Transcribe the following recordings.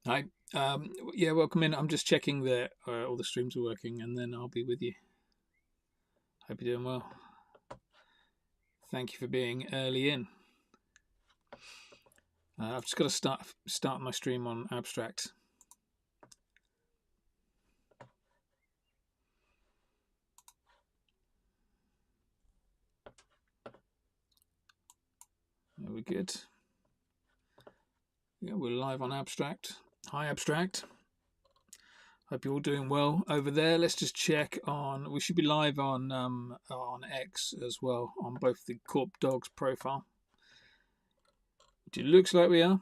Hi. Yeah, welcome in. I'm just checking that all the streams are working, and then I'll be with you. Hope you're doing well. Thank you for being early in. I've just got to start my stream on abstract. Are we good? Yeah, we're live on abstract. Hi, abstract. Hope you're all doing well over there. Let's just check on. We should be live on X as well, on both the KorpDogs profile, which it looks like we are.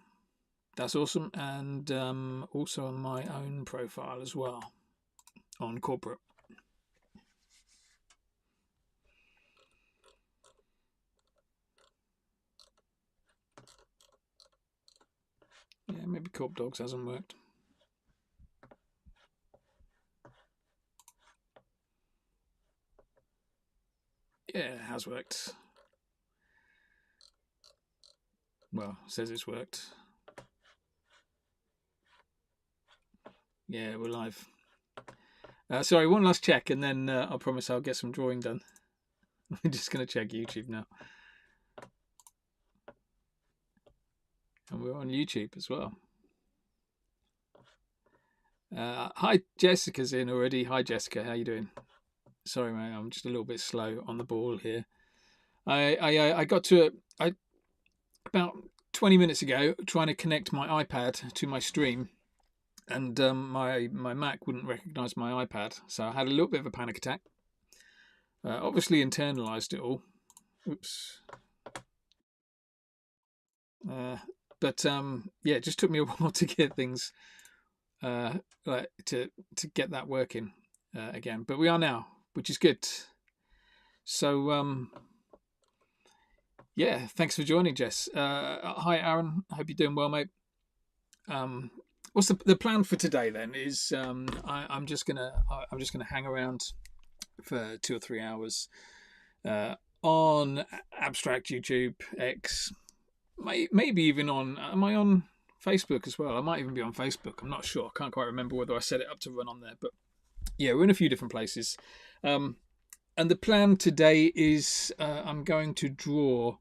That's awesome, and also on my own profile as well, on corporate. Yeah, maybe KorpDogs hasn't worked. Yeah, it has worked. Well, says it's worked. Yeah, we're live. Sorry, one last check, and then I promise I'll get some drawing done. I'm just going to check YouTube now. And we're on YouTube as well. Hi, Jessica's in already. Hi, Jessica. How you doing? Sorry, mate. I'm just a little bit slow on the ball here. I got to about 20 minutes ago trying to connect my iPad to my stream, and my Mac wouldn't recognise my iPad, so I had a little bit of a panic attack. Obviously internalised it all. Oops. But yeah, it just took me a while to get things like to get that working again. But we are now, which is good. So yeah, thanks for joining, Jess. Hi, Aaron. Hope you're doing well, mate. What's the plan for today then? Is I'm just gonna hang around for 2 or 3 hours on abstract YouTube, X, maybe even on. Am I on Facebook as well? I might even be on Facebook. I'm not sure. I can't quite remember whether I set it up to run on there. But yeah, we're in a few different places. And the plan today is I'm going to draw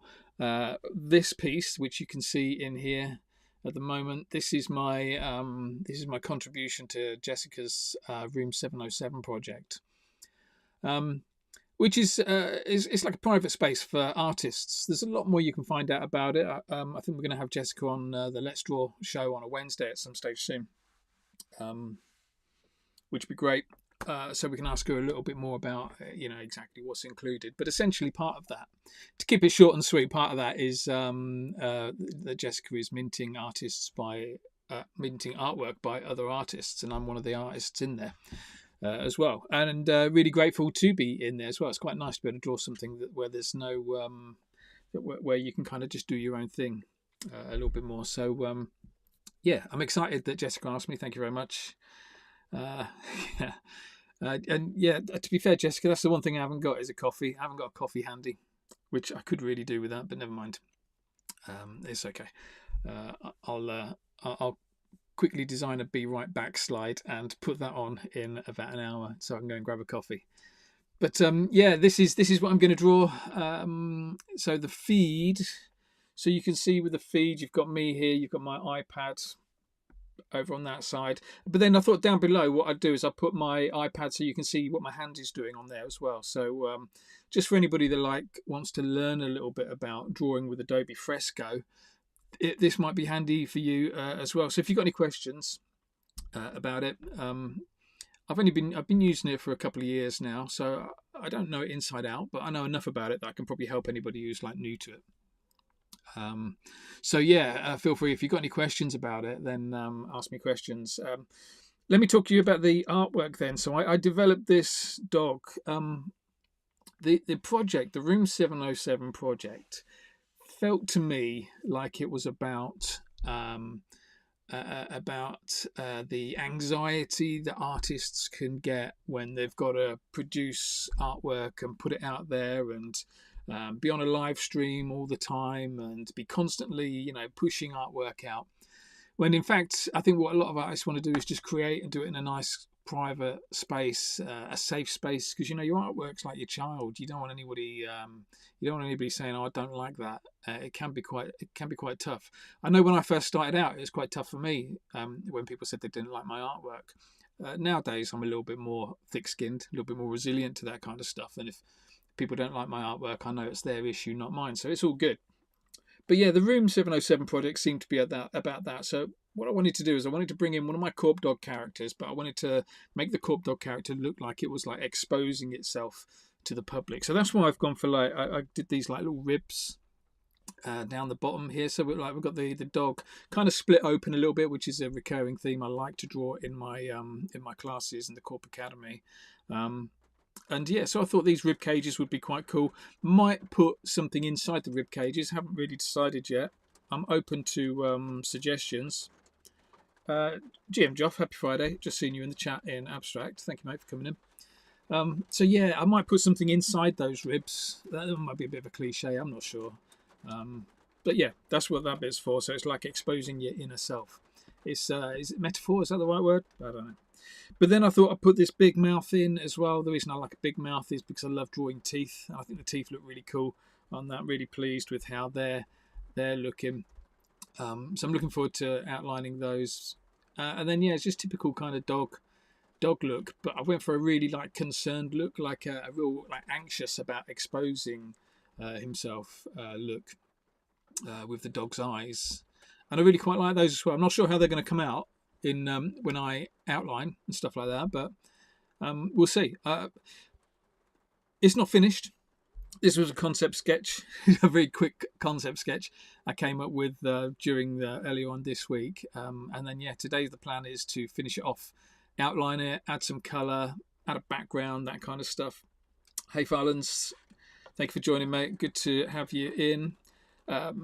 this piece, which you can see in here at the moment. This is my contribution to Jessica's Room 707 project. Which is it's like a private space for artists. There's a lot more you can find out about it. I think we're going to have Jessica on the Let's Draw show on a Wednesday at some stage soon, which would be great. So we can ask her a little bit more about exactly what's included. But essentially, part of that, to keep it short and sweet, part of that is that Jessica is minting minting artwork by other artists, and I'm one of the artists in there. As well, and really grateful to be in there as well. It's quite nice to be able to draw something where there's no where you can kind of just do your own thing a little bit more. So yeah, I'm excited that Jessica asked me. Thank you very much. Yeah. And yeah, to be fair, Jessica, that's the one thing I haven't got is a coffee. I haven't got a coffee handy, which I could really do with that, but never mind. It's okay. I'll quickly design a Be Right Back slide and put that on in about an hour so I can go and grab a coffee. But yeah, this is what I'm going to draw. So the feed, so you can see with the feed, you've got me here, you've got my iPad over on that side. But then I thought down below what I'd do is I'll put my iPad so you can see what my hand is doing on there as well. So just for anybody that wants to learn a little bit about drawing with Adobe Fresco, this might be handy for you as well. So if you've got any questions about it, I've been using it for a couple of years now, so I don't know it inside out, but I know enough about it that I can probably help anybody who's new to it. So yeah, feel free if you've got any questions about it, then ask me questions. Let me talk to you about the artwork then. So I developed this dog. The project, the Room 707 project, felt to me like it was about the anxiety that artists can get when they've got to produce artwork and put it out there and be on a live stream all the time and be constantly pushing artwork out. When in fact, I think what a lot of artists want to do is just create and do it in a nice private space, a safe space, because your artwork's like your child. You don't want anybody, saying, "Oh, I don't like that." It can be quite tough. I know when I first started out, it was quite tough for me when people said they didn't like my artwork. Nowadays, I'm a little bit more thick-skinned, a little bit more resilient to that kind of stuff. And if people don't like my artwork, I know it's their issue, not mine. So it's all good. But yeah, the Room 707 project seemed to be about that. So what I wanted to do is I wanted to bring in one of my KorpDog characters, but I wanted to make the KorpDog character look like it was like exposing itself to the public. So that's why I've gone for I did these like little ribs down the bottom here. So we've got the dog kind of split open a little bit, which is a recurring theme I like to draw in my classes in the Korp Academy. And yeah, so I thought these rib cages would be quite cool. Might put something inside the rib cages. Haven't really decided yet. I'm open to suggestions. GM Joff, happy Friday. Just seen you in the chat in Abstract. Thank you, mate, for coming in. So yeah, I might put something inside those ribs. That might be a bit of a cliche. I'm not sure. But yeah, that's what that bit's for. So it's like exposing your inner self. Is it metaphor? Is that the right word? I don't know. But then I thought I'd put this big mouth in as well. The reason I like a big mouth is because I love drawing teeth. And I think the teeth look really cool on that. Really pleased with how they're looking. So I'm looking forward to outlining those. And then, yeah, it's just typical kind of dog look. But I went for a really like concerned look, like a real like anxious about exposing himself look with the dog's eyes. And I really quite like those as well. I'm not sure how they're going to come out in when I outline and stuff like that, but we'll see. It's not finished. This was a concept sketch, a very quick concept sketch I came up with during earlier on this week, and then yeah, today the plan is to finish it off, outline it, add some colour, add a background, that kind of stuff. Hey Farlands, thank you for joining, mate. Good to have you in.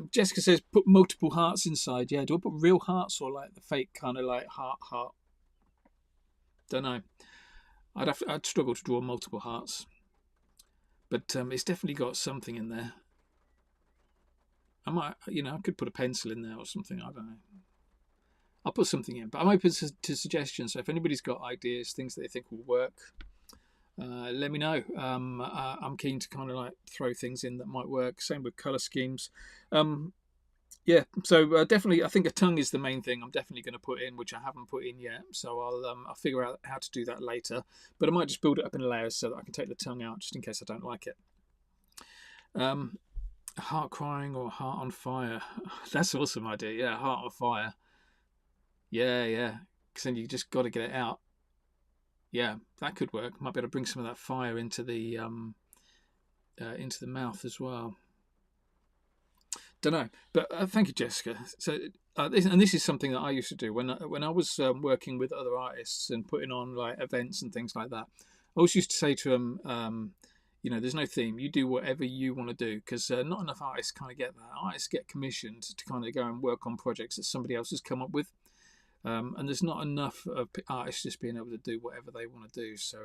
Jessica says put multiple hearts inside. Yeah, do I put real hearts or like the fake kind of like heart? Don't know. I'd struggle to draw multiple hearts, but it's definitely got something in there. I might, I could put a pencil in there or something. I don't know. I'll put something in, but I'm open to suggestions. So if anybody's got ideas, things that they think will work, let me know. I'm keen to kind of like throw things in that might work. Same with color schemes. Yeah, so definitely I think a tongue is the main thing I'm definitely going to put in, which I haven't put in yet. So I'll figure out how to do that later. But I might just build it up in layers so that I can take the tongue out just in case I don't like it. Heart crying or heart on fire. That's an awesome idea. Yeah, heart on fire. Yeah. Because then you just got to get it out. Yeah, that could work. Might be able to bring some of that fire into the mouth as well. Don't know, but thank you, Jessica. So, this is something that I used to do when I was working with other artists and putting on like events and things like that. I always used to say to them, there's no theme. You do whatever you want to do, because not enough artists kind of get that. Artists get commissioned to kind of go and work on projects that somebody else has come up with. And there's not enough of artists just being able to do whatever they want to do. So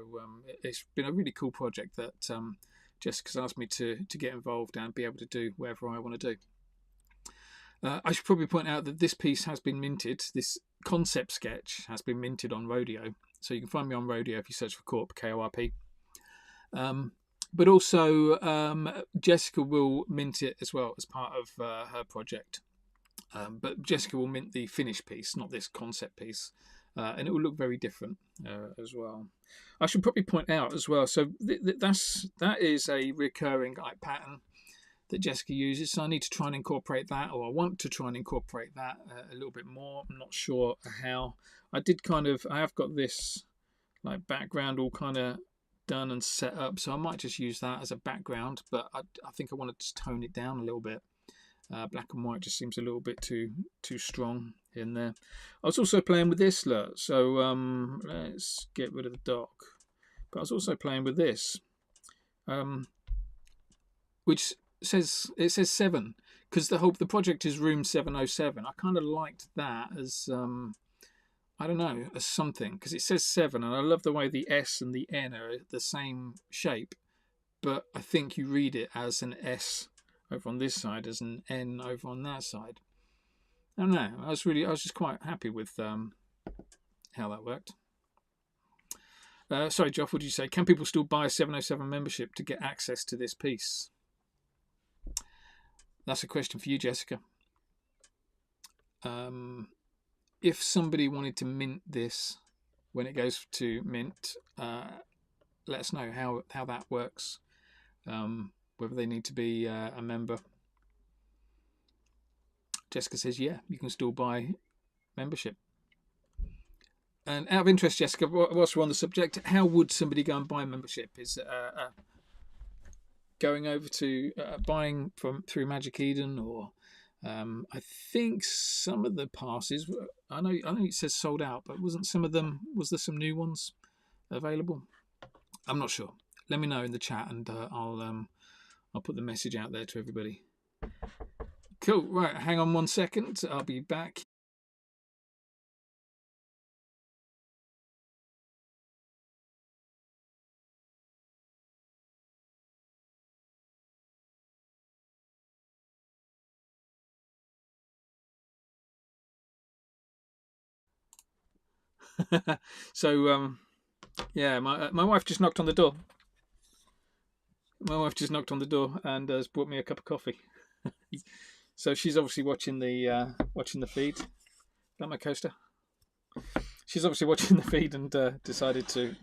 it's been a really cool project that Jessica's asked me to get involved and be able to do whatever I want to do. I should probably point out that this piece has been minted. This concept sketch has been minted on Rodeo. So you can find me on Rodeo if you search for Korp, K-O-R-P. But also Jessica will mint it as well as part of her project. But Jessica will mint the finished piece, not this concept piece, and it will look very different as well. I should probably point out as well. So that is a recurring like pattern that Jessica uses. So I need to try and incorporate that, or I want to try and incorporate that a little bit more. I'm not sure how. I have got this like background all kind of done and set up, so I might just use that as a background. But I think I want to just tone it down a little bit. Black and white just seems a little bit too strong in there. I was also playing with this look, so let's get rid of the dog. But I was also playing with this, which says 7, because the project is Room 707. I kind of liked that as I don't know, as something, because it says 7, and I love the way the S and the N are the same shape, but I think you read it as an S over on this side as an N over on that side. I don't know. I was just quite happy with how that worked. Sorry, Geoff, what did you say? Can people still buy a 707 membership to get access to this piece? That's a question for you, Jessica. If somebody wanted to mint this when it goes to mint, let us know how that works. Whether they need to be a member. Jessica says, yeah, you can still buy membership. And out of interest, Jessica, whilst we're on the subject, how would somebody go and buy a membership? Is going over to buying through Magic Eden, or I think some of the passes. I know it says sold out, but wasn't some of them? Was there some new ones available? I'm not sure. Let me know in the chat, and I'll put the message out there to everybody. Cool. Right, hang on 1 second. I'll be back. So yeah, my wife just knocked on the door. My wife just knocked on the door and has brought me a cup of coffee. So she's obviously watching the feed. Is that my coaster? She's obviously watching the feed and decided to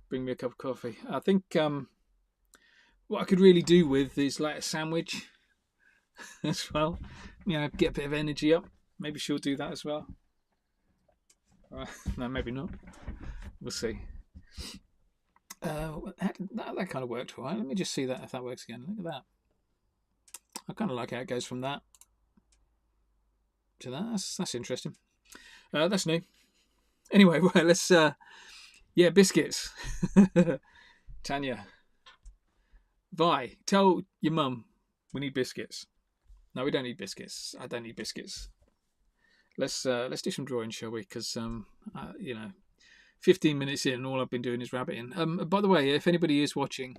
bring me a cup of coffee. I think what I could really do with is like a sandwich as well. You know, get a bit of energy up. Maybe she'll do that as well. No, maybe not. We'll see. That kind of worked all right. Let me just see that if that works again. Look at that. I kind of like how it goes from that to that. That's interesting. That's new. Anyway, right, let's biscuits. Tanya, Vi, tell your mum we need biscuits. No, we don't need biscuits. I don't need biscuits. Let's do some drawing, shall we? Because 15 minutes in, and all I've been doing is rabbiting. By the way, if anybody is watching,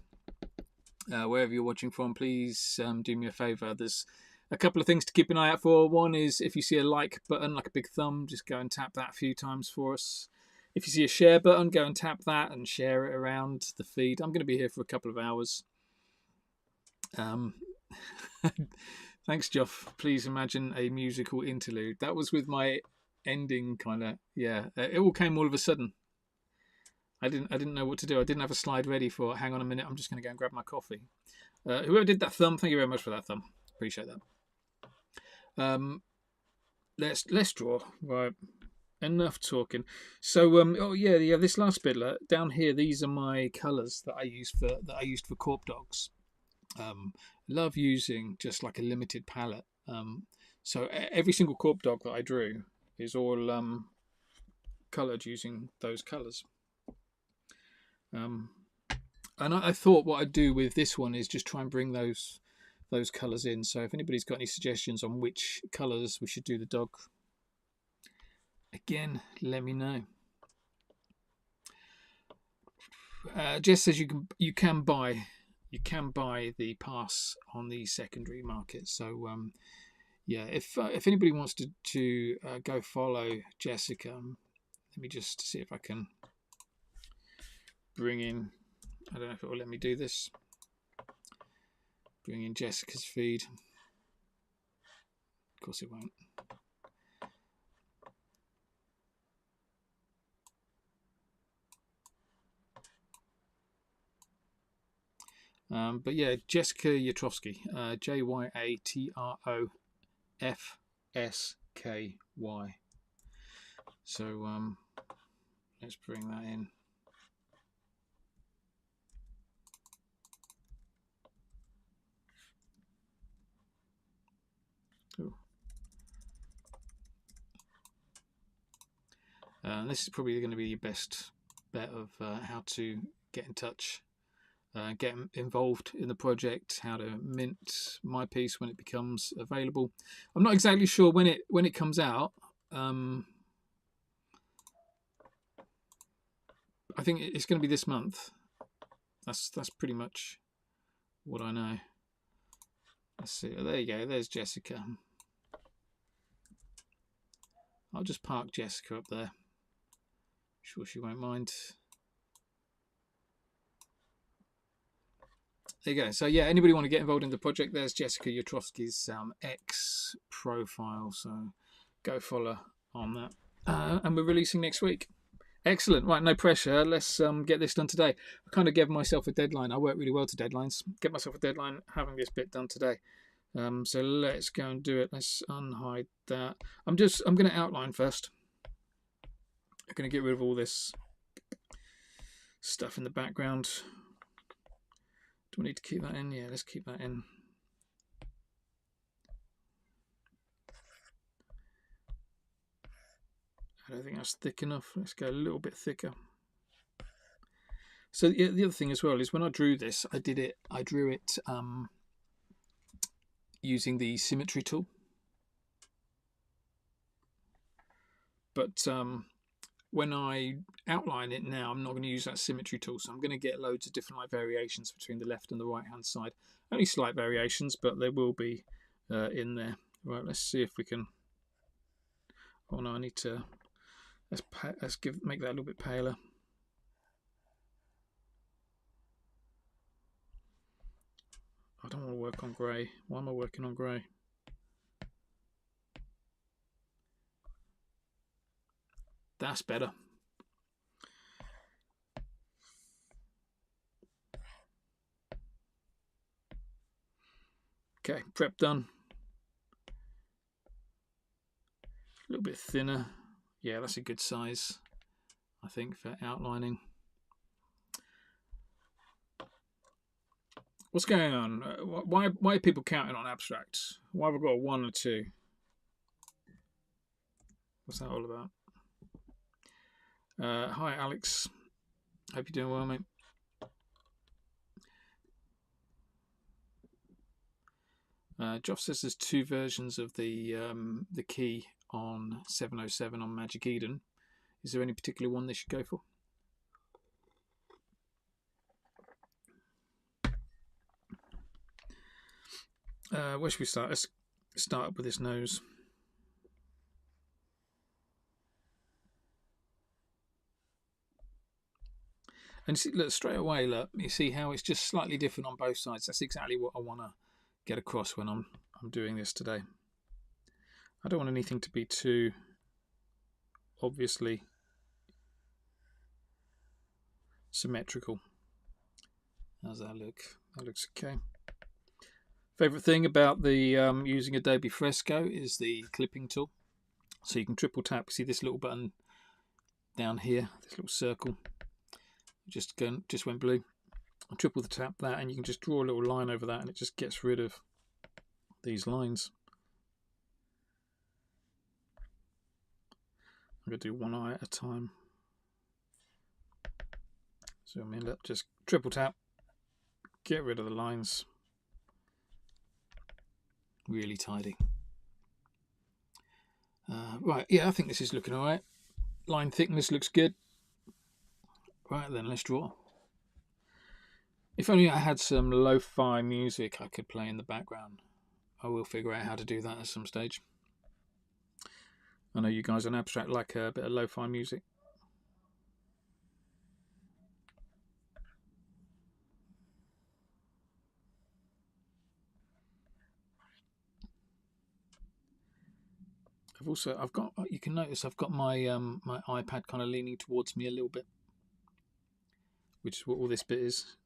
wherever you're watching from, please do me a favour. There's a couple of things to keep an eye out for. One is if you see a like button, like a big thumb, just go and tap that a few times for us. If you see a share button, go and tap that and share it around the feed. I'm going to be here for a couple of hours. Thanks, Geoff. Please imagine a musical interlude. That was with my ending kind of, yeah. It all came all of a sudden. I didn't know what to do. I didn't have a slide ready for. Hang on a minute. I'm just going to go and grab my coffee. Whoever did that thumb, thank you very much for that thumb. Appreciate that. Let's draw. Right. Enough talking. So this last bit down here. These are my colours that I used for KorpDogs. Love using just like a limited palette. So every single KorpDog that I drew is all coloured using those colours. And I thought what I'd do with this one is just try and bring those colours in. So if anybody's got any suggestions on which colours we should do the dog, again, let me know. Jess says you can buy the pass on the secondary market. So yeah, if anybody wants to go follow Jessica, let me just see if I can bring in. I don't know if it will let me do this. Bring in Jessica's feed. Of course it won't. But yeah, Jessica Yatrowski, Jayatrofsky. So let's bring that in. This is probably going to be your best bet of how to get in touch, get involved in the project, how to mint my piece when it becomes available. I'm not exactly sure when it comes out. I think it's going to be this month. That's pretty much what I know. Let's see. There you go. There's Jessica. I'll just park Jessica up there. Sure she won't mind. There you go. So yeah, anybody want to get involved in the project, there's Jessica Yotrowski's X profile. So go follow on that. And we're releasing next week. Excellent. Right, no pressure. Let's get this done today. I kind of gave myself a deadline. I work really well to deadlines. Get myself a deadline, having this bit done today. So let's go and do it. Let's unhide that. I'm going to outline first. I'm going to get rid of all this stuff in the background. Do we need to keep that in? Yeah, let's keep that in. I don't think that's thick enough. Let's go a little bit thicker. So the other thing as well is when I drew this, I drew it using the symmetry tool. But when I outline it now, I'm not going to use that symmetry tool. So I'm going to get loads of different variations between the left and the right hand side. Only slight variations, but they will be in there. Right, let's see if we can. Oh no, I need to. Let's make that a little bit paler. I don't want to work on grey. Why am I working on grey? That's better. Okay, prep done. A little bit thinner. Yeah, that's a good size, I think, for outlining. What's going on? Why are people counting on abstract? Why have I got a 1 or 2? What's that all about? Hi, Alex. Hope you're doing well, mate. Geoff says there's 2 versions of the key on 707 on Magic Eden. Is there any particular one they should go for? Where should we start? Let's start up with this nose. And see, look, straight away, look, you see how it's just slightly different on both sides. That's exactly what I want to get across when I'm doing this today. I don't want anything to be too obviously symmetrical. How's that look? That looks okay. Favorite thing about the using Adobe Fresco is the clipping tool. So you can triple tap. See this little button down here, this little circle. Just went blue. I'll triple tap that, and you can just draw a little line over that, and it just gets rid of these lines. I'm going to do one eye at a time. Zoom in, look, just triple tap, get rid of the lines. Really tidy. Right, yeah, I think this is looking all right. Line thickness looks good. Right, then let's draw. If only I had some lo-fi music I could play in the background. I will figure out how to do that at some stage. I know you guys on abstract like a bit of lo-fi music. You can notice I've got my my iPad kind of leaning towards me a little bit, which is what all this bit is.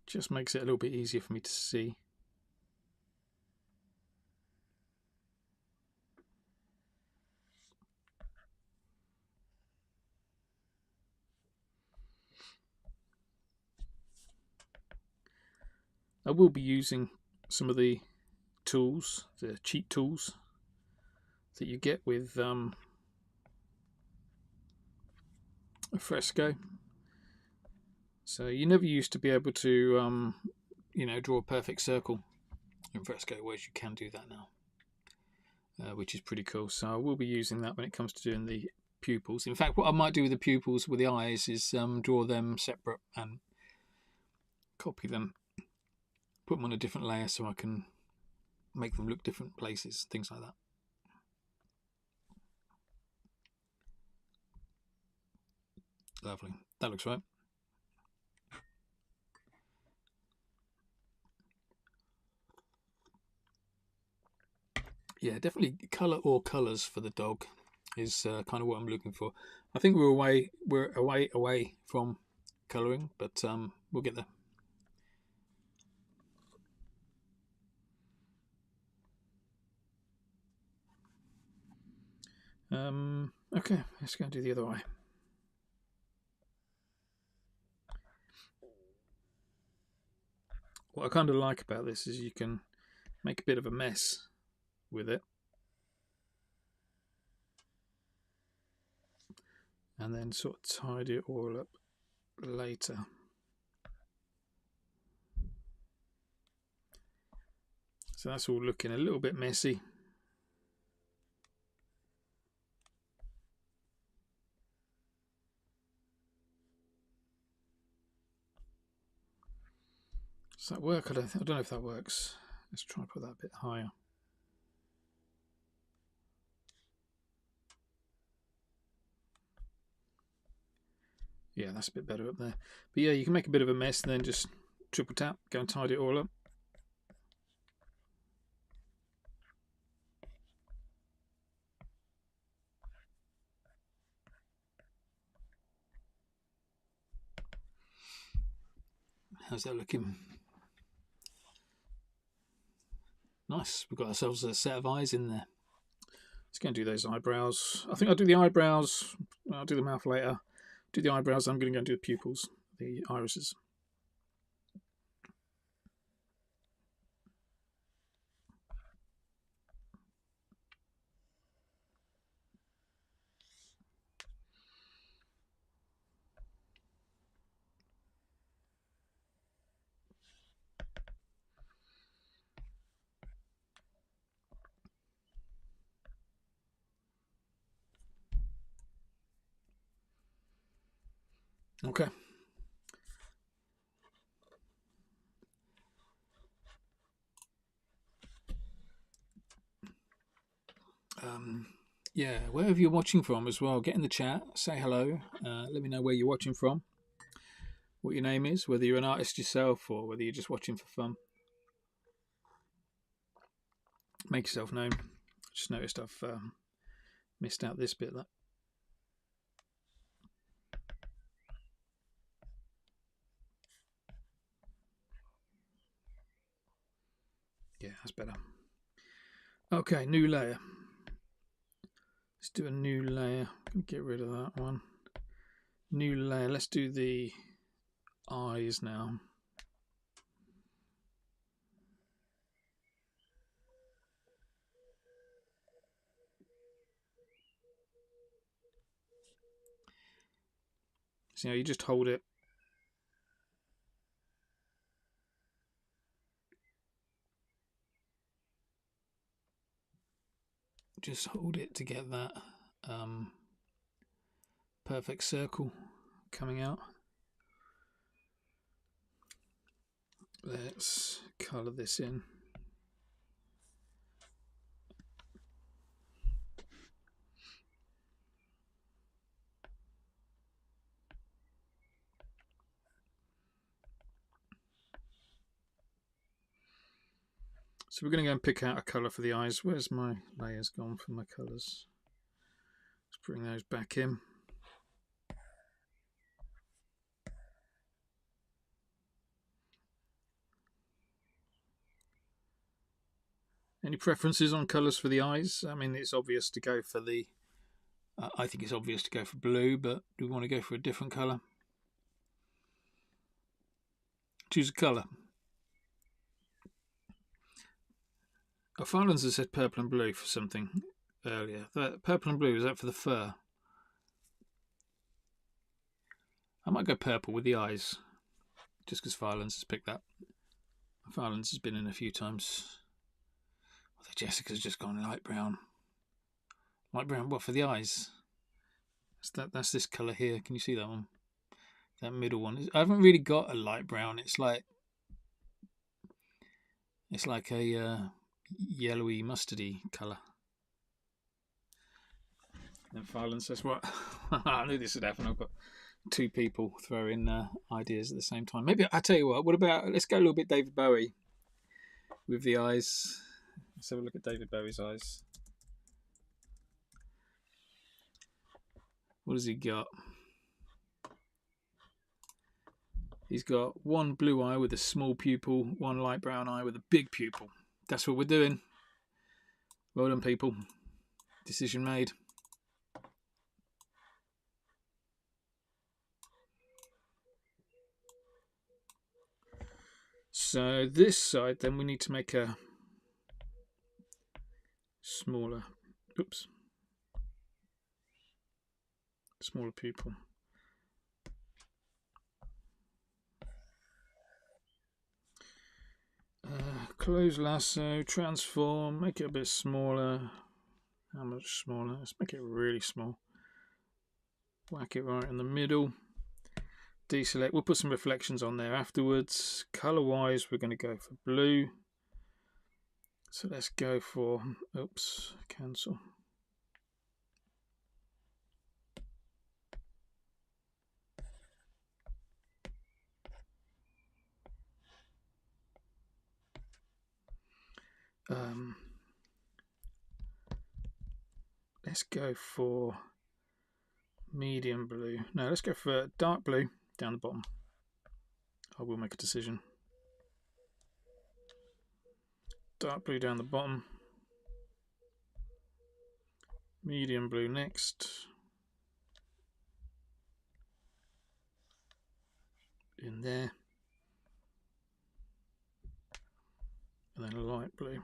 Just makes it a little bit easier for me to see. I will be using some of the tools, the cheat tools that you get with Fresco. So you never used to be able to, draw a perfect circle in Fresco, whereas you can do that now, which is pretty cool. So I will be using that when it comes to doing the pupils. In fact, what I might do with the pupils, with the eyes, is draw them separate and copy them, put them on a different layer so I can make them look different places, things like that. Lovely. That looks right. Yeah, definitely colour or colours for the dog is kind of what I'm looking for. I think we're away from colouring, but we'll get there. Okay, let's go and do the other eye. What I kind of like about this is you can make a bit of a mess with it, and then sort of tidy it all up later. So that's all looking a little bit messy. Does that work? I don't know if that works. Let's try and put that a bit higher. Yeah, that's a bit better up there. But yeah, you can make a bit of a mess and then just triple tap, go and tidy it all up. How's that looking? Nice. We've got ourselves a set of eyes in there. Let's go and do those eyebrows. I think I'll do the eyebrows. I'll do the mouth later. Do the eyebrows. I'm going to go and do the pupils, the irises. Okay. Yeah, wherever you're watching from as well, get in the chat, say hello, let me know where you're watching from, what your name is, whether you're an artist yourself or whether you're just watching for fun. Make yourself known. Just noticed I've missed out this bit. Yeah, that's better. Okay, new layer. Let's do a new layer. Get rid of that one. New layer. Let's do the eyes now. So you just hold it. Just hold it to get that perfect circle coming out. Let's colour this in. So we're going to go and pick out a colour for the eyes. Where's my layers gone for my colours? Let's bring those back in. Any preferences on colours for the eyes? I mean, it's obvious to go for the... I think it's obvious to go for blue, but do we want to go for a different colour? Choose a colour. Oh, Farlands has said purple and blue for something earlier. That purple and blue, is that for the fur? I might go purple with the eyes, just because Farlands has picked that. Farlands has been in a few times. Although Jessica's just gone light brown. Light brown, what, for the eyes? That's this colour here. Can you see that one? That middle one. I haven't really got a light brown. It's like a yellowy mustardy colour. And Farland says, what? I knew this would happen. I've got two people throwing ideas at the same time. Maybe I tell you what about, let's go a little bit David Bowie with the eyes. Let's have a look at David Bowie's eyes. What has he got? He's got one blue eye with a small pupil, one light brown eye with a big pupil. That's what we're doing. Well done, people. Decision made. So this side, then we need to make a smaller, smaller pupil. Close lasso, transform, make it a bit smaller. How much smaller? Let's make it really small. Whack it right in the middle. Deselect. We'll put some reflections on there afterwards. Color wise, we're going to go for blue. So let's go for, cancel. Let's go for medium blue. No, let's go for dark blue down the bottom. I will make a decision. Dark blue down the bottom. Medium blue next. In there. And then a light blue.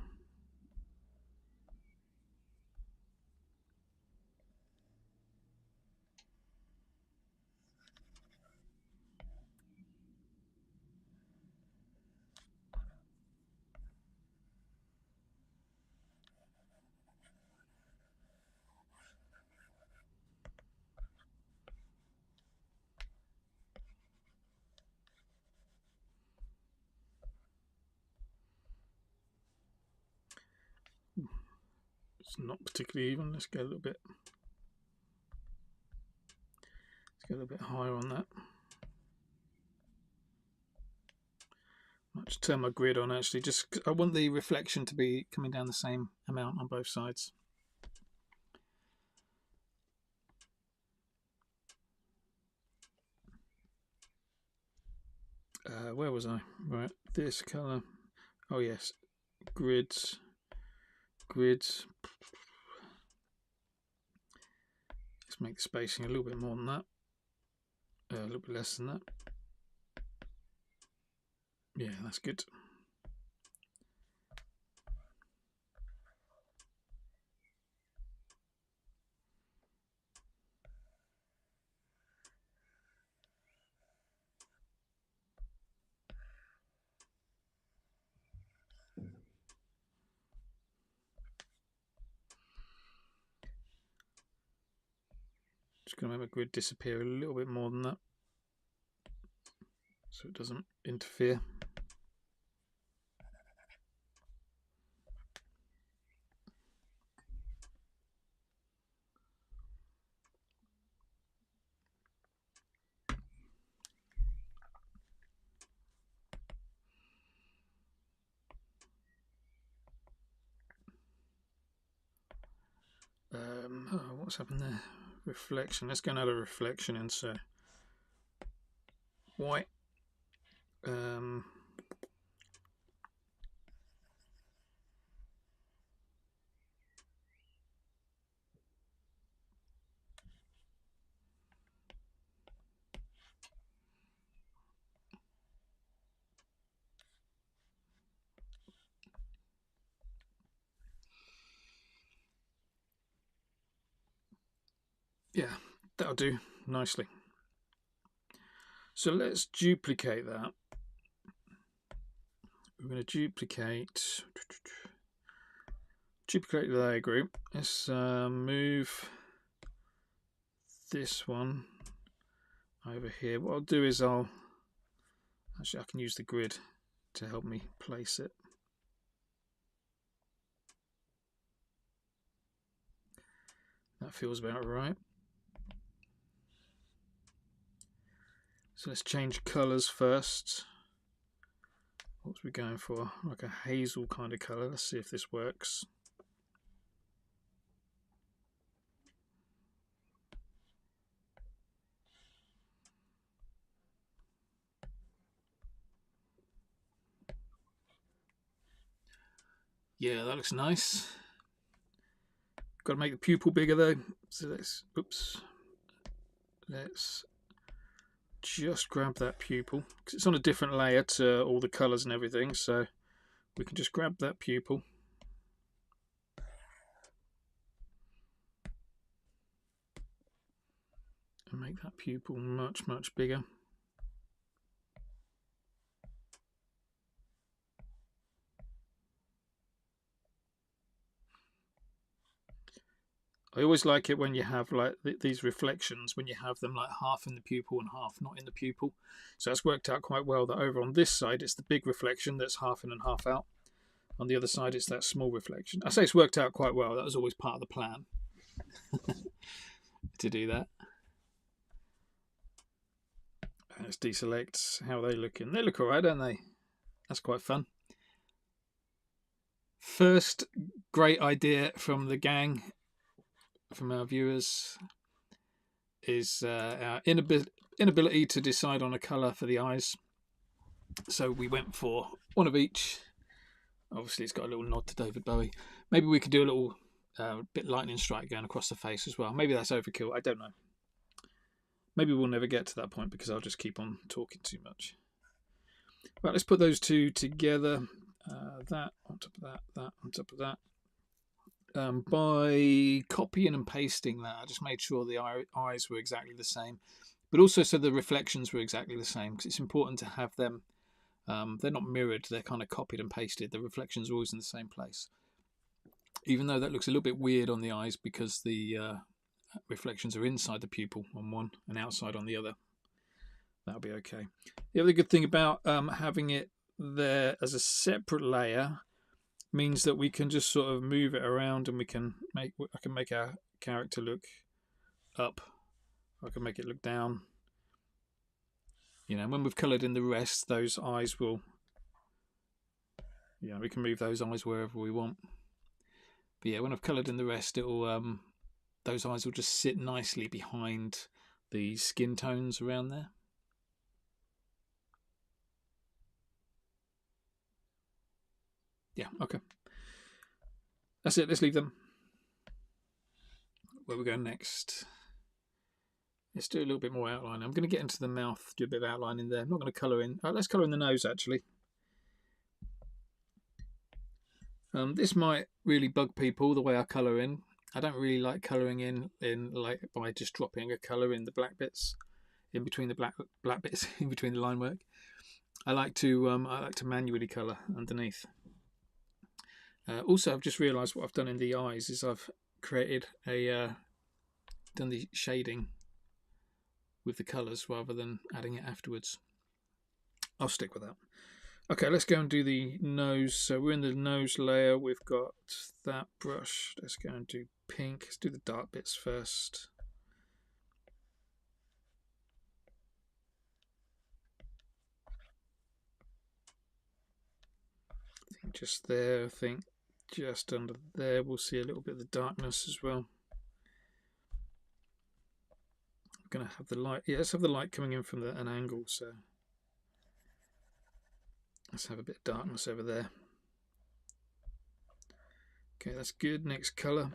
It's not particularly even. Let's go a little bit. Let's go a little bit higher on that. Might just turn my grid on actually. Just I want the reflection to be coming down the same amount on both sides. Where was I? Right, this color. Oh yes, grids. Let's make the spacing a little bit more than that. A little bit less than that. Yeah, that's good. Just going to make my grid disappear a little bit more than that so it doesn't interfere. What's happened there? Reflection. Let's go and add a reflection in. So white. Yeah, that'll do nicely. So let's duplicate that. We're going to duplicate the layer group. Let's move this one over here. What I'll do is I can use the grid to help me place it. That feels about right. So let's change colours first. What was we going for? Like a hazel kind of colour. Let's see if this works. Yeah, that looks nice. Got to make the pupil bigger though. So let's, oops. Let's just grab that pupil, because it's on a different layer to all the colours and everything, so we can just grab that pupil. And make that pupil much, much bigger. I always like it when you have like these reflections, when you have them like half in the pupil and half not in the pupil. So that's worked out quite well, that over on this side it's the big reflection that's half in and half out. On the other side it's that small reflection. I say it's worked out quite well. That was always part of the plan to do that. And let's deselect how they look in. They look alright, don't they? That's quite fun. First great idea from the gang, from our viewers, is our inability to decide on a colour for the eyes. So we went for one of each. Obviously it's got a little nod to David Bowie. Maybe we could do a little bit lightning strike going across the face as well. Maybe that's overkill, I don't know. Maybe we'll never get to that point because I'll just keep on talking too much. Right, let's put those two together. That on top of that, that on top of that. By copying and pasting that, I just made sure the eyes were exactly the same, but also so the reflections were exactly the same, because it's important to have them. They're not mirrored, they're kind of copied and pasted. The reflections are always in the same place, even though that looks a little bit weird on the eyes because the reflections are inside the pupil on one and outside on the other. That'll be okay. The other good thing about having it there as a separate layer means that we can just sort of move it around, and I can make our character look up, I can make it look down. You know, when we've coloured in the rest, those eyes will, you know, we can move those eyes wherever we want. But yeah, when I've coloured in the rest, it'll those eyes will just sit nicely behind the skin tones around there. Yeah, okay. That's it, let's leave them. Where we go next? Let's do a little bit more outline. I'm going to get into the mouth, do a bit of outline in there. I'm not going to colour in. Let's colour in the nose actually. This might really bug people, the way I colour in. I don't really like colouring in like by just dropping a colour in the black bits, in between the black bits, in between the line work. I like to manually colour underneath. Also, I've just realised what I've done in the eyes is I've created done the shading with the colours rather than adding it afterwards. I'll stick with that. Okay, let's go and do the nose. So we're in the nose layer. We've got that brush. Let's go and do pink. Let's do the dark bits first. I think just there, I think just under there we'll see a little bit of the darkness as well. I'm going to have the light. Yeah, let's have the light coming in from an angle. So let's have a bit of darkness over there. Okay, that's good. Next colour.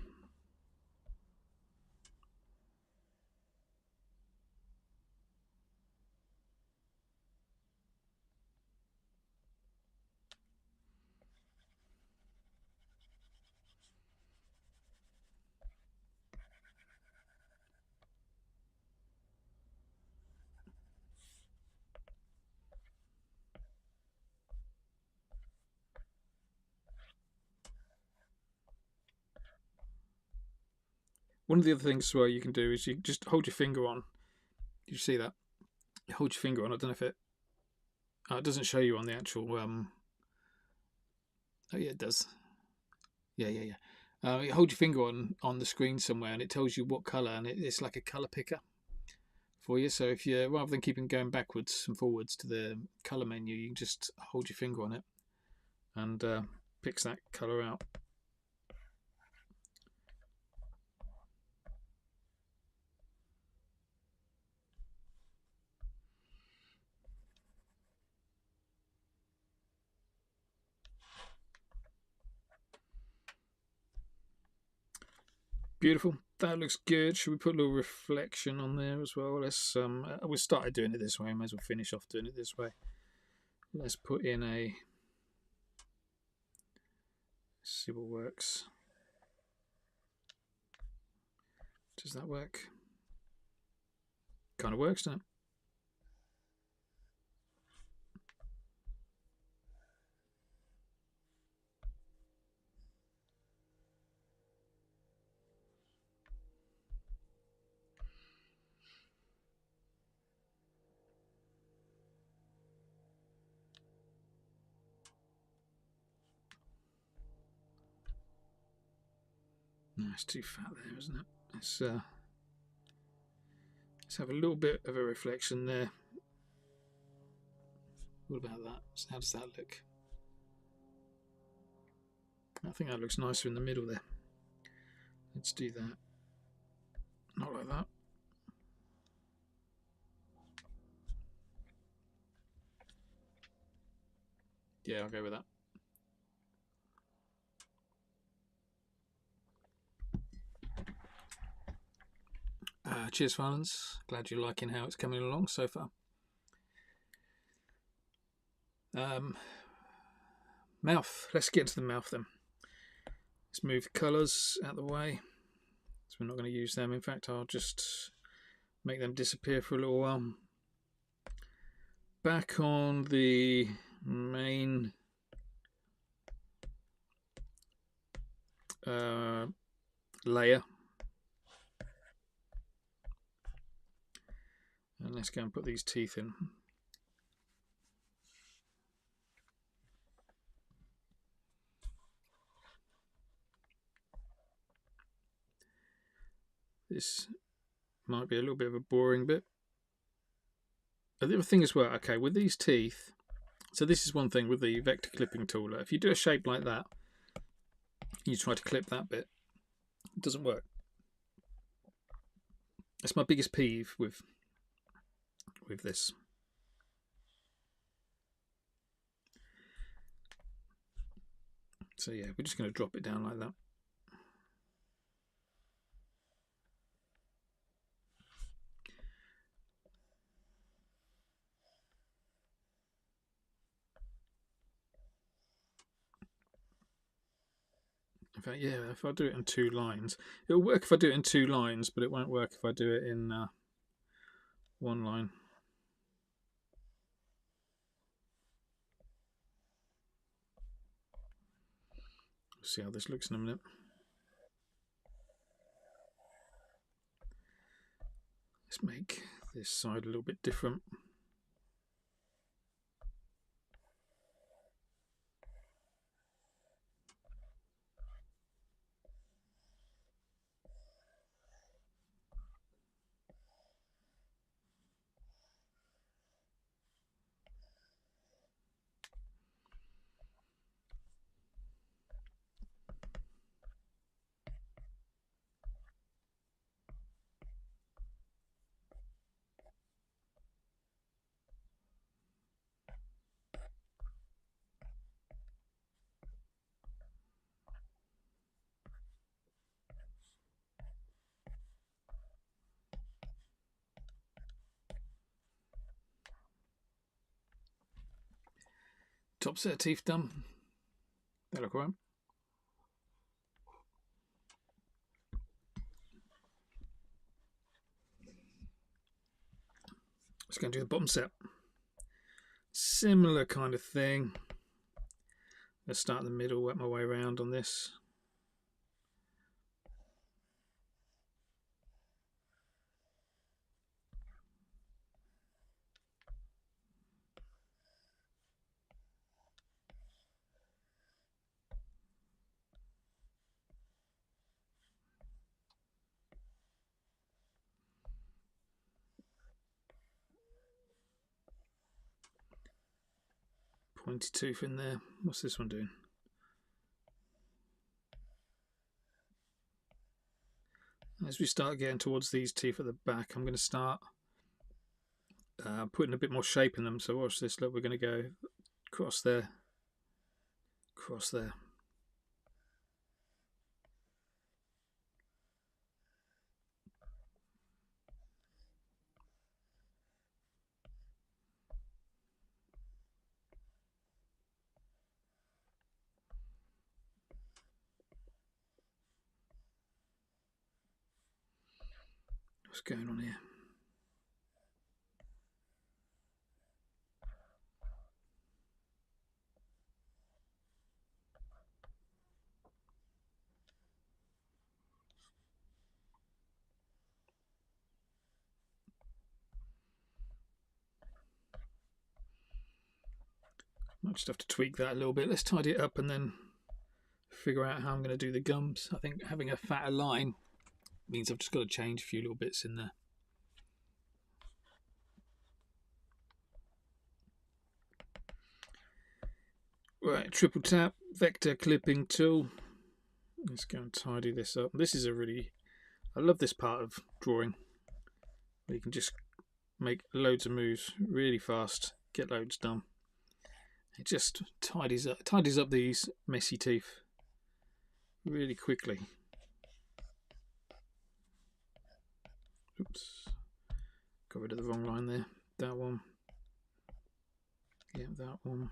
One of the other things as well you can do is you just hold your finger on. You see that? You hold your finger on. I don't know if it doesn't show you on the actual. Oh yeah, it does. Yeah. You hold your finger on the screen somewhere, and it tells you what colour, and it's like a colour picker for you. So if you, rather than keeping going backwards and forwards to the colour menu, you can just hold your finger on it and picks that colour out. Beautiful. That looks good. Should we put a little reflection on there as well? Let's we started doing it this way. I might as well finish off doing it this way. Let's put in a, see what works. Does that work? Kind of works, doesn't it? No, it's too fat there, isn't it? Let's have a little bit of a reflection there. What about that? So how does that look? I think that looks nicer in the middle there. Let's do that. Not like that. Yeah, I'll go with that. Cheers, Valens. Glad you're liking how it's coming along so far. Mouth. Let's get to the mouth then. Let's move the colours out of the way. So we're not going to use them. In fact, I'll just make them disappear for a little while. Back on the main layer. And let's go and put these teeth in. This might be a little bit of a boring bit. The other thing as well, okay, with these teeth, so this is one thing with the vector clipping tool. If you do a shape like that, you try to clip that bit, it doesn't work. That's my biggest peeve with this. So yeah, we're just going to drop it down like that. In fact, yeah, if I do it in 2 lines, it'll work if I do it in 2 lines, but it won't work if I do it in 1 line. We'll see how this looks in a minute. Let's make this side a little bit different. Top set of teeth done. They look alright. Let's go and do the bottom set. Similar kind of thing. Let's start in the middle, work my way around on this. pointy tooth in there. What's this one doing? As we start getting towards these teeth at the back, I'm going to start putting a bit more shape in them. So watch this. Look, we're going to go across there, across there. What's going on here? Might just have to tweak that a little bit. Let's tidy it up and then figure out how I'm going to do the gums. I think having a fatter line means I've just got to change a few little bits in there. Right, triple tap, vector clipping tool. Let's go and tidy this up. This is I love this part of drawing, where you can just make loads of moves really fast, get loads done. It just tidies up these messy teeth really quickly. Oops, got rid of the wrong line there. That one. Yeah, that one.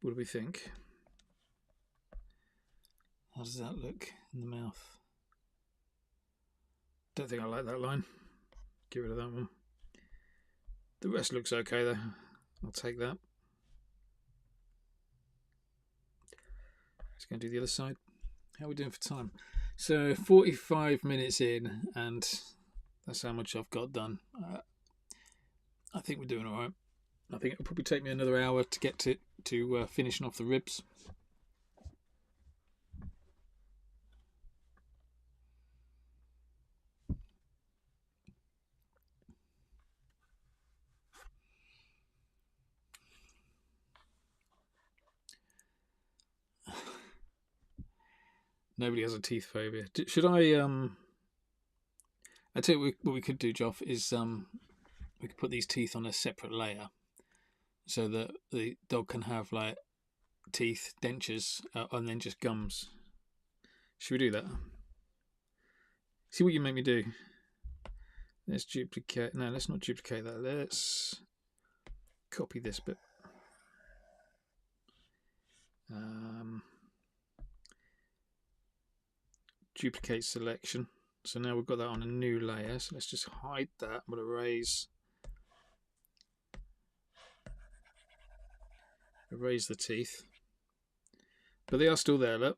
What do we think? How does that look in the mouth? Don't think I like that line. Get rid of that one. The rest looks okay though. I'll take that. Just going to do the other side. How are we doing for time? So 45 minutes in, and that's how much I've got done. I think we're doing all right. I think it'll probably take me another hour to get to finishing off the ribs. Nobody has a teeth phobia. Should I tell you what we could do, Joff, is we could put these teeth on a separate layer so that the dog can have like teeth, dentures, and then just gums. Should we do that? See what you make me do. Let's duplicate. No, let's not duplicate that. Let's copy this bit. Duplicate selection. So now we've got that on a new layer. So let's just hide that. I'm going to erase the teeth. But they are still there, look.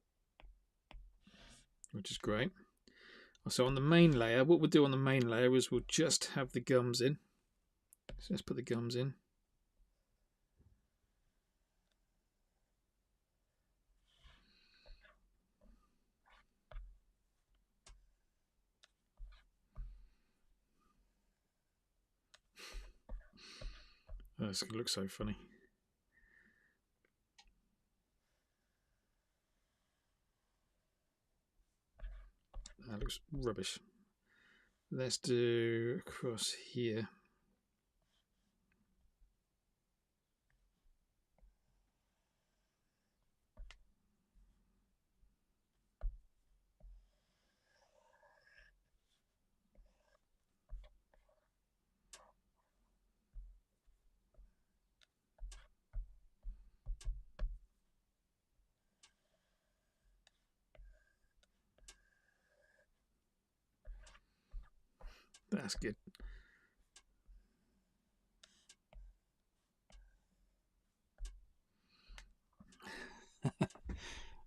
Which is great. So on the main layer, what we'll do on the main layer is we'll just have the gums in. So let's put the gums in. Oh, it's going to look so funny. That looks rubbish. Let's do across here. That's good.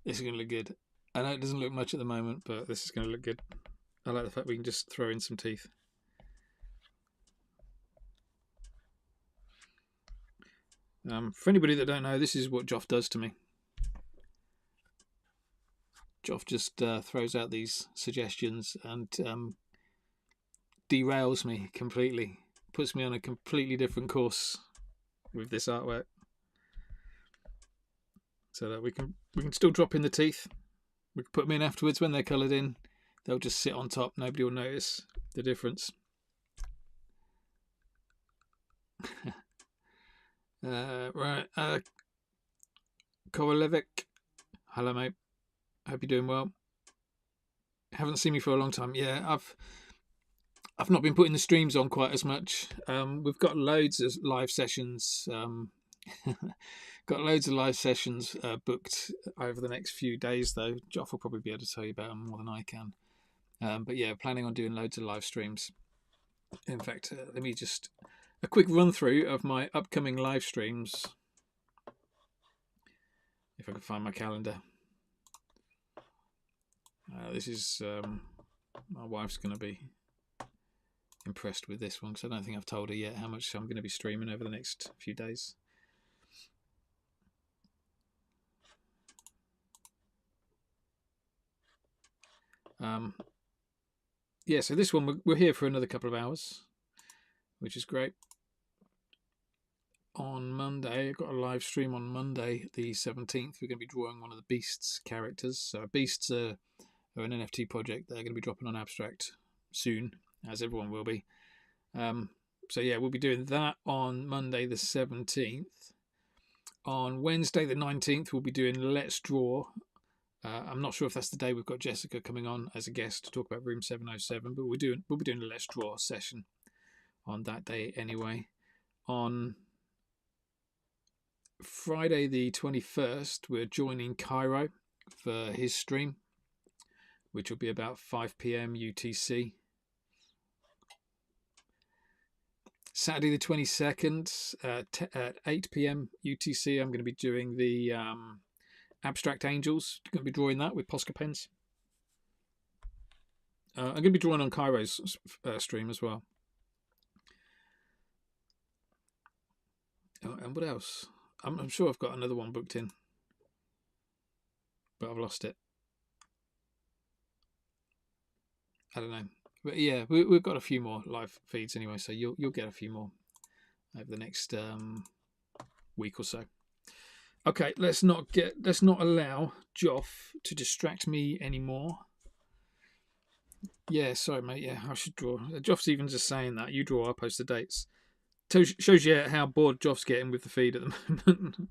This is going to look good. I know it doesn't look much at the moment, but this is going to look good. I like the fact we can just throw in some teeth. For anybody that don't know, this is what Joff does to me. Joff just throws out these suggestions and derails me completely. Puts me on a completely different course with this artwork. So that we can still drop in the teeth. We can put them in afterwards when they're coloured in. They'll just sit on top. Nobody will notice the difference. Right. Kowalevic. Hello, mate. Hope you're doing well. Haven't seen me for a long time. Yeah, I've not been putting the streams on quite as much. We've got loads of live sessions. Got loads of live sessions booked over the next few days, though. Joff will probably be able to tell you about them more than I can. But yeah, planning on doing loads of live streams. In fact, let me just a quick run through of my upcoming live streams. If I can find my calendar. This is my wife's going to be impressed with this one because I don't think I've told her yet how much I'm going to be streaming over the next few days. Yeah, so this one we're here for another couple of hours, which is great. On Monday, I've got a live stream on Monday, the 17th. We're going to be drawing one of the Beasts characters. So Beasts are an NFT project. They're going to be dropping on Abstract soon, as everyone will be. So yeah, we'll be doing that on Monday the 17th. On Wednesday the 19th, we'll be doing Let's Draw. I'm not sure if that's the day we've got Jessica coming on as a guest to talk about Room 707, but we'll be doing a Let's Draw session on that day anyway. On Friday the 21st, we're joining Cairo for his stream, which will be about 5 p.m. UTC. Saturday the 22nd at 8 p.m. UTC, I'm going to be doing the Abstract Angels. I'm going to be drawing that with Posca pens. I'm going to be drawing on Cairo's stream as well. And what else? I'm sure I've got another one booked in, but I've lost it. I don't know. But yeah, we've got a few more live feeds anyway, so you'll get a few more over the next week or so. Okay, let's not allow Joff to distract me anymore. Yeah, sorry, mate. Yeah, I should draw. Joff's even just saying that. You draw, I'll post the dates. Shows you how bored Joff's getting with the feed at the moment.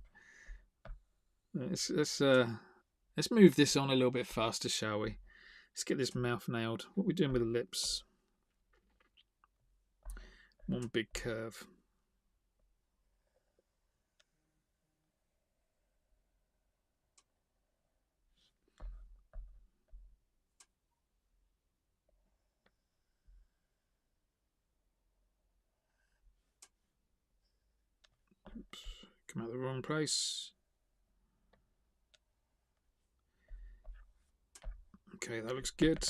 Let's move this on a little bit faster, shall we? Let's get this mouth nailed. What are we doing with the lips? One big curve. Oops, come out the wrong place. Okay, that looks good.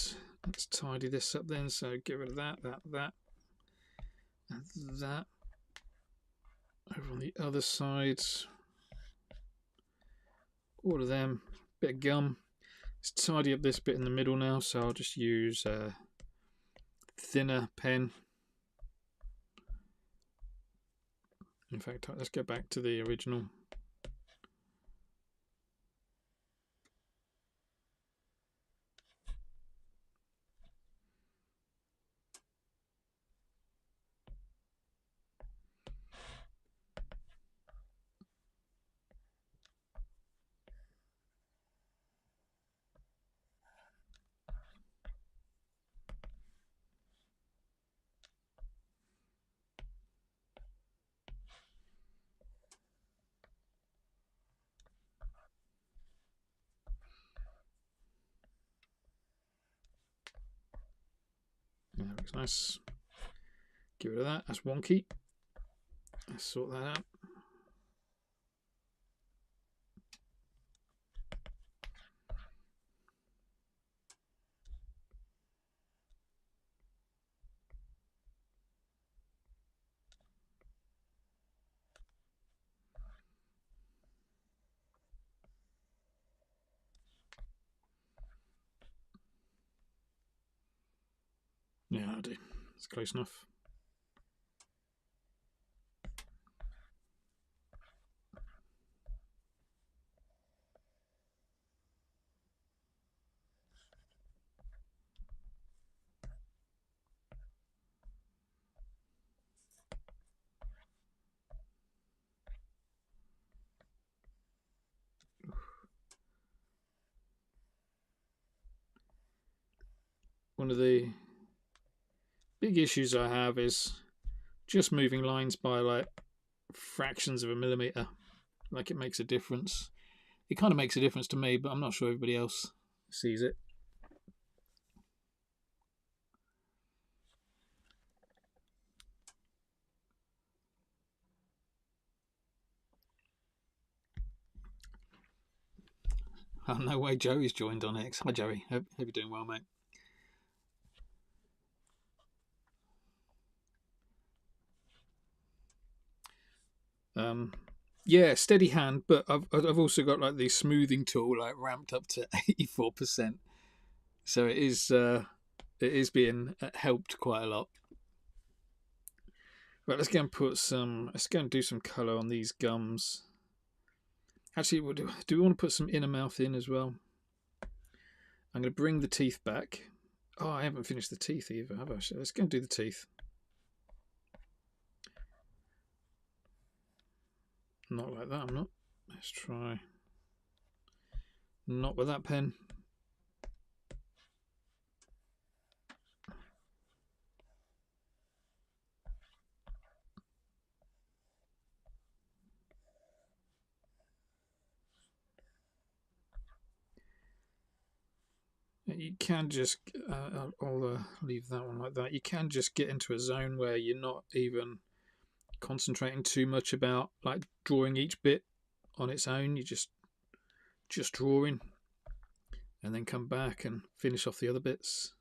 Let's tidy this up then. So get rid of that, and that. Over on the other side, all of them. Bit of gum. Let's tidy up this bit in the middle now. So I'll just use a thinner pen. In fact, let's go back to the original. Yeah, that looks nice. Get rid of that. That's wonky. Let's sort that out. Yeah, I do. It's close enough. One of the big issues I have is just moving lines by like fractions of a millimeter. Like it makes a difference. It kind of makes a difference to me, but I'm not sure everybody else sees it. Oh, no way, Joey's joined on X. Hi, Joey. Hope you're doing well, mate. Yeah, steady hand, but I've also got like the smoothing tool like ramped up to 84%, so it is being helped quite a lot. Right, let's go and put some. Let's go and do some colour on these gums. Actually, do we want to put some inner mouth in as well? I'm going to bring the teeth back. Oh, I haven't finished the teeth either, have I? Let's go and do the teeth. Not like that, I'm not. Let's try. Not with that pen. You can just, I'll leave that one like that. You can just get into a zone where you're not even concentrating too much about like drawing each bit on its own. You just drawing, and then come back and finish off the other bits.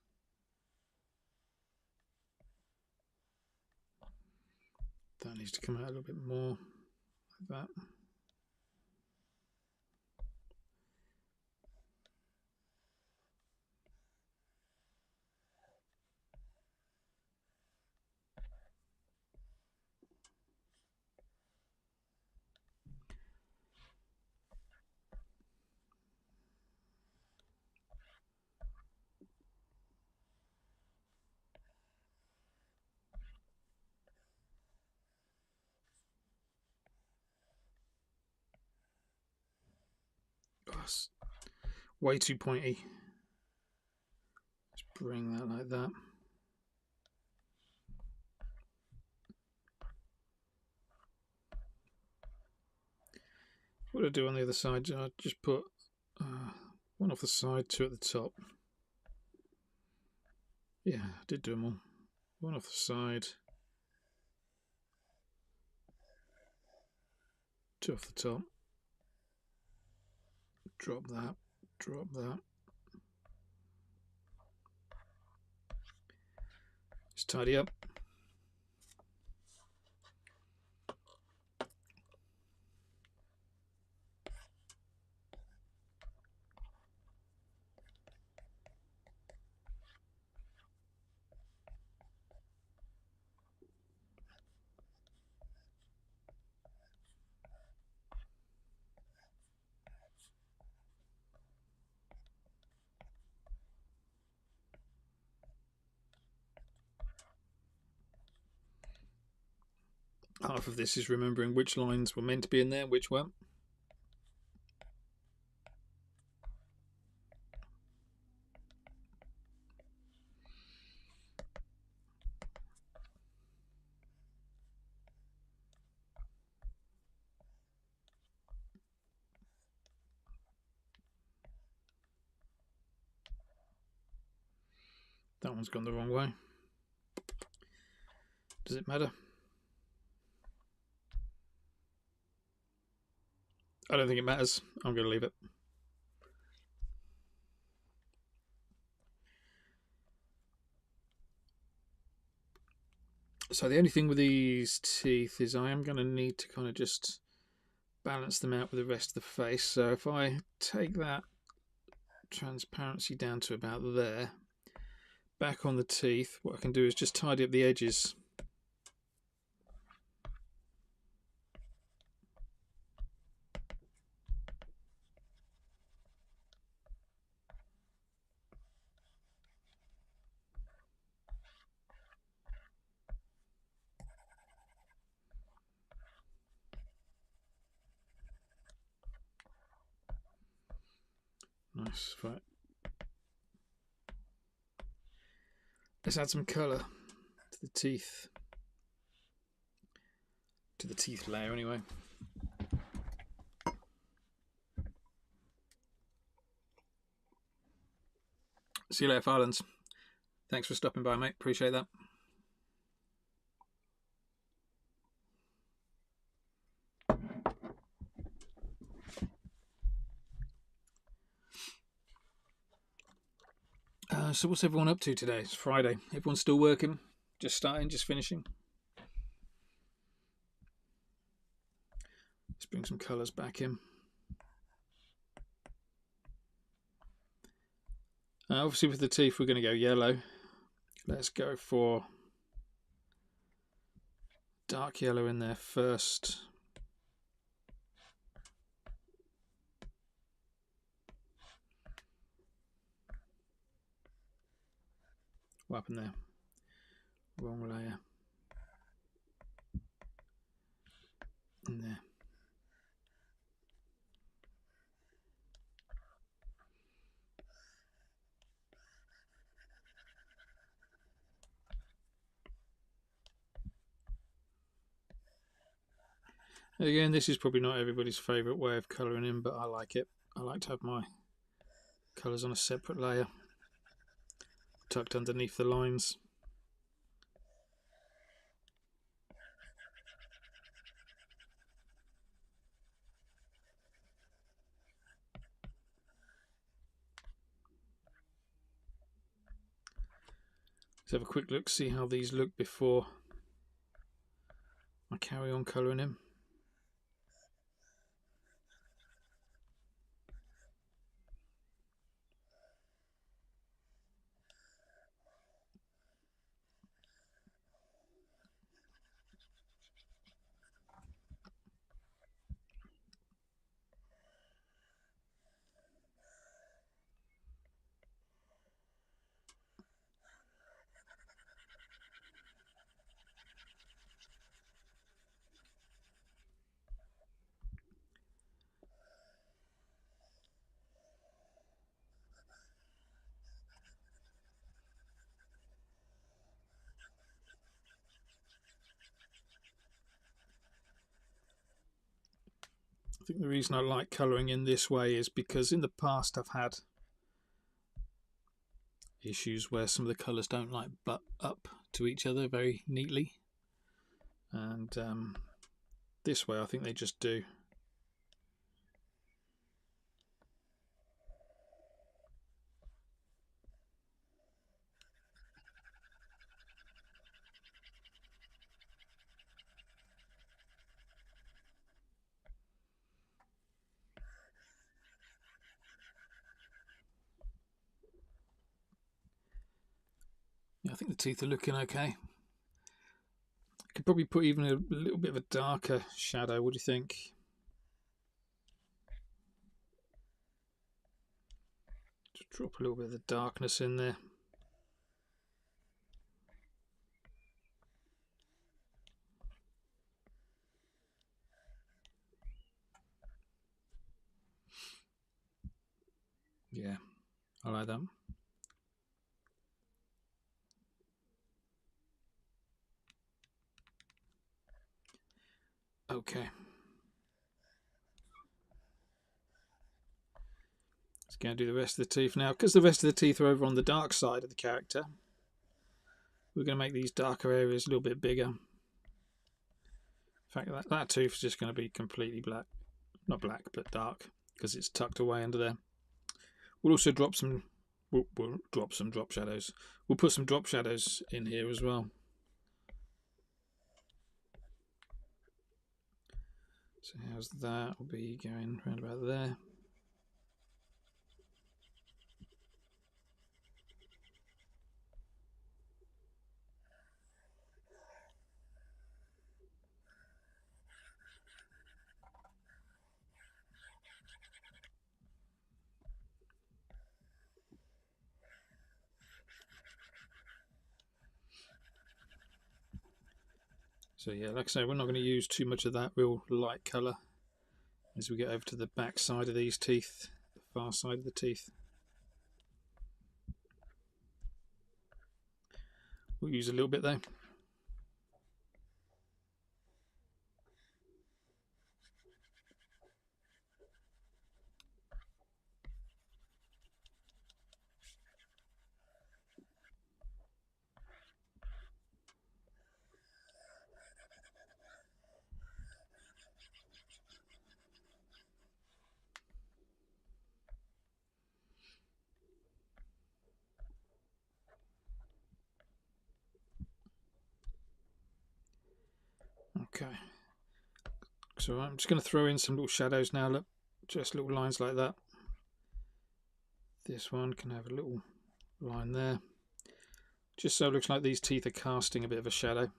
That needs to come out a little bit more like that. Oh, it's way too pointy. Let's bring that like that. What do I do on the other side? I just put one off the side, two at the top. Yeah, I did do them all. One off the side, two off the top. Drop that, drop that. Just tidy up. Half of this is remembering which lines were meant to be in there, which weren't. That one's gone the wrong way. Does it matter? I don't think it matters. I'm going to leave it. So the only thing with these teeth is I am going to need to kind of just balance them out with the rest of the face. So if I take that transparency down to about there, back on the teeth, what I can do is just tidy up the edges. Nice, right. Let's add some colour to the teeth. To the teeth layer, anyway. See you later, Farlands. Thanks for stopping by, mate. Appreciate that. So what's everyone up to today? It's Friday. Everyone's still working? Just starting? Just finishing? Let's bring some colours back in. Obviously with the teeth we're going to go yellow. Let's go for dark yellow in there first. What happened there? Wrong layer. In there. Again, this is probably not everybody's favourite way of colouring in, but I like it. I like to have my colours on a separate layer, tucked underneath the lines. Let's have a quick look, see how these look before I carry on colouring in. I think the reason I like colouring in this way is because in the past I've had issues where some of the colours don't like butt up to each other very neatly, and this way I think they just do. Yeah, I think the teeth are looking okay. Could probably put even a little bit of a darker shadow. What do you think? Just drop a little bit of the darkness in there. Yeah, I like that. Okay. Let's go and do the rest of the teeth now. Because the rest of the teeth are over on the dark side of the character, we're going to make these darker areas a little bit bigger. In fact, that tooth is just going to be completely black. Not black, but dark, because it's tucked away under there. We'll also drop some, we'll drop some drop shadows. We'll put some drop shadows in here as well. So how's that? We'll be going around about there. So yeah, like I say, we're not going to use too much of that real light colour as we get over to the back side of these teeth, the far side of the teeth. We'll use a little bit though. Okay, so I'm just going to throw in some little shadows now. Look, just little lines like that. This one can have a little line there, just so it looks like these teeth are casting a bit of a shadow.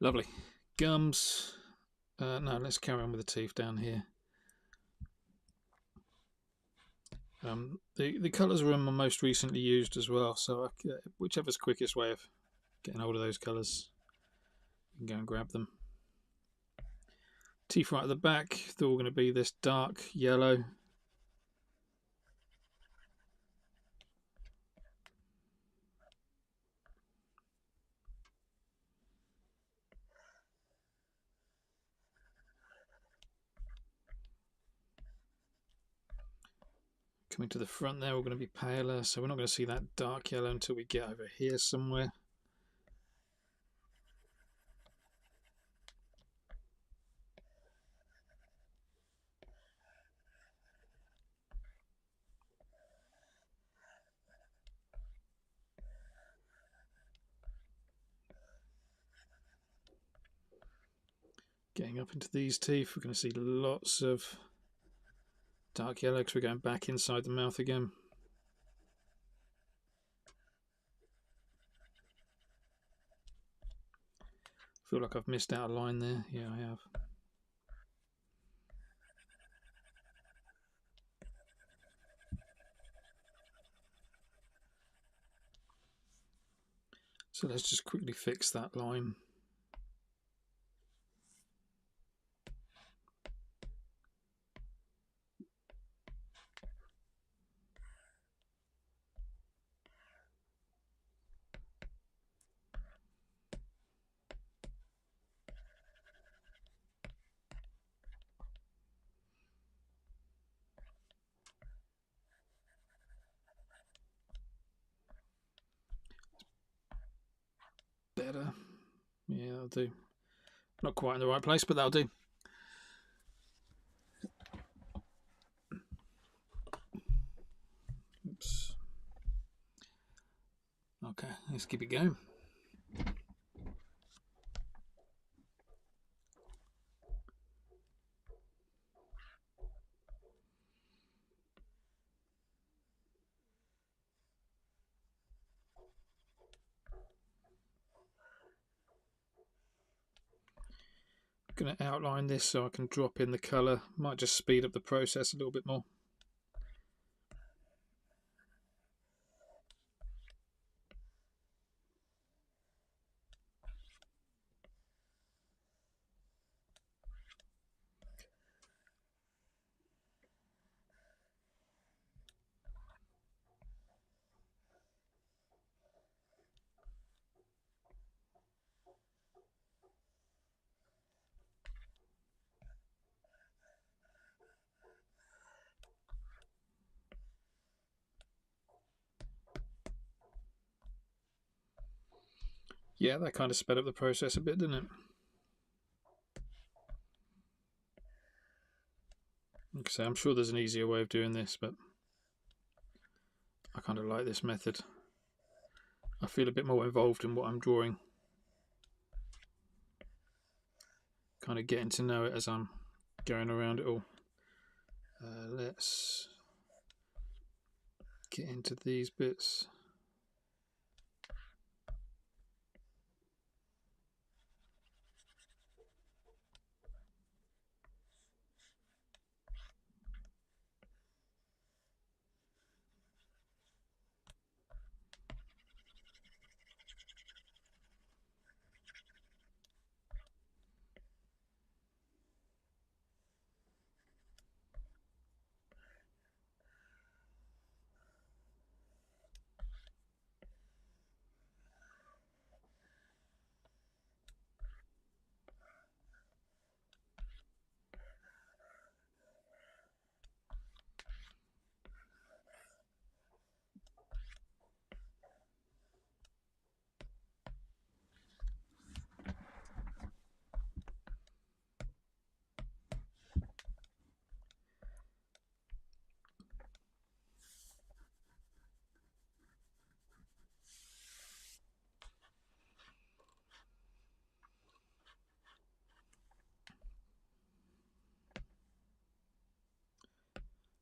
Lovely. Gums. No, let's carry on with the teeth down here. The colours are in my most recently used as well, so whichever's quickest way of getting hold of those colours, you can go and grab them. Teeth right at the back, they're all going to be this dark yellow. Coming to the front there, we're going to be paler, so we're not going to see that dark yellow until we get over here somewhere. Getting up into these teeth, we're going to see lots of dark yellow because we're going back inside the mouth again. Feel like I've missed out a line there. Yeah, I have. So let's just quickly fix that line. Better. Yeah, that'll do. Not quite in the right place, but that'll do. Oops. Okay, let's keep it going. going to outline this so I can drop in the colour. Might just speed up the process a little bit more. Yeah, that kind of sped up the process a bit, didn't it? Like I say, I'm sure there's an easier way of doing this, but I kind of like this method. I feel a bit more involved in what I'm drawing. Kind of getting to know it as I'm going around it all. Let's get into these bits.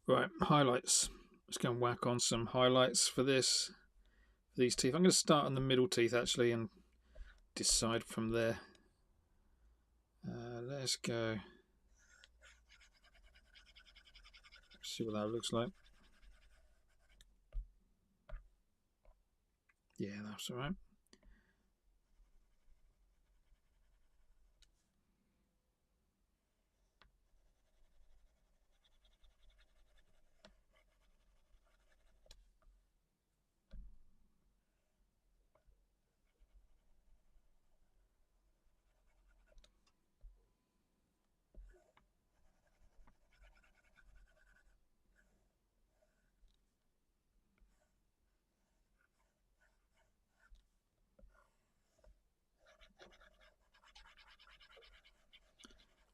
Right, highlights. Let's go and whack on some highlights for this. These teeth. I'm going to start on the middle teeth actually and decide from there. Let's go. See what that looks like. Yeah, that's all right.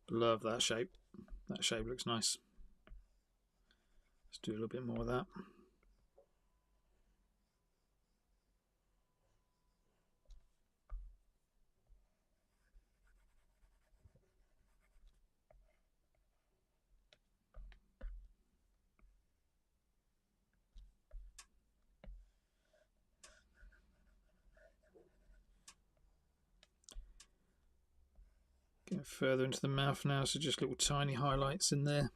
Love that shape. That shape looks nice. Let's do a little bit more of that. Getting further into the mouth now, so just little tiny highlights in there.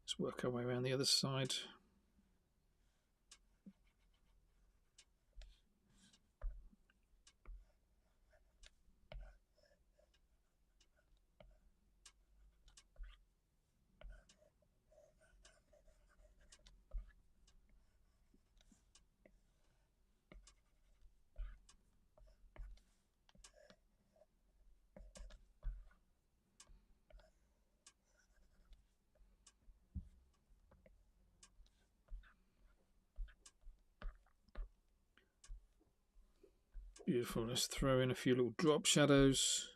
Let's work our way around the other side. Beautiful. Let's throw in a few little drop shadows.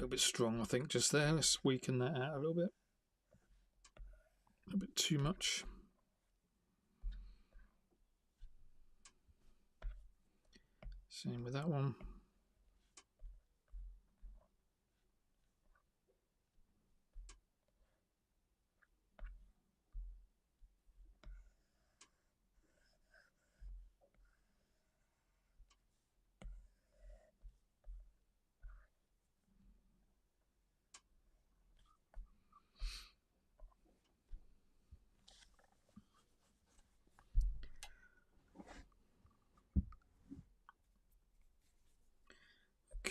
little bit strong, I think, just there. Let's weaken that out a little bit. A bit too much. Same with that one.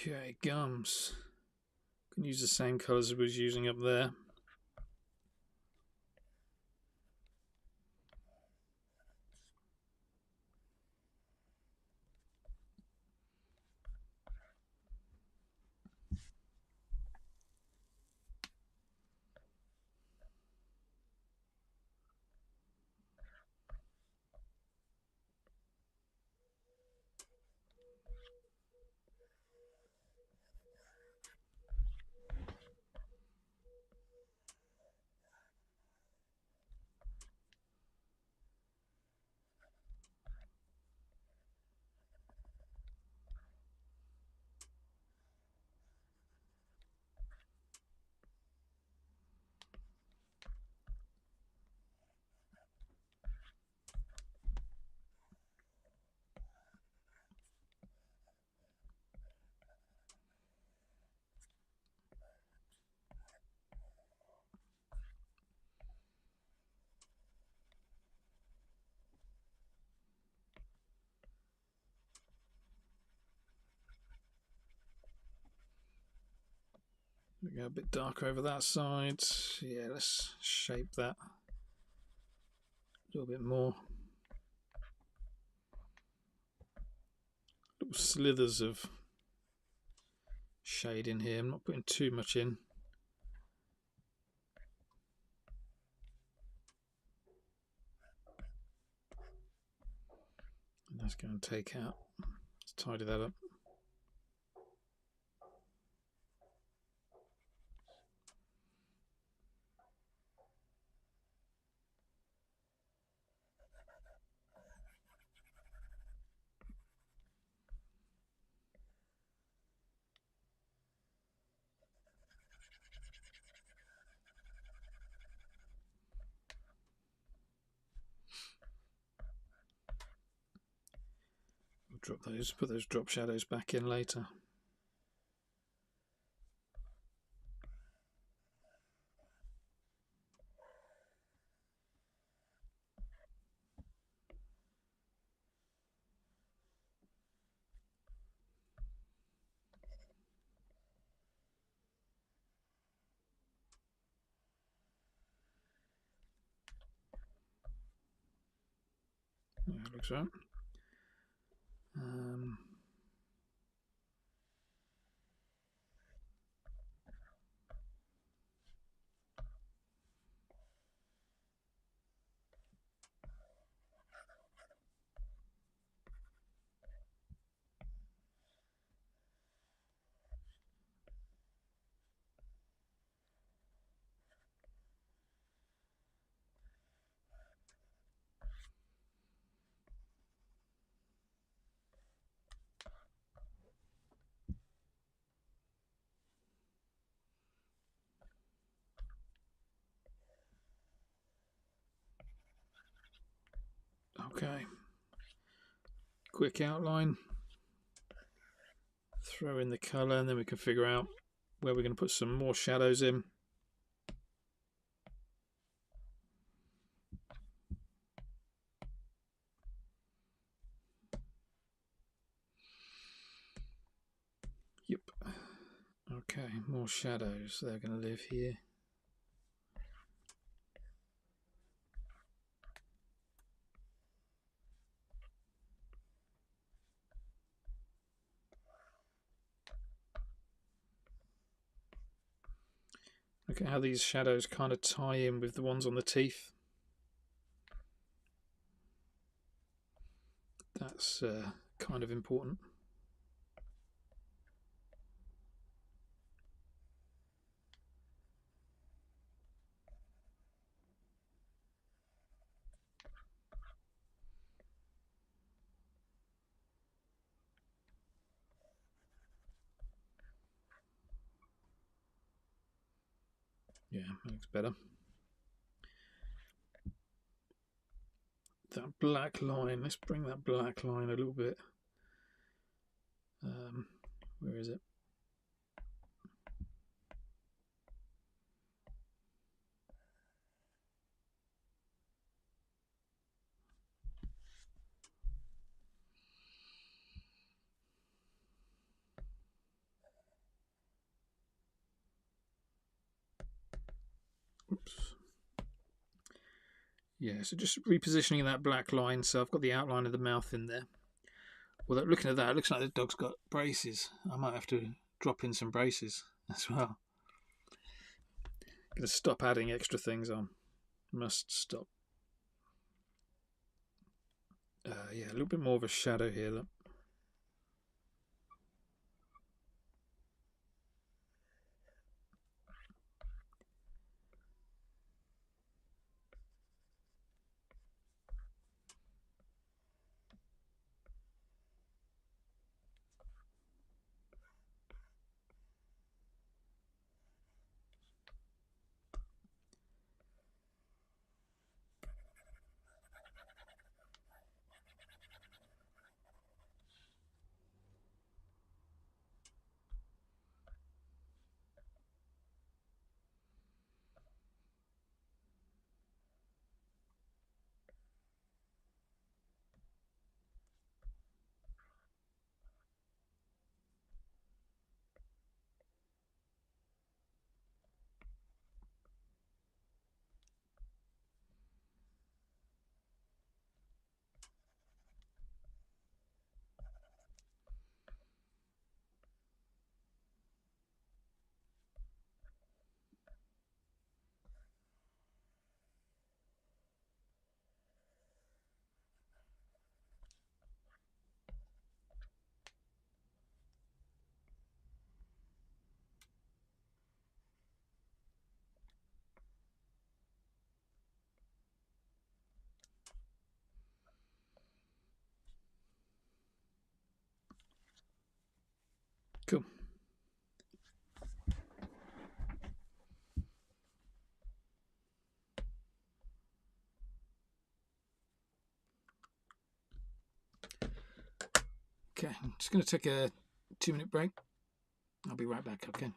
Okay, gums. Can use the same colours as we was using up there. Go a bit darker over that side. Yeah, let's shape that a little bit more. Little slithers of shade in here. I'm not putting too much in. And that's going to take out. Let's tidy that up. Drop those, put those drop shadows back in later. Yeah, looks right. Okay, quick outline, throw in the colour, and then we can figure out where we're going to put some more shadows in. Yep. Okay, more shadows. They're going to live here. Look at how these shadows kind of tie in with the ones on the teeth. That's kind of important. Yeah, looks better. That black line, let's bring that black line a little bit. Where is it? Oops. Yeah, so just repositioning that black line, so I've got the outline of the mouth in there. Well, looking at that, it looks like the dog's got braces. I might have to drop in some braces as well. Gonna stop adding extra things on. Must stop. Yeah, a little bit more of a shadow here. Look. Cool. Okay, I'm just going to take a 2-minute break. I'll be right back, okay?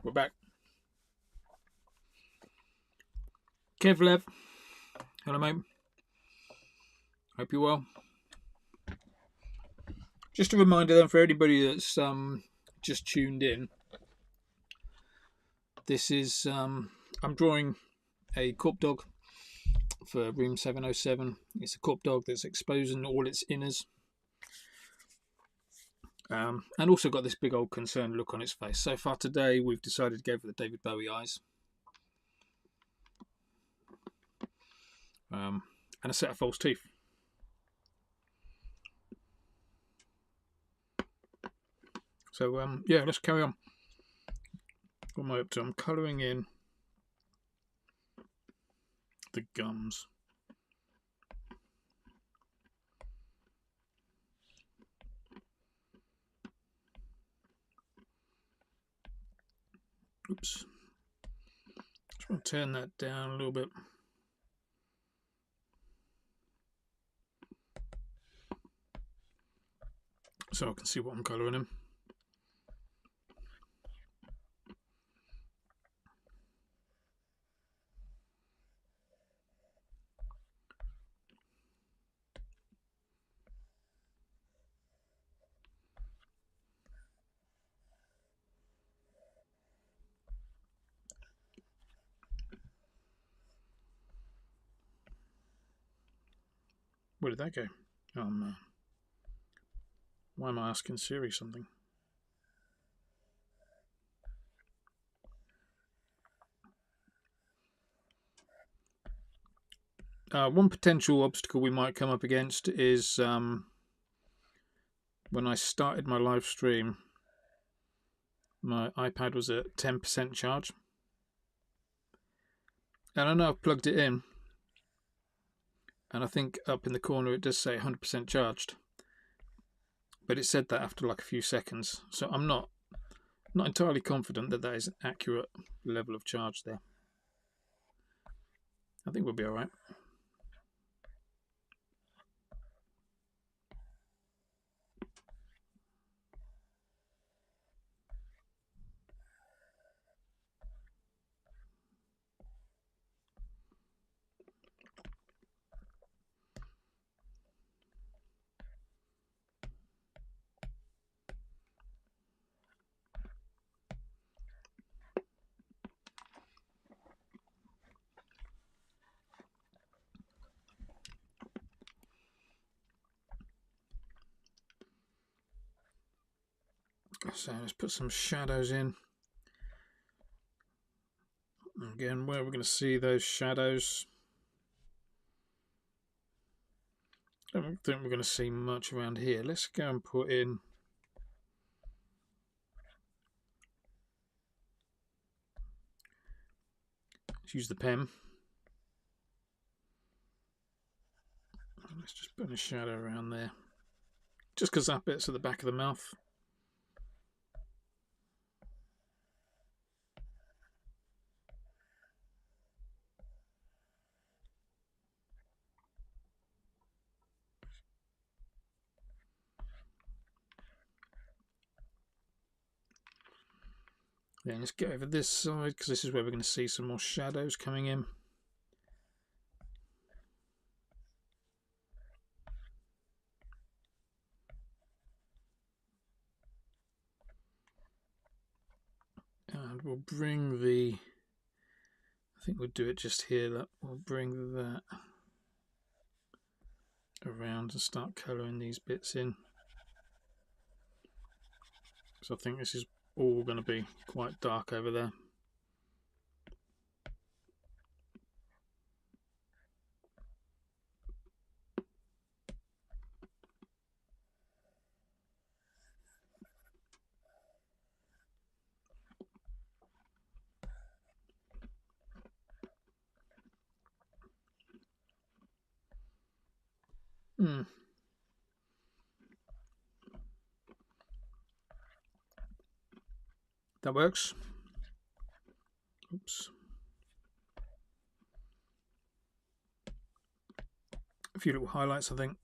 We're back. Kevlev, hello mate. Hope you're well. Just a reminder then for anybody that's just tuned in. This is I'm drawing a KorpDog for room 707. It's a KorpDog that's exposing all its inners. And also got this big old concerned look on its face. So far today we've decided to go for the David Bowie eyes. And a set of false teeth. So yeah, let's carry on. What am I up to? I'm colouring in the gums. Oops. Just want to turn that down a little bit. So I can see what I'm colouring in. Where did that go? Oh man. Why am I asking Siri something? One potential obstacle we might come up against is when I started my live stream, my iPad was at 10% charge. And I know I've plugged it in, and I think up in the corner it does say 100% charged. But it said that after like a few seconds, so I'm not entirely confident that that is an accurate level of charge there. I think we'll be all right. So let's put some shadows in. Again, where we're going to see those shadows. I don't think we're going to see much around here. Let's go and put in use the pen. Let's just put a shadow around there. Just because that bit's at the back of the mouth. Then let's get over this side because this is where we're going to see some more shadows coming in. And we'll bring the, I think we'll do it just here. We'll bring that around and start colouring these bits in. So I think this is all going to be quite dark over there. That works. Oops. A few little highlights, I think.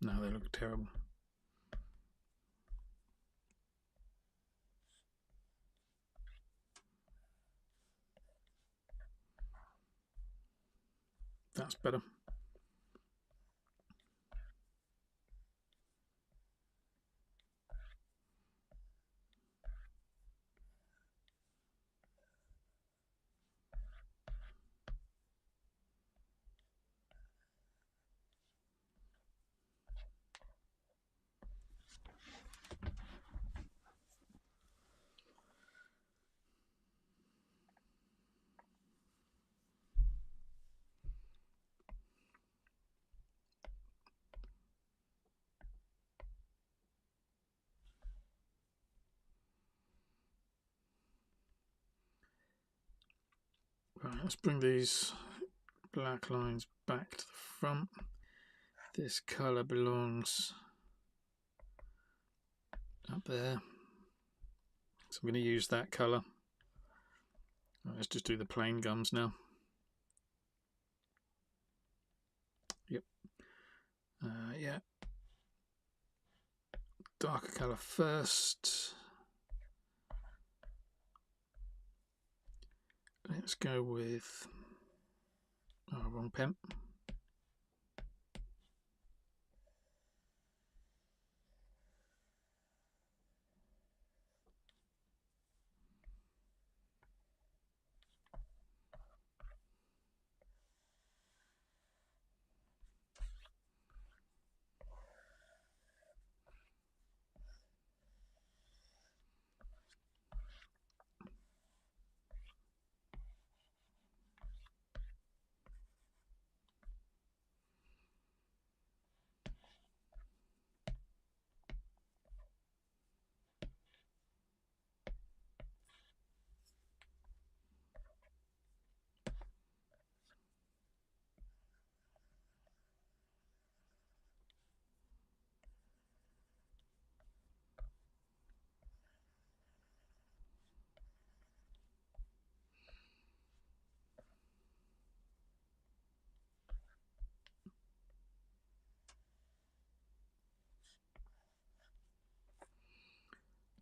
No, they look terrible. That's better. Right, let's bring these black lines back to the front. This colour belongs up there, so I'm going to use that colour. Right, let's just do the plain gums now. Yep. Yeah. Darker colour first. Let's go with wrong pen.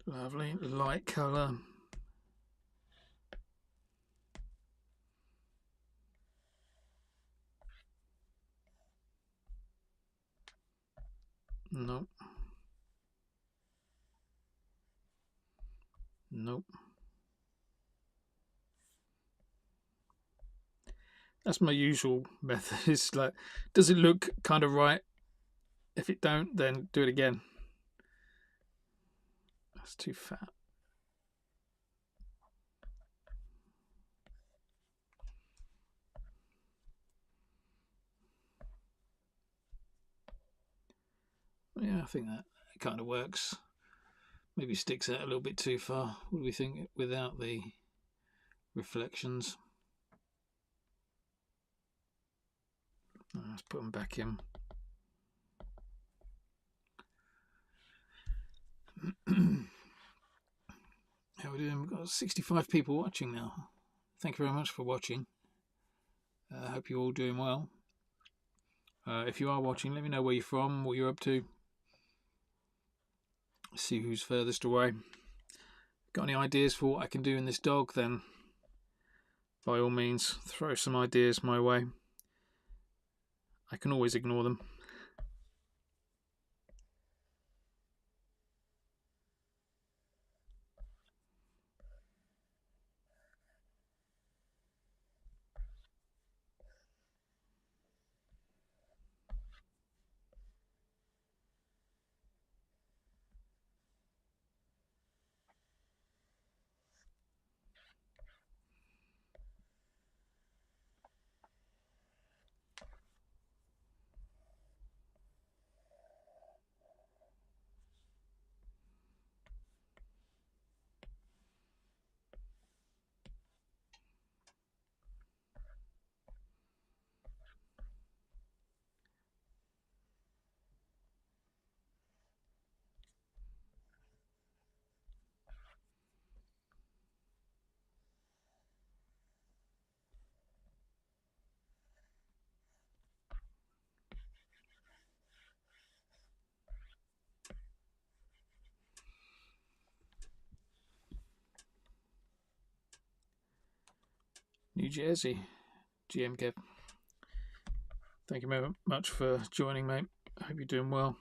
Lovely, light colour. Nope. Nope. That's my usual method. It's like, does it look kind of right? If it don't, then do it again. That's too fat. Yeah, I think that kind of works. Maybe sticks out a little bit too far. What do we think without the reflections? Let's put them back in. How are we doing? We've got 65 people watching now. Thank you very much for watching. I hope you're all doing well. If you are watching, let me know where you're from, what you're up to. See who's furthest away. Got any ideas for what I can do in this dog? Then by all means throw some ideas my way. I can always ignore them. New Jersey. GM Kev. Thank you very much for joining, mate. I hope you're doing well.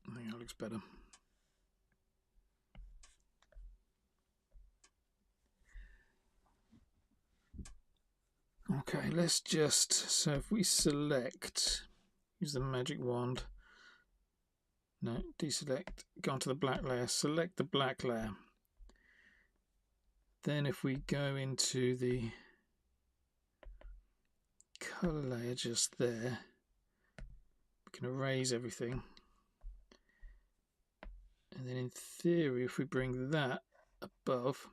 I think that looks better. Okay, let's just, so if we select, use the magic wand, no, deselect, go onto the black layer, select the black layer. Then if we go into the color layer just there, we can erase everything. And then in theory, if we bring that above,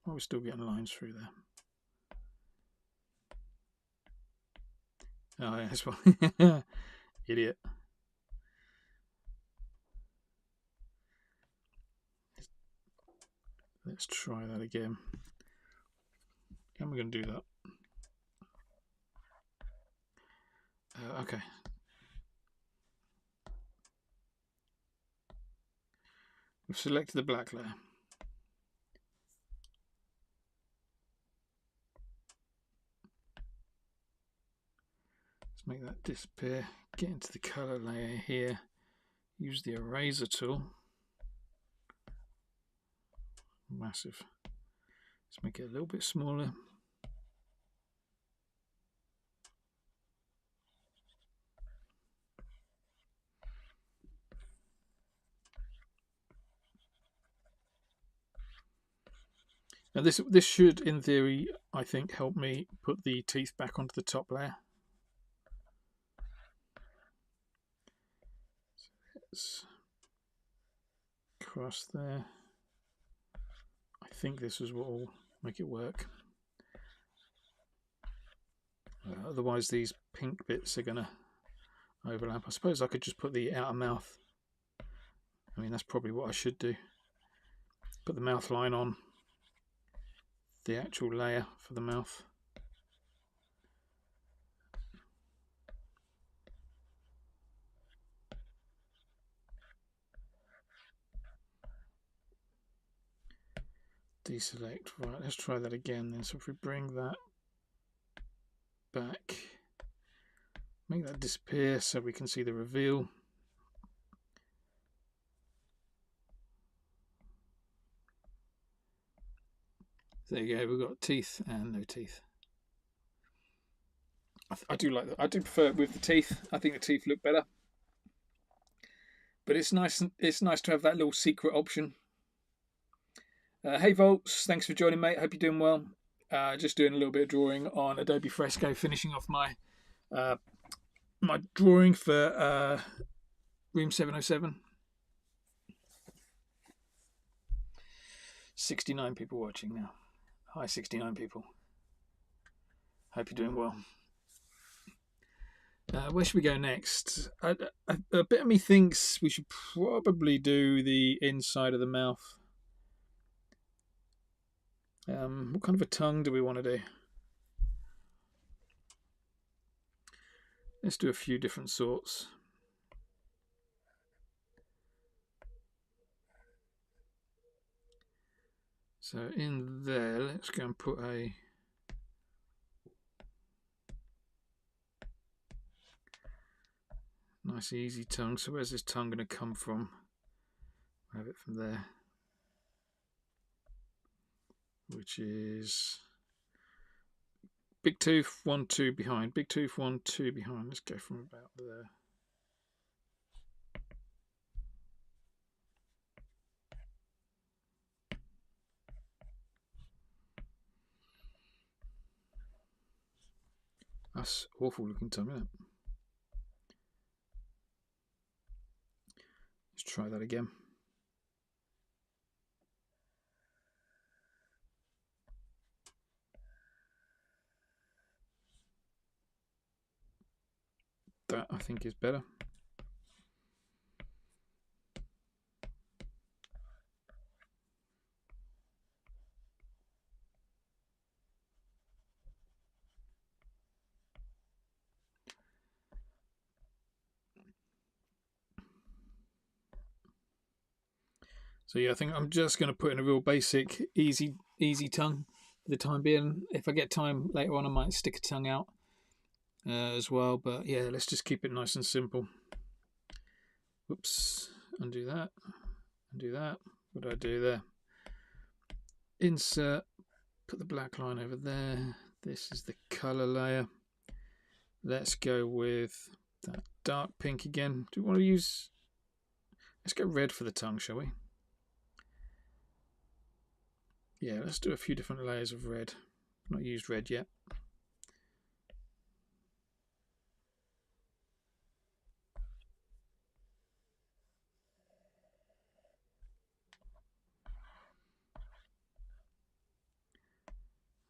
oh, we're still getting lines through there. Oh, yeah, that's one. Idiot. Let's try that again. How am I going to do that? Okay. We've selected the black layer. Let's make that disappear. Get into the color layer here. Use the eraser tool. Massive. Let's make it a little bit smaller. Now this should, in theory, I think, help me put the teeth back onto the top layer. So let's cross there. I think this is what will make it work. Otherwise these pink bits are going to overlap. I suppose I could just put the outer mouth. I mean, that's probably what I should do. Put the mouth line on the actual layer for the mouth. Deselect. Right, let's try that again then. So if we bring that back, make that disappear so we can see the reveal. There you go, we've got teeth and no teeth. I do like that. I do prefer it with the teeth. I think the teeth look better. But it's nice to have that little secret option. Hey Volts, thanks for joining, mate. Hope you're doing well. Just doing a little bit of drawing on Adobe Fresco, finishing off my my drawing for Room 707. 69 people watching now. Hi, 69 people. Hope you're doing well. Where should we go next? A bit of me thinks we should probably do the inside of the mouth. What kind of a tongue do we want to do? Let's do a few different sorts. So in there, let's go and put a nice easy tongue. So where's this tongue going to come from? I have it from there, which is Big tooth, 1, 2 behind. Big tooth, 1, 2 behind. Let's go from about there. That's awful looking tongue, isn't it? Let's try that again. That, I think, is better. So yeah, I think I'm just going to put in a real basic, easy tongue for the time being. If I get time later on, I might stick a tongue out as well. But yeah, let's just keep it nice and simple. Oops, undo that, undo that. What did I do there? Insert, put the black line over there. This is the color layer. Let's go with that dark pink again. Do we want to use... Let's go red for the tongue, shall we? Yeah, let's do a few different layers of red. Not used red yet.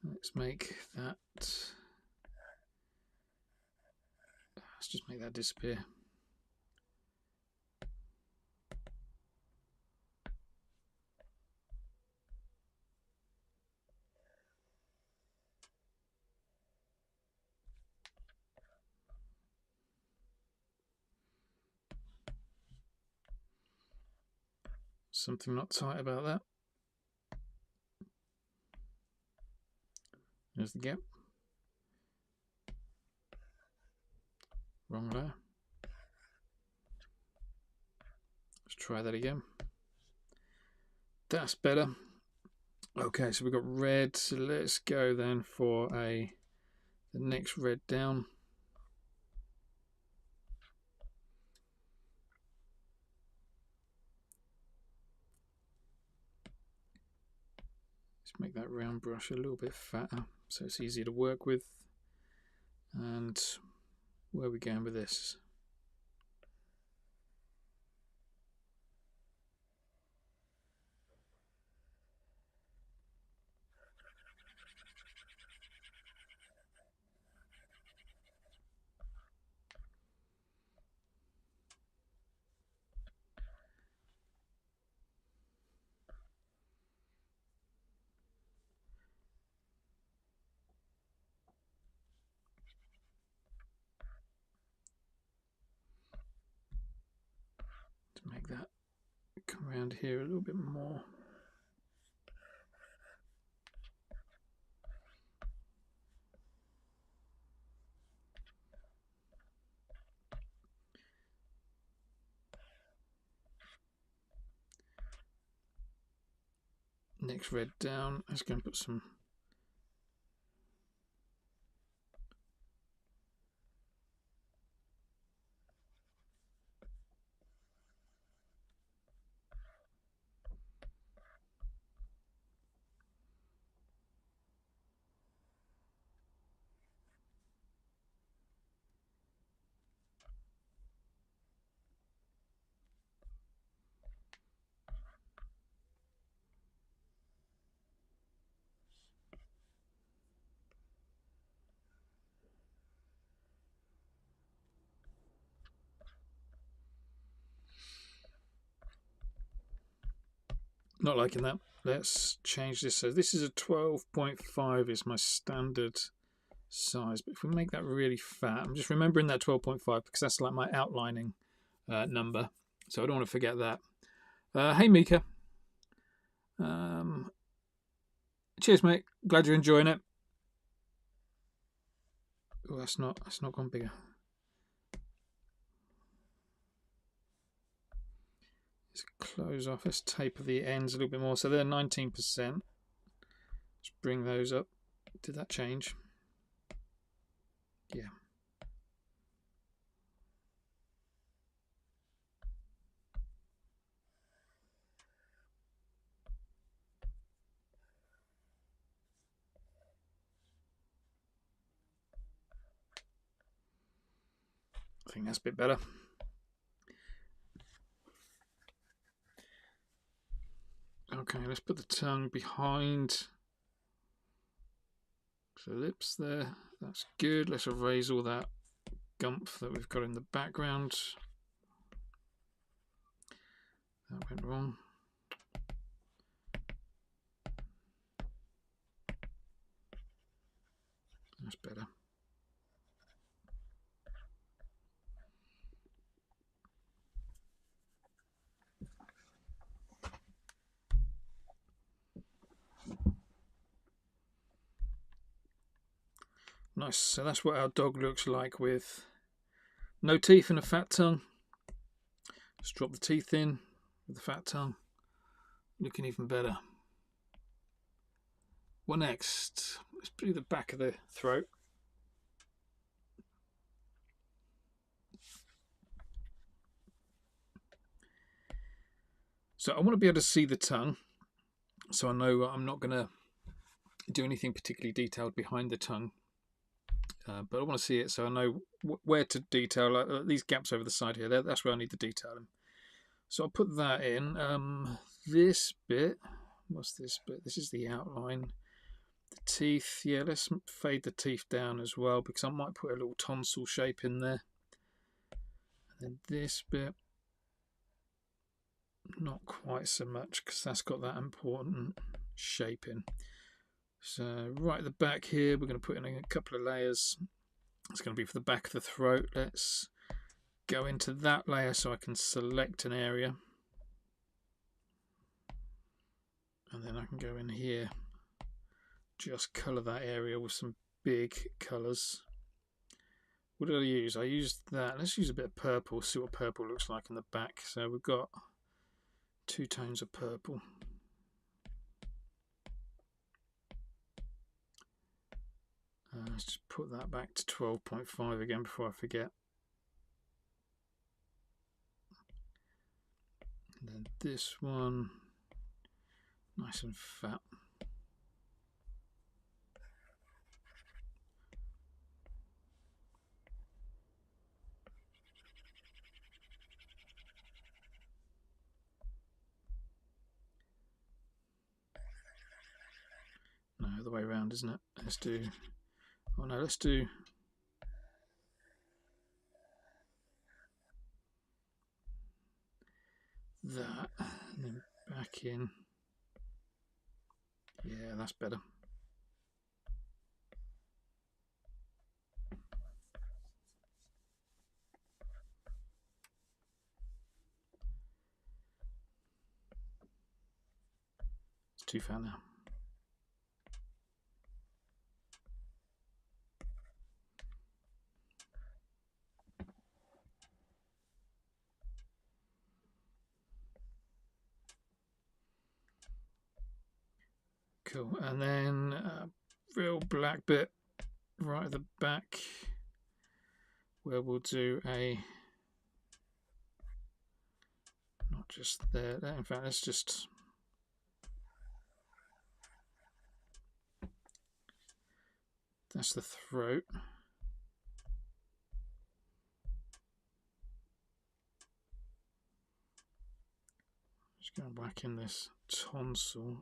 Let's make that... Let's just make that disappear. Something not tight about that. There's the gap. Wrong layer. Let's try that again. That's better. Okay, so we've got red. So let's go then for the next red down. Let's make that round brush a little bit fatter so it's easier to work with. And where are we going with this? To make that come around here a little bit more. Next red down, let's go and put some not liking that. Let's change this. So this is a 12.5 is my standard size, but if we make that really fat, I'm just remembering that 12.5 because that's like my outlining number, so I don't want to forget that. Hey Mika, cheers mate, glad you're enjoying it. Oh, that's not gone bigger. Let's close off. Let's taper the ends a little bit more. So they're 19%. Let's bring those up. Did that change? Yeah. I think that's a bit better. Okay, let's put the tongue behind the lips there. That's good. Let's erase all that gump that we've got in the background. That went wrong. That's better. Nice. So that's what our dog looks like with no teeth and a fat tongue. Just drop the teeth in with the fat tongue. Looking even better. What next? Let's do the back of the throat. So I want to be able to see the tongue, so I know I'm not going to do anything particularly detailed behind the tongue, but I want to see it so I know where to detail. Like these gaps over the side here, that's where I need to detail them. So I'll put that in. This bit, what's this bit? This is the outline. The teeth, yeah, let's fade the teeth down as well, because I might put a little tonsil shape in there. And then this bit, not quite so much, because that's got that important shaping. So right at the back here, we're going to put in a couple of layers. It's going to be for the back of the throat. Let's go into that layer so I can select an area. And then I can go in here, just colour that area with some big colours. What did I use? I used that. Let's use a bit of purple, see what purple looks like in the back. So we've got 2 tones of purple. Let's just put that back to 12.5 again before I forget. And then this one, nice and fat. No, other way around, isn't it? Let's do, oh no, let's do that, and then back in. Yeah, that's better. It's too fat now. Cool, and then a real black bit right at the back where we'll do a, not just there, in fact let's just, that's the throat. Just going to whack in this tonsil.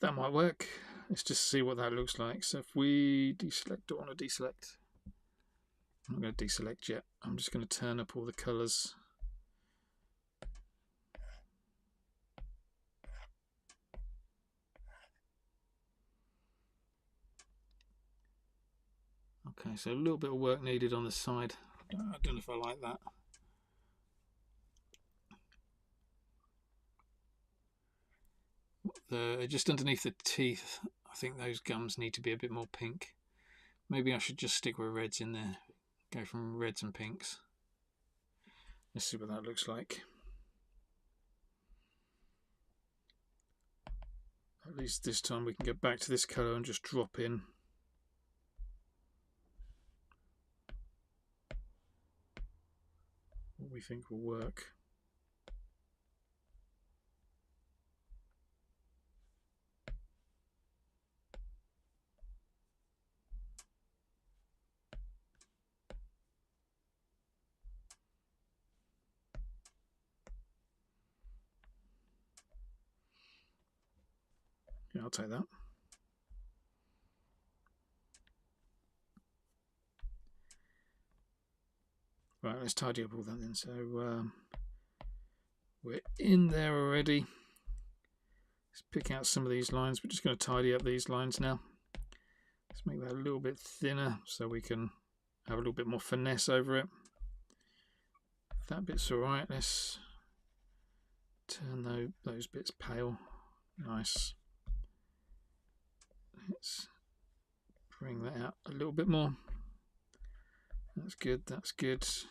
That might work. Let's just see what that looks like. So if we deselect, don't want to deselect. I'm not going to deselect yet. I'm just going to turn up all the colours. Okay, so a little bit of work needed on the side. I don't know if I like that. Just underneath the teeth, I think those gums need to be a bit more pink. Maybe I should just stick with reds in there. Go from reds and pinks. Let's see what that looks like. At least this time we can get back to this colour and just drop in. What we think will work. Yeah, I'll take that. Right, let's tidy up all that then. So we're in there already. Let's pick out some of these lines. We're just going to tidy up these lines now. Let's make that a little bit thinner so we can have a little bit more finesse over it. If that bit's alright, let's turn those bits pale. Nice. Let's bring that out a little bit more. That's good, that's good. Let's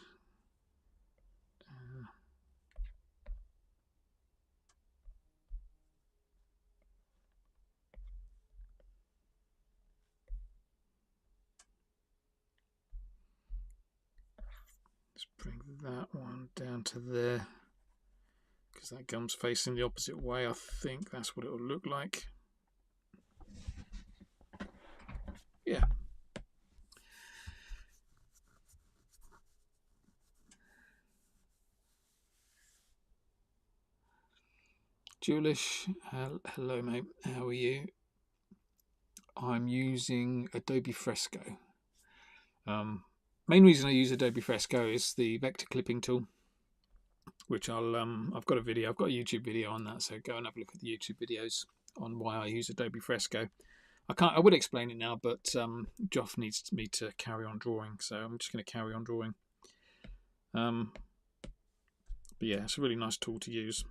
bring that one down to there, because that gum's facing the opposite way. I think that's what it will look like. Yeah. Julish, hello mate, how are you? I'm using Adobe Fresco. Main reason I use Adobe Fresco is the vector clipping tool, which I've got a YouTube video on that, so go and have a look at the YouTube videos on why I use Adobe Fresco. I would explain it now, but Joff needs me to carry on drawing, so I'm just going to carry on drawing. But yeah, it's a really nice tool to use.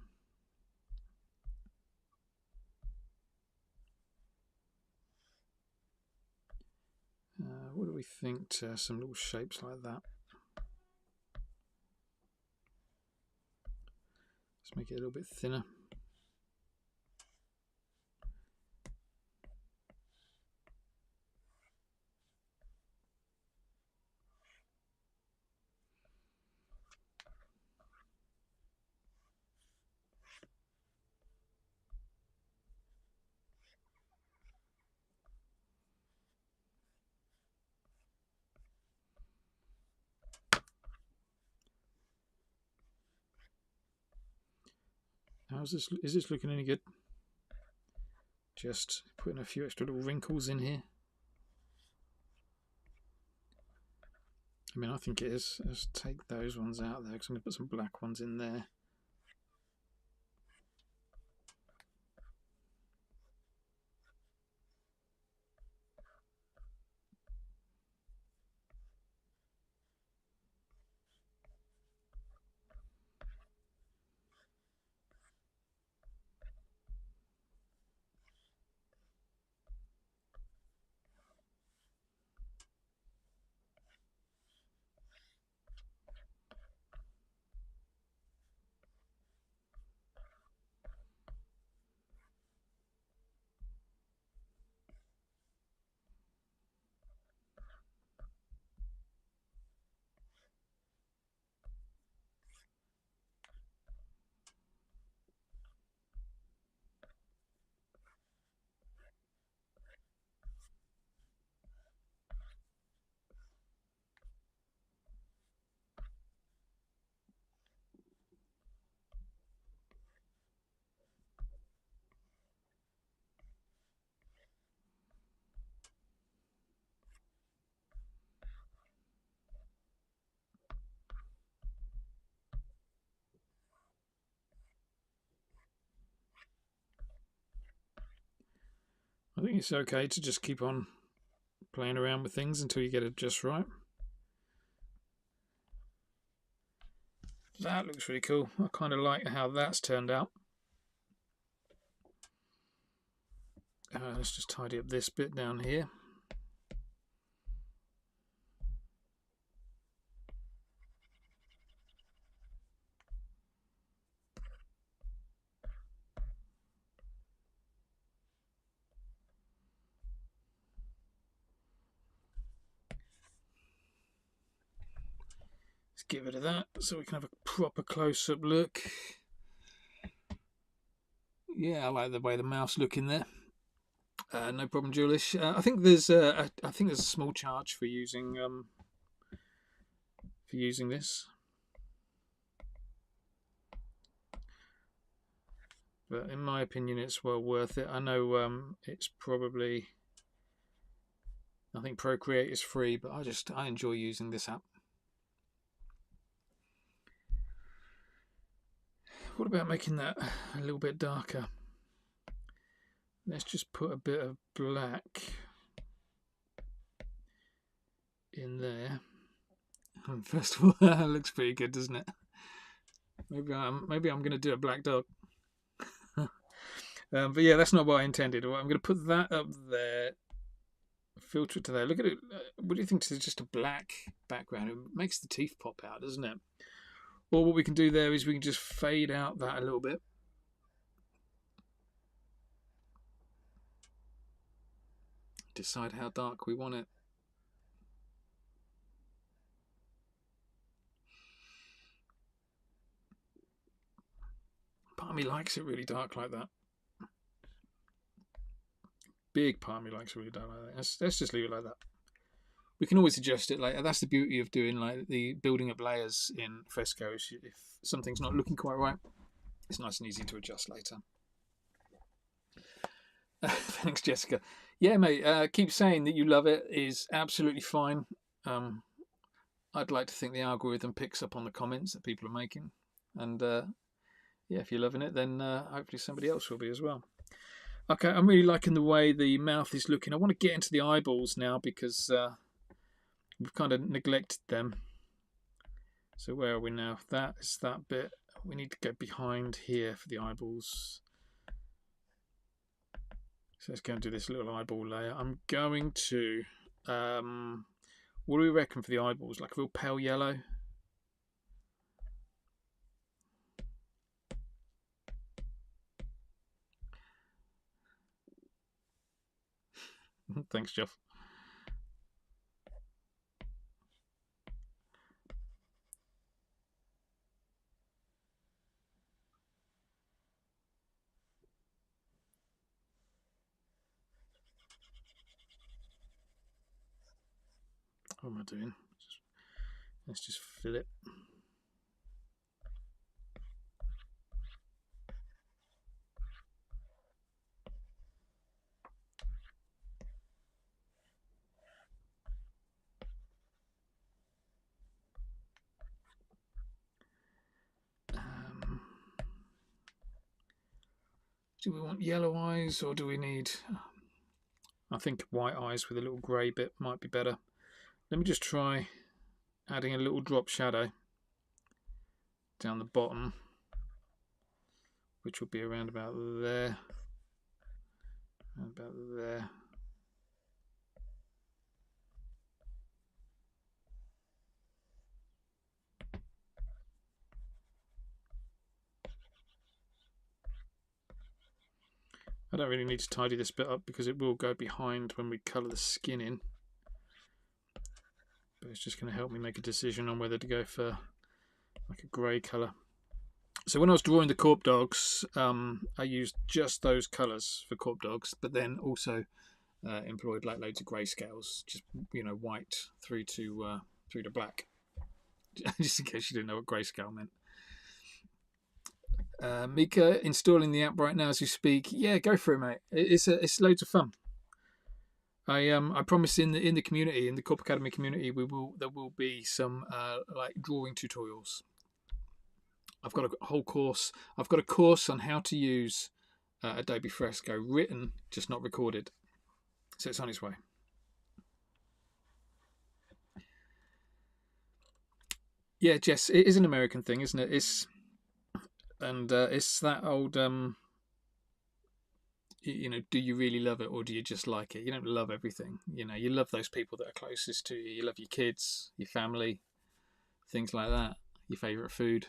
What do we think to some little shapes like that? Let's make it a little bit thinner. How's this? Is this looking any good? Just putting a few extra little wrinkles in here. I mean, I think it is. Let's take those ones out there because I'm going to put some black ones in there. I think it's okay to just keep on playing around with things until you get it just right. That looks really cool. I kind of like how that's turned out. Let's just tidy up this bit down here. Let's get rid of that so we can have a proper close-up look. Yeah, I like the way the mouth's looking there. No problem, Julish. I think there's a small charge for using this, but in my opinion, it's well worth it. I know it's probably, I think Procreate is free, but I enjoy using this app. What about making that a little bit darker? Let's just put a bit of black in there. And first of all, that looks pretty good, doesn't it? Maybe I'm going to do a black dog. But yeah, that's not what I intended. I'm going to put that up there, filter it to there. Look at it. What do you think? It's just a black background. It makes the teeth pop out, doesn't it? Or what we can do there is we can just fade out that a little bit. Decide how dark we want it. Part of me likes it really dark like that. Big part of me likes it really dark like that. Let's just leave it like that. We can always adjust it later. That's the beauty of doing like the building up layers in Fresco. If something's not looking quite right, it's nice and easy to adjust later. Thanks, Jessica. Yeah, mate, keep saying that you love it is absolutely fine. I'd like to think the algorithm picks up on the comments that people are making. And yeah, if you're loving it, then hopefully somebody else will be as well. Okay, I'm really liking the way the mouth is looking. I want to get into the eyeballs now because we've kind of neglected them. So where are we now? That is that bit. We need to go behind here for the eyeballs. So let's go and do this little eyeball layer. I'm going to, what do we reckon for the eyeballs? Like a real pale yellow? Thanks, Jeff. What am I doing? Let's just fill it. Do we want yellow eyes or do we need... I think white eyes with a little grey bit might be better. Let me just try adding a little drop shadow down the bottom, which will be around about there, and about there. I don't really need to tidy this bit up because it will go behind when we colour the skin in. But it's just going to help me make a decision on whether to go for like a grey colour. So when I was drawing the KorpDogs, I used just those colours for KorpDogs, but then also employed like loads of grayscales, just white through to black, just in case you didn't know what grayscale meant. Mika, installing the app right now as you speak. Yeah, go for it, mate. It's loads of fun. I promise in the community, in the Korp Academy community, there will be some like drawing tutorials. I've got a whole course. I've got a course on how to use Adobe Fresco, written, just not recorded. So it's on its way. Yeah, Jess, it is an American thing, isn't it? It's that old you know, do you really love it, or do you just like it? You don't love everything. You know, you love those people that are closest to you. You love your kids, your family, things like that, your favourite food.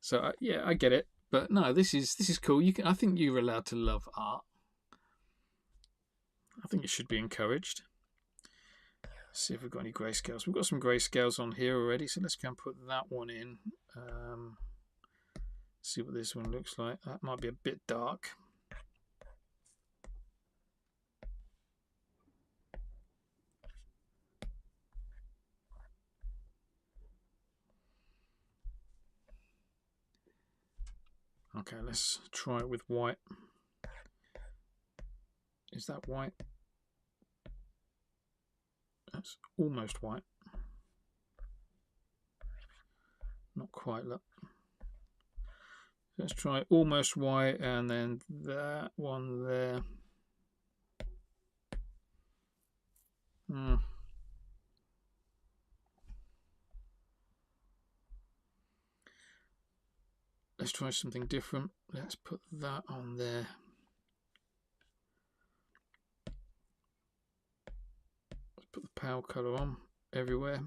So yeah, I get it. But no, this is cool. I think you're allowed to love art. I think it should be encouraged. Let's see if we've got any grayscales. We've got some grayscales on here already, so let's go and put that one in. See what this one looks like. That might be a bit dark. Okay, let's try it with white. Is that white? That's almost white. Not quite. Look. Let's try almost white, and then that one there. Let's try something different. Let's put that on there. Let's put the power color on everywhere,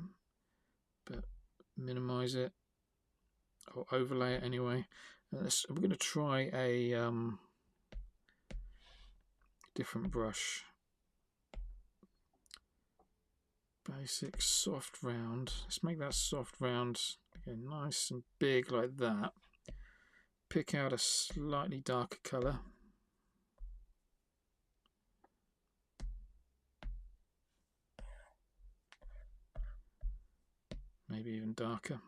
but minimize it or overlay it anyway. We're going to try a different brush. Basic soft round. Let's make that soft round again, nice and big like that. Pick out a slightly darker color. Maybe even darker.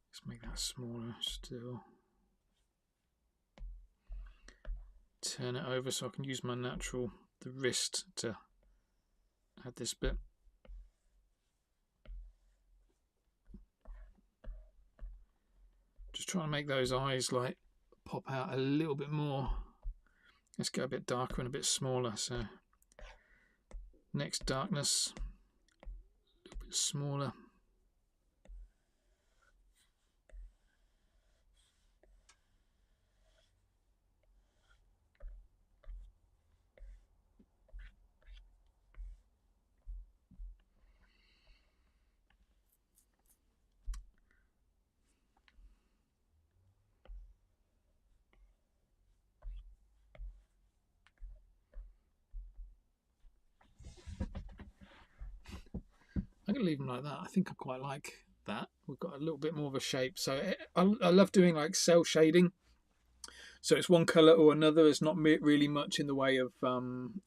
Let's make that smaller still. Turn it over so I can use the wrist to add this bit. Just trying to make those eyes like pop out a little bit more. Let's go a bit darker and a bit smaller. So next darkness, a little bit smaller. I'm going to leave them like that. I think I quite like that. We've got a little bit more of a shape. So I love doing like cell shading. So it's one colour or another. There's not really much in the way of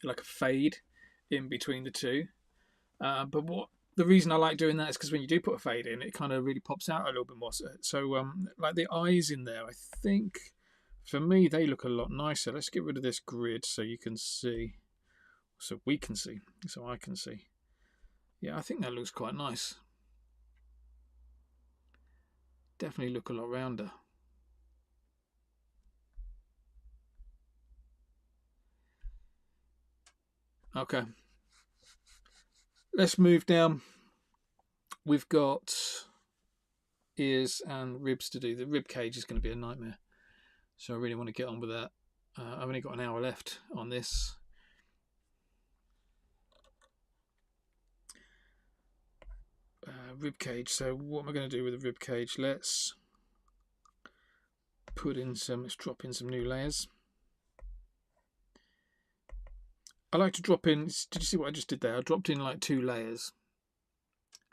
like a fade in between the two. But the reason I like doing that is because when you do put a fade in, it kind of really pops out a little bit more. So like the eyes in there, I think for me they look a lot nicer. Let's get rid of this grid so you can see, so we can see, so I can see. Yeah, I think that looks quite nice. Definitely look a lot rounder. Okay. Let's move down. We've got ears and ribs to do. The rib cage is going to be a nightmare. So I really want to get on with that. I've only got an hour left on this. Rib cage. So what am I going to do with the rib cage? Let's drop in some new layers. I like to drop in, did you see what I just did there? I dropped in like 2 layers,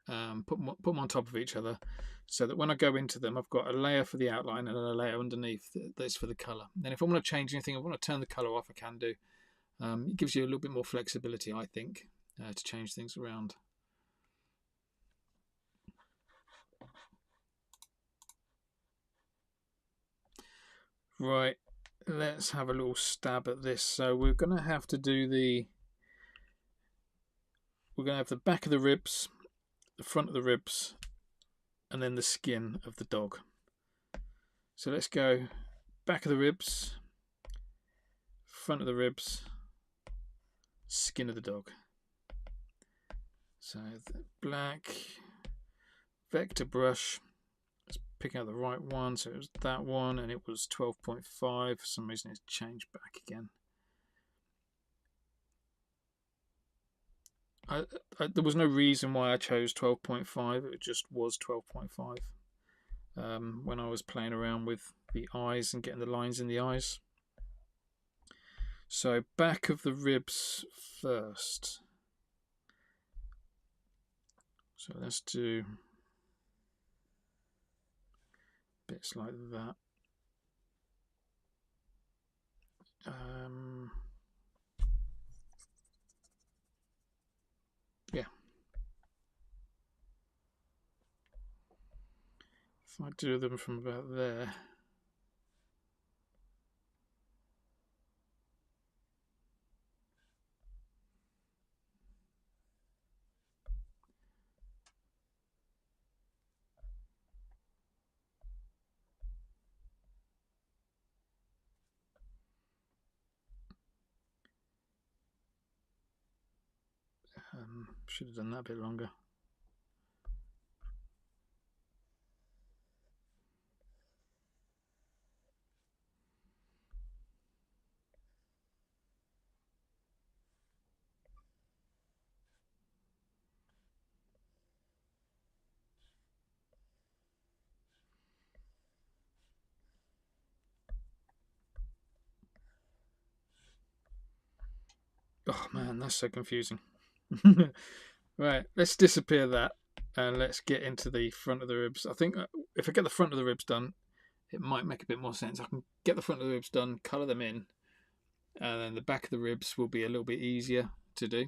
put them on top of each other, so that when I go into them, I've got a layer for the outline and a layer underneath that's for the colour. And if I want to change anything, I want to turn the colour off, I can do. It gives you a little bit more flexibility, I think, to change things around. Right, let's have a little stab at this. So we're going to have to do we're going to have the back of the ribs, the front of the ribs, and then the skin of the dog. So let's go back of the ribs, front of the ribs, skin of the dog. So the black vector brush, let's pick out the right one. So it was that one, and it was 12.5. For some reason it's changed back again. There was no reason why I chose 12.5. It just was 12.5 when I was playing around with the eyes and getting the lines in the eyes. So back of the ribs first. So let's do bits like that. Yeah. If I do them from about there. Should have done that a bit longer. Oh man, that's so confusing. Right, let's disappear that and let's get into the front of the ribs. I think if I get the front of the ribs done, it might make a bit more sense. I can get the front of the ribs done, colour them in, and then the back of the ribs will be a little bit easier to do.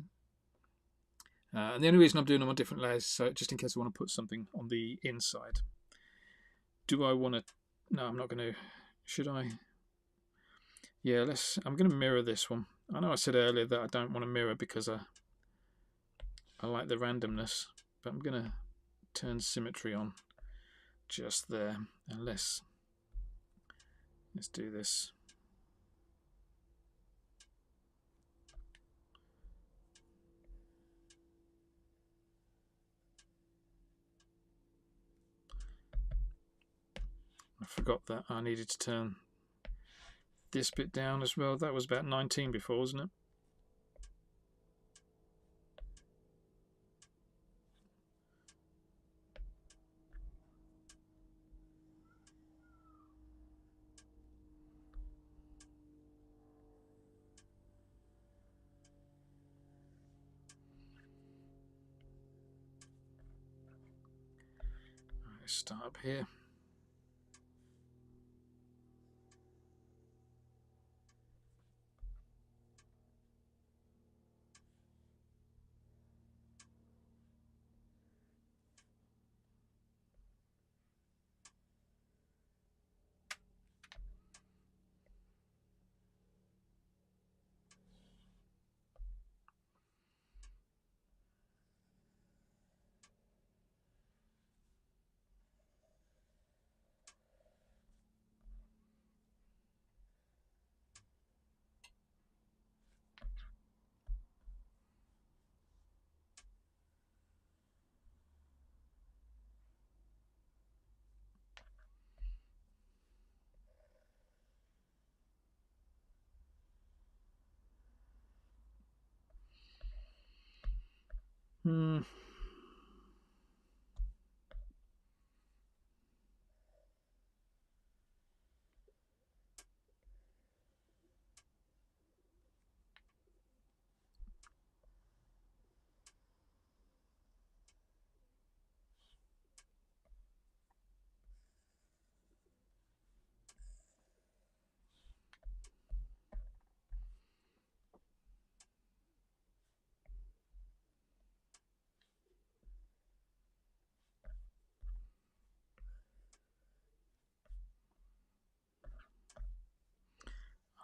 And the only reason I'm doing them on different layers, so just in case I want to put something on the inside. Do I want to? No, I'm not going to. Should I? Yeah, I'm going to mirror this one. I know I said earlier that I don't want to mirror because I like the randomness, but I'm going to turn symmetry on just there, and let's do this. I forgot that I needed to turn this bit down as well. That was about 19 before, wasn't it? Let's start up here.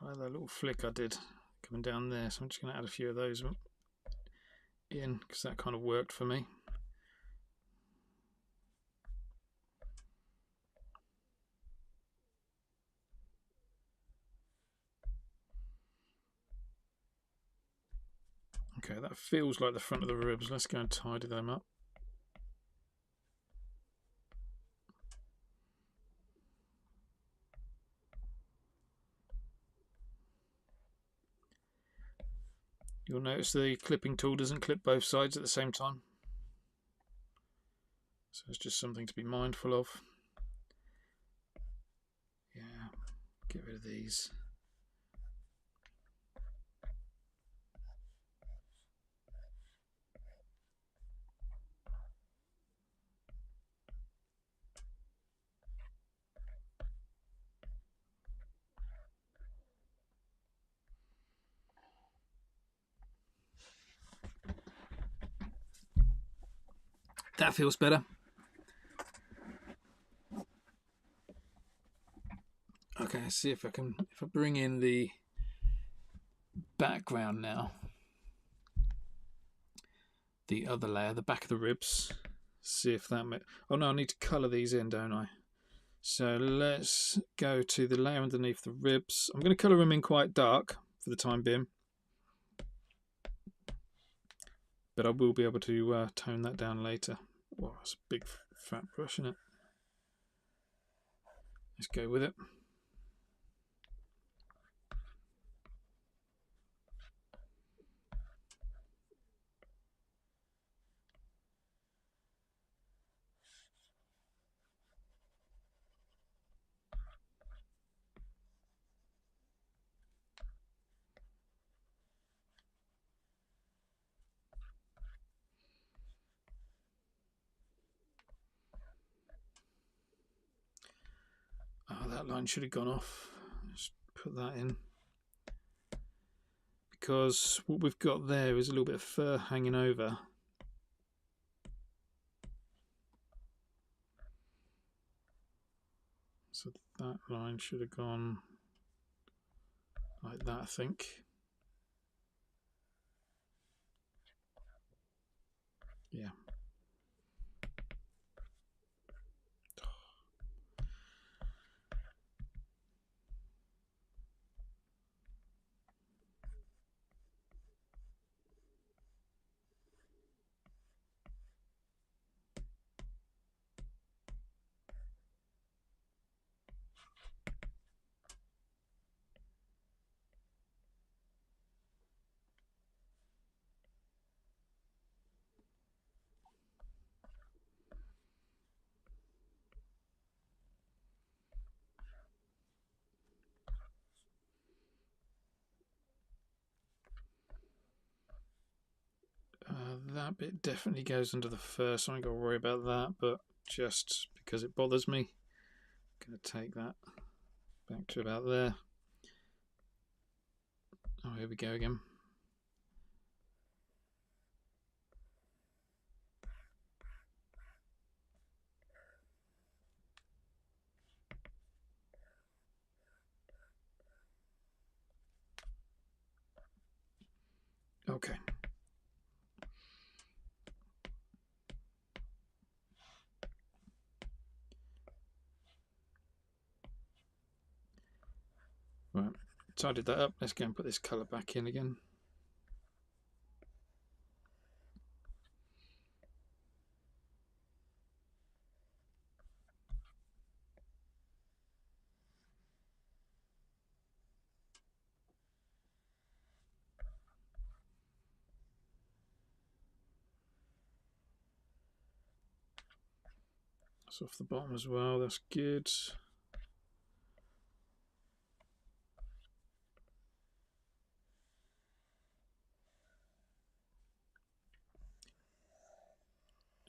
I like that little flick I did coming down there, so I'm just going to add a few of those in because that kind of worked for me. Okay, that feels like the front of the ribs. Let's go and tidy them up. You'll notice the clipping tool doesn't clip both sides at the same time. So it's just something to be mindful of. Yeah, get rid of these. That feels better. Okay, let's see if I bring in the background now. The other layer, the back of the ribs. See if that oh no, I need to colour these in, don't I? So let's go to the layer underneath the ribs. I'm going to colour them in quite dark for the time being, but I will be able to tone that down later. Wow, it's a big fat brush, isn't it? Let's go with it. Oh, that line should have gone off. Let's put that in. Because what we've got there is a little bit of fur hanging over. So that line should have gone like that, I think. Yeah. That bit definitely goes under the fur, so I ain't got to worry about that, but just because it bothers me, I'm going to take that back to about there. Oh, here we go again. Okay. Right, tidied that up. Let's go and put this colour back in again. That's off the bottom as well, that's good.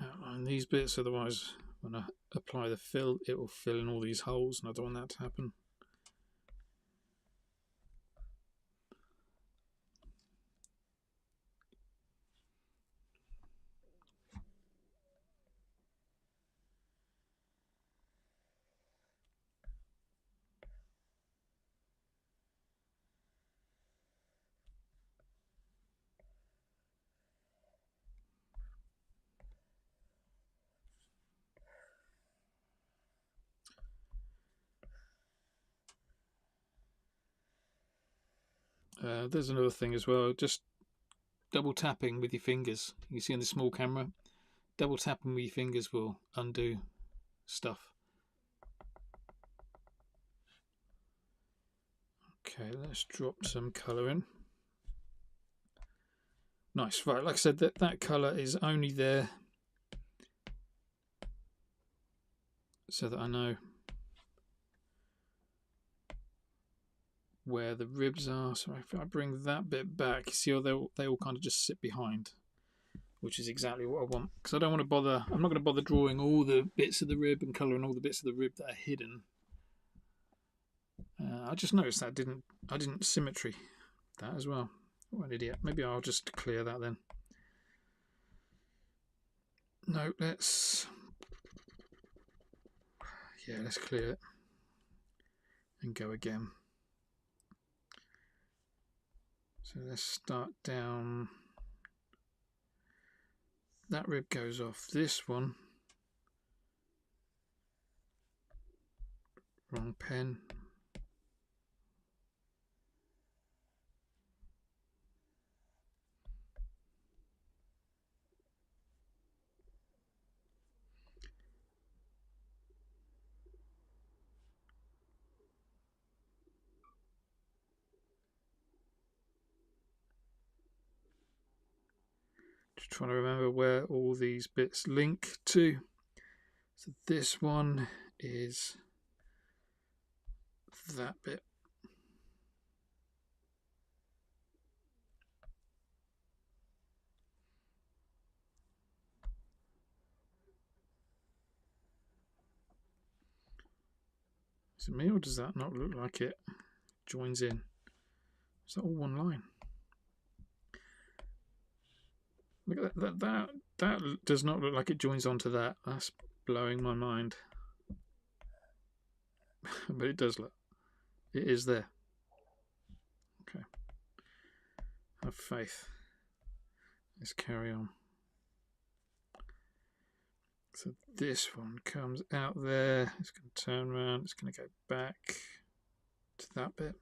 Outline these bits, otherwise when I apply the fill, it will fill in all these holes, and I don't want that to happen. There's another thing as well, just double tapping with your fingers. You can see on the small camera, double tapping with your fingers will undo stuff. Okay, let's drop some colour in. Nice, right, like I said, that colour is only there so that I know where the ribs are. So if I bring that bit back, you see how they all kind of just sit behind, which is exactly what I want, because I don't want to bother, I'm not going to bother drawing all the bits of the rib and colouring all the bits of the rib that are hidden. I just noticed that I didn't symmetry that as well. What an idiot. Maybe I'll just clear that then. No, let's clear it and go again. So let's start down. That rib goes off. This one, wrong pen. Just trying to remember where all these bits link to. So this one is that bit. Is it me, or does that not look like it joins in? Is that all one line? Look at that does not look like it joins onto that. That's blowing my mind. But it does look. It is there. Okay. Have faith. Let's carry on. So this one comes out there. It's going to turn around. It's going to go back to that bit.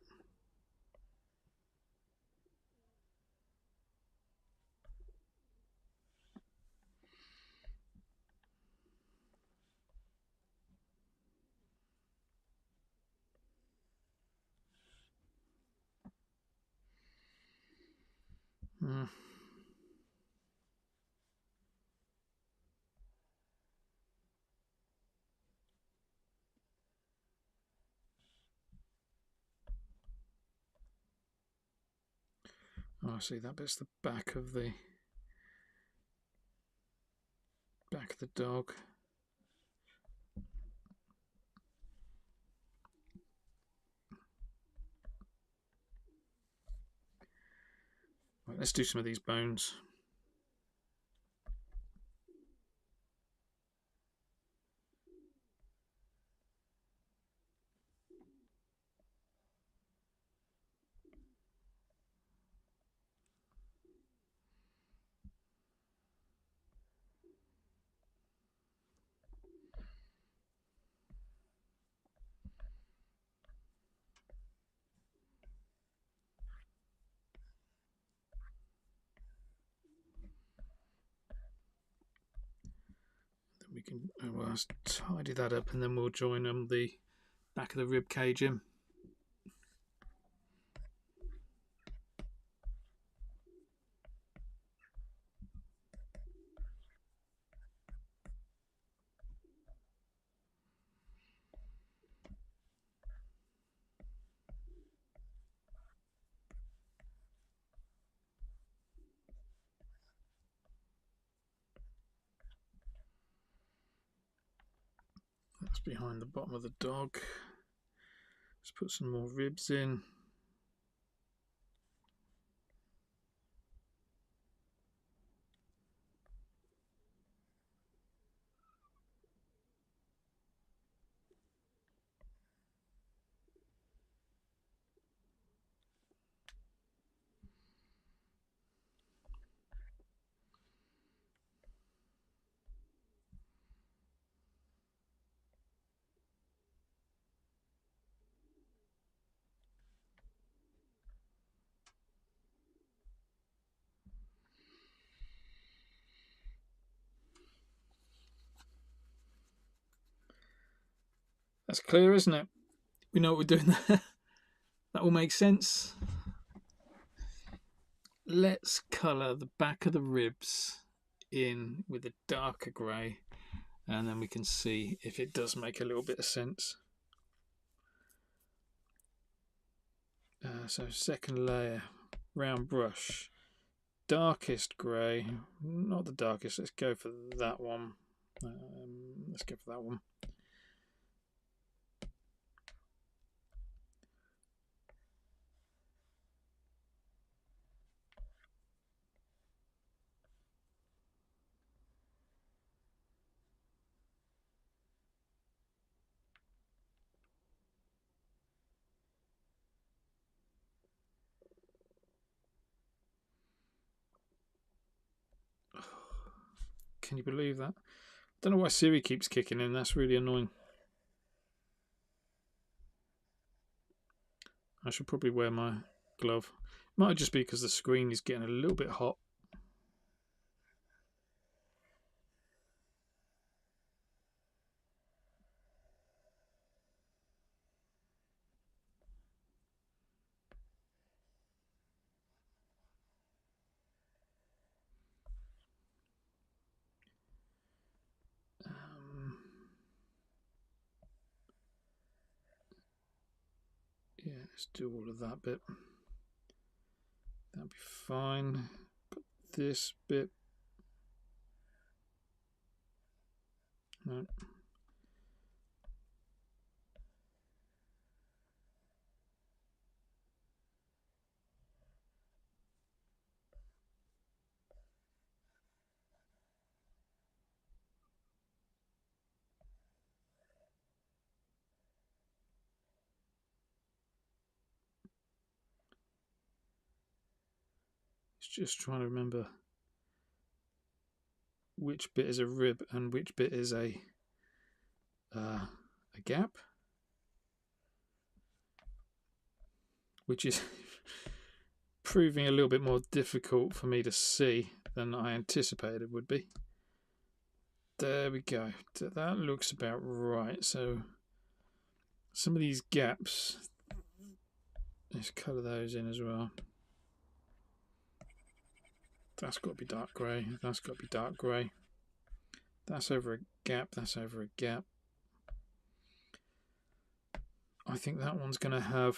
Oh, I see, that bit's the back of the dog. Right, let's do some of these bones. We can tidy that up, and then we'll join the back of the rib cage in. That's behind the bottom of the dog. Let's put some more ribs in. That's clear, isn't it? We know what we're doing there. That all makes sense. Let's colour the back of the ribs in with a darker grey, and then we can see if it does make a little bit of sense. So second layer, round brush, darkest grey, not the darkest, let's go for that one. Let's go for that one. Can you believe that? Don't know why Siri keeps kicking in, that's really annoying. I should probably wear my glove. Might just be because the screen is getting a little bit hot. Yeah, let's do all of that bit. That'll be fine. Put this bit. No. It's just trying to remember which bit is a rib and which bit is a gap, which is proving a little bit more difficult for me to see than I anticipated it would be. There we go. That looks about right. So some of these gaps, let's colour those in as well. That's got to be dark grey. That's got to be dark grey. That's over a gap. That's over a gap. I think that one's going to have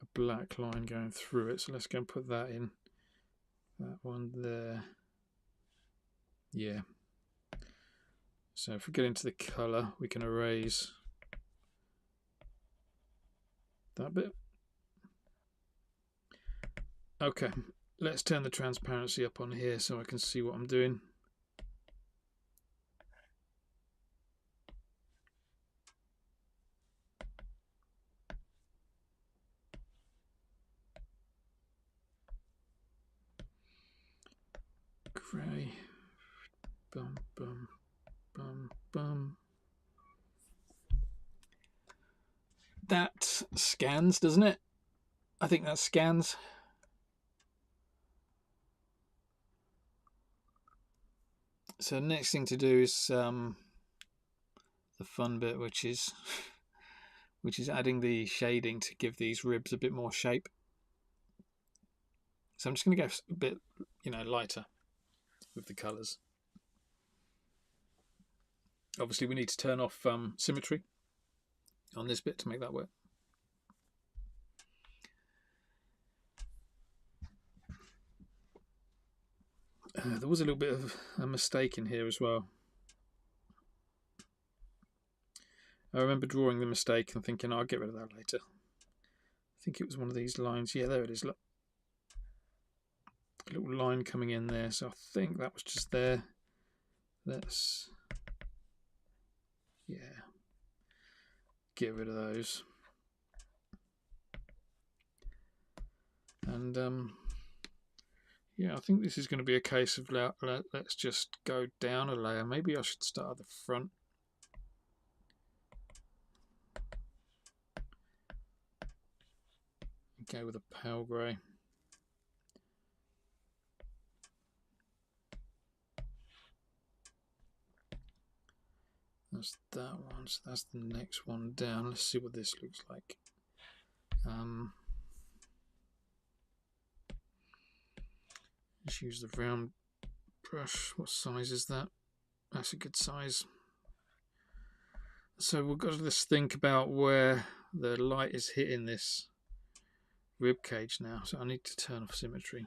a black line going through it. So let's go and put that in. That one there. Yeah. So if we get into the colour, we can erase that bit. Okay, let's turn the transparency up on here so I can see what I'm doing. Grey. Bum, bum, bum, bum. That scans, doesn't it? I think that scans. So next thing to do is the fun bit, which is adding the shading to give these ribs a bit more shape. So I'm just going to go a bit, lighter with the colours. Obviously, we need to turn off symmetry on this bit to make that work. There was a little bit of a mistake in here as well. I remember drawing the mistake and thinking, I'll get rid of that later. I think it was one of these lines. Yeah, there it is. Look. A little line coming in there. So I think that was just there. Let's, yeah, get rid of those. And yeah, I think this is going to be a case of let's just go down a layer. Maybe I should start at the front. Go with a pale grey. That's that one, so that's the next one down. Let's see what this looks like. Let's use the round brush. What size is that? That's a good size. So we've got to just think about where the light is hitting this rib cage now. So I need to turn off symmetry.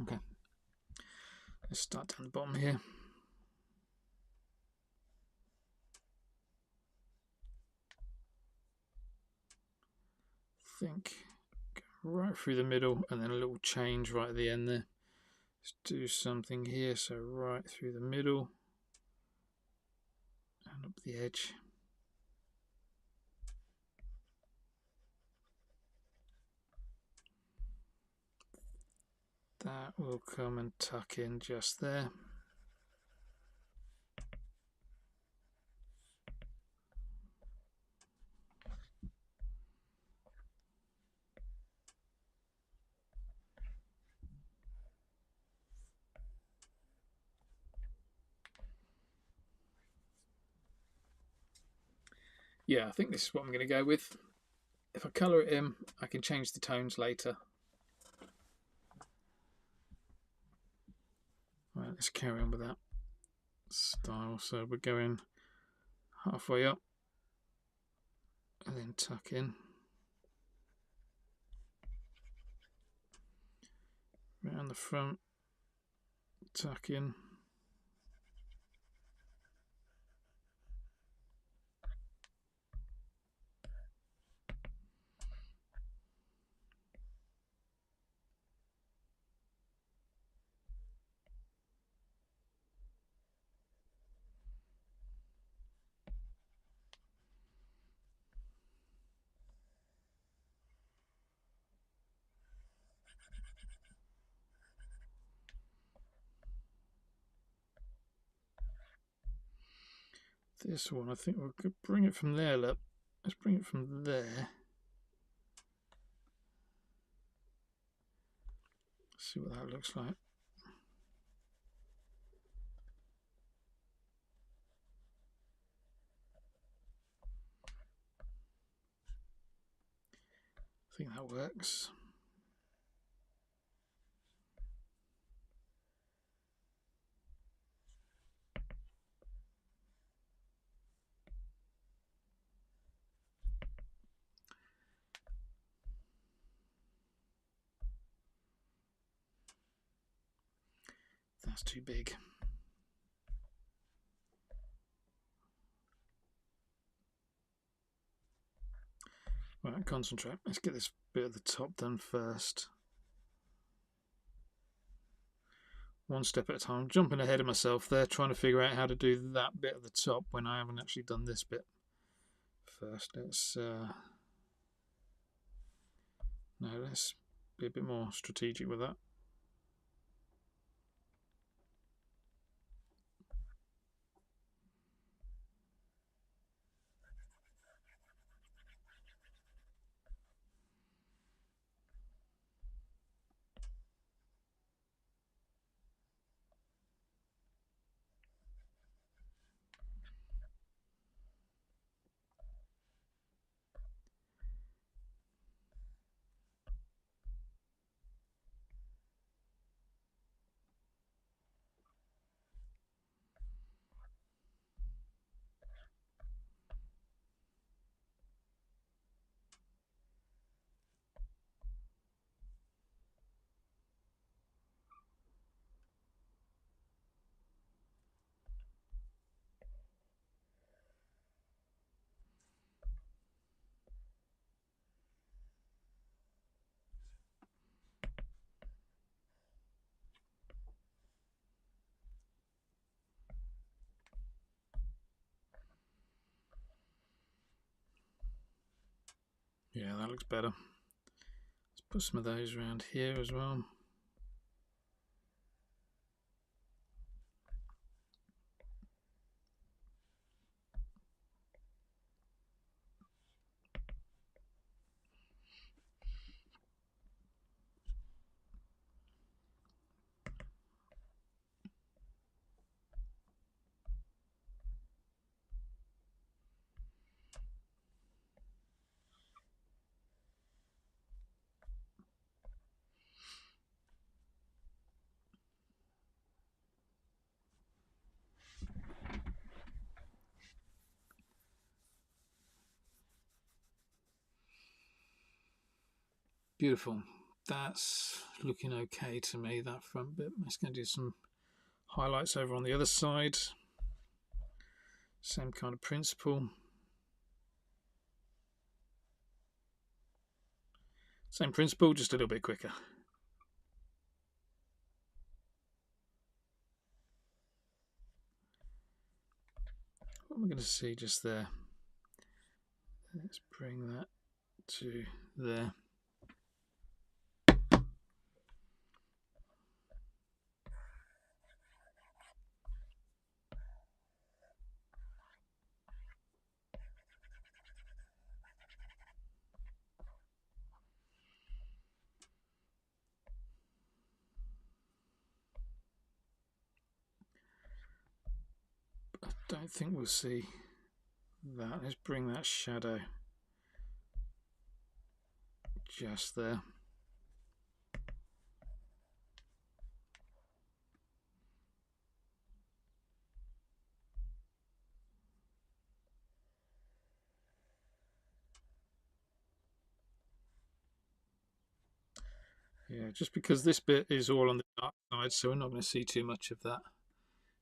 Okay, let's start down the bottom here. Think go right through the middle and then a little change right at the end there. Let's do something here, so right through the middle and up the edge. That will come and tuck in just there. Yeah, I think this is what I'm going to go with. If I colour it in, I can change the tones later. Right, let's carry on with that style. So we're going halfway up and then tuck in. Around the front, tuck in. This one, I think we could bring it from there, look. Let's bring it from there. See what that looks like. I think that works. That's too big. Right, concentrate. Let's get this bit at the top done first. One step at a time. I'm jumping ahead of myself there, trying to figure out how to do that bit at the top when I haven't actually done this bit first. Let's be a bit more strategic with that. Yeah, that looks better. Let's put some of those around here as well. Beautiful. That's looking okay to me, that front bit. I'm just going to do some highlights over on the other side. Same kind of principle. Same principle, just a little bit quicker. What am I going to see just there? Let's bring that to there. I don't think we'll see that. Let's bring that shadow just there. Yeah, just because this bit is all on the dark side, so we're not going to see too much of that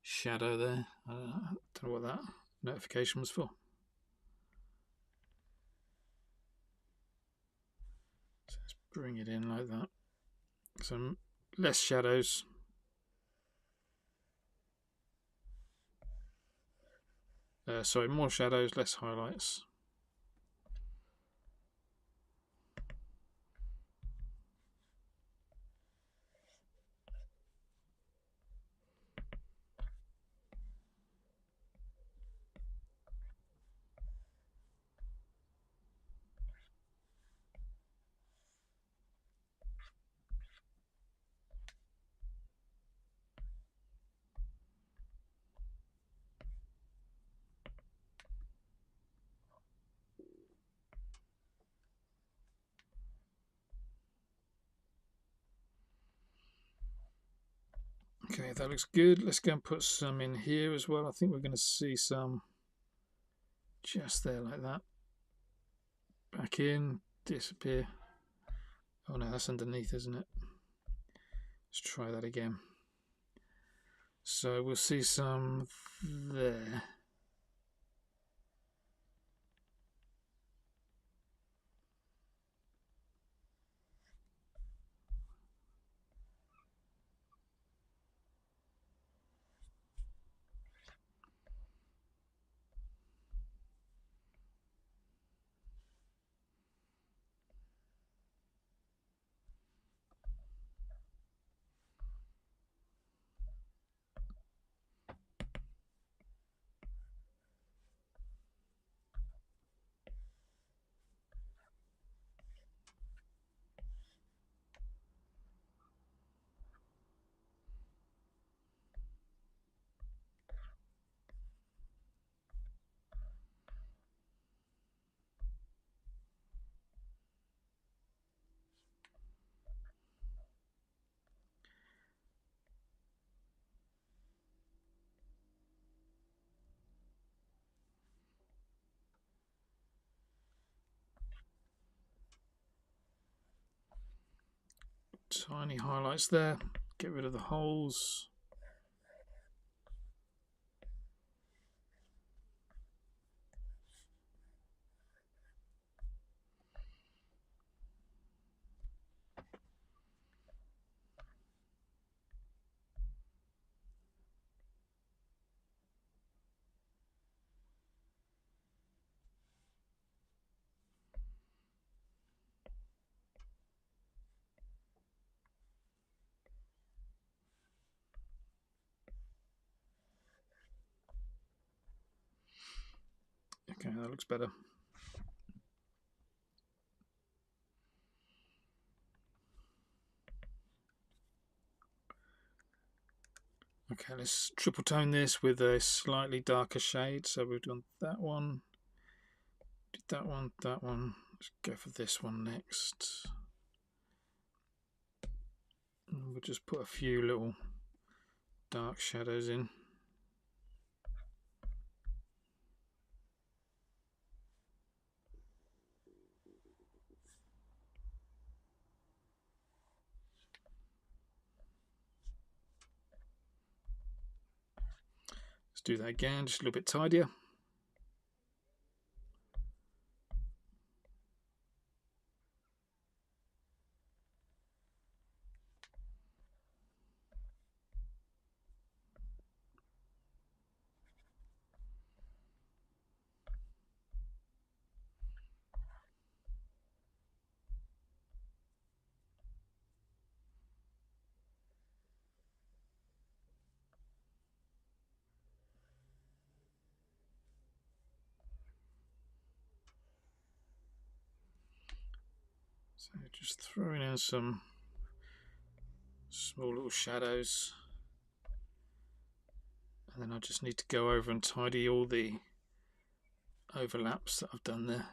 shadow there. I don't know what that notification was for. So let's bring it in like that. Some less shadows. Sorry, more shadows, less highlights. Okay, that looks good. Let's go and put some in here as well. I think we're going to see some just there like that. Back in, disappear. Oh no, that's underneath, isn't it? Let's try that again. So we'll see some there. Tiny highlights there. Get rid of the holes. Yeah, that looks better. Okay, let's triple tone this with a slightly darker shade. So we've done that one, did that one, that one. Let's go for this one next. And we'll just put a few little dark shadows in. Let's do that again, just a little bit tidier. So just throwing in some small little shadows, and then I just need to go over and tidy all the overlaps that I've done there.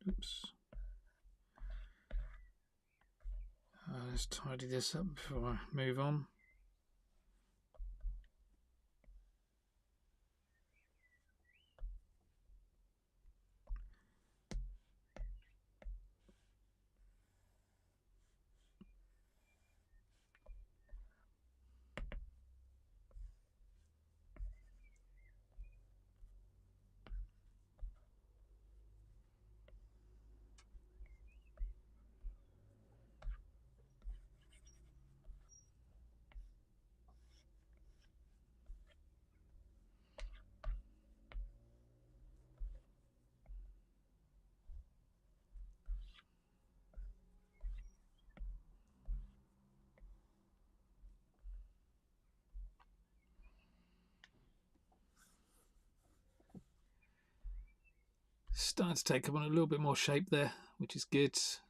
Oops. Let's tidy this up before I move on. Starting to take on a little bit more shape there, which is good. Just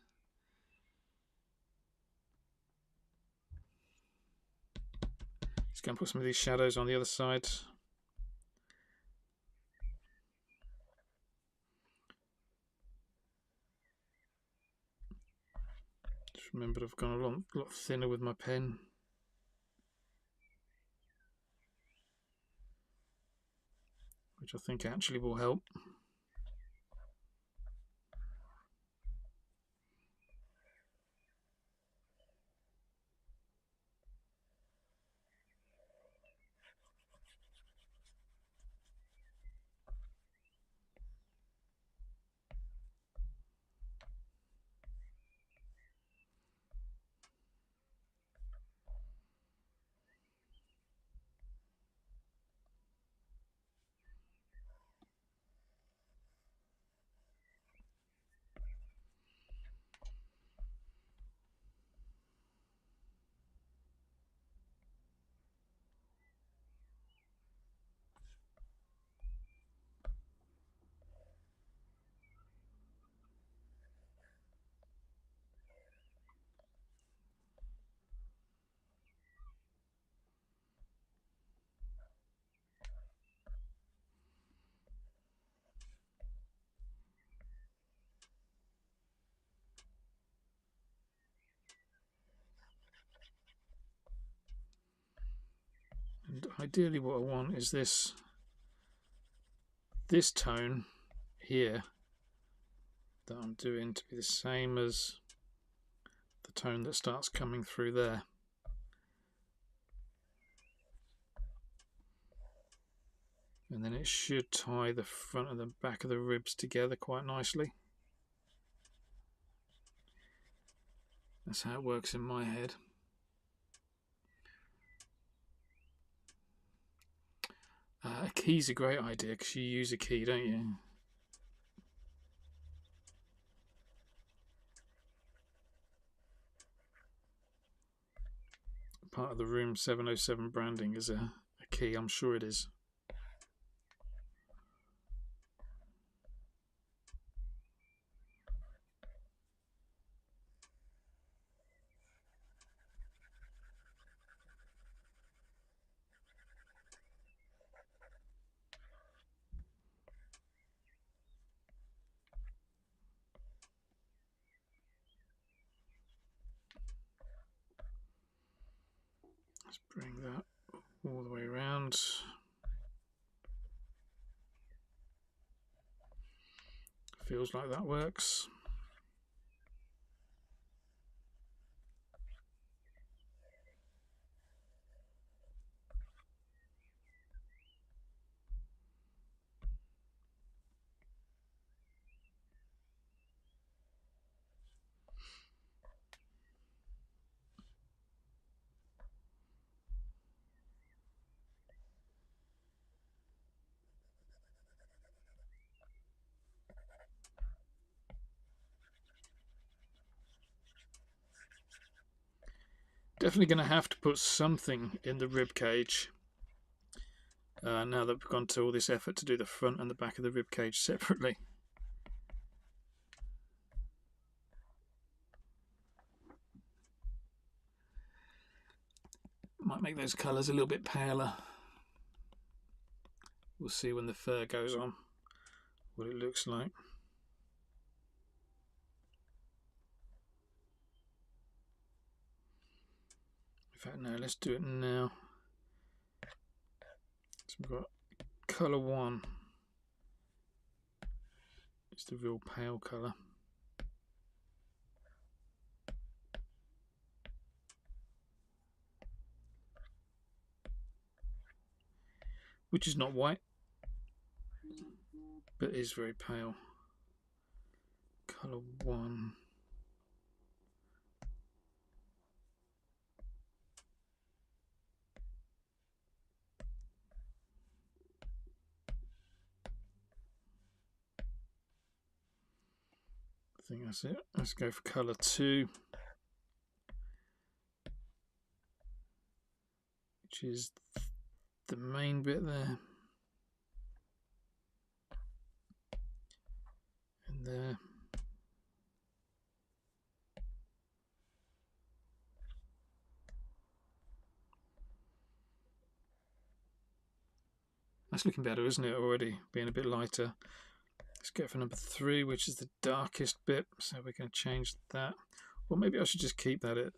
going to put some of these shadows on the other side. Just remembered I've gone a lot thinner with my pen. Which I think actually will help. And ideally what I want is this tone here that I'm doing to be the same as the tone that starts coming through there. And then it should tie the front and the back of the ribs together quite nicely. That's how it works in my head. A key's a great idea because you use a key, don't you? Part of the room 707 branding is a key, I'm sure it is. Let's bring that all the way around. Feels like that works. Definitely going to have to put something in the rib cage. Now that we've gone to all this effort to do the front and the back of the rib cage separately. Might make those colours a little bit paler. We'll see when the fur goes on what it looks like. In fact, no, let's do it now. So we've got colour 1. It's the real pale colour. Which is not white, but is very pale. Colour 1. I think that's it. Let's go for colour 2, which is the main bit there. And there. That's looking better, isn't it, already? Being a bit lighter. Let's go for number 3, which is the darkest bit. So we're going to change that. Or maybe I should just keep that. I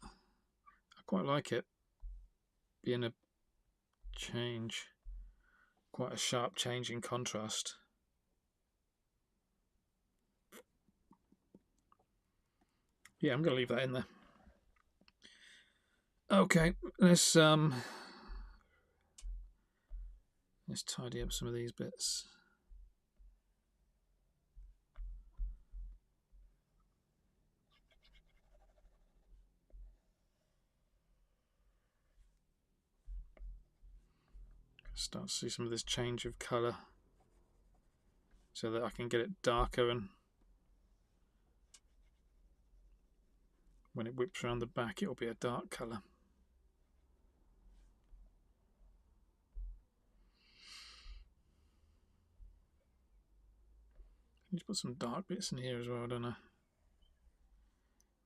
quite like it being a change. Quite a sharp change in contrast. Yeah, I'm going to leave that in there. Okay, let's tidy up some of these bits. Start to see some of this change of colour so that I can get it darker, and when it whips around the back it'll be a dark colour. Need to put some dark bits in here as well, don't I?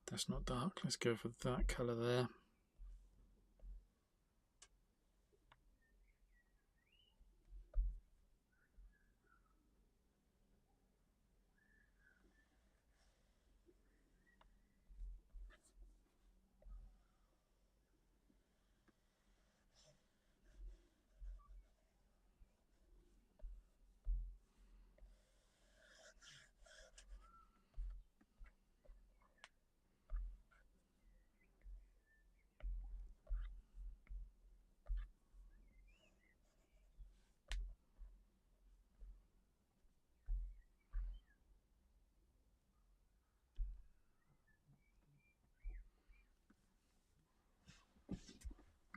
That's not dark. Let's go for that colour there.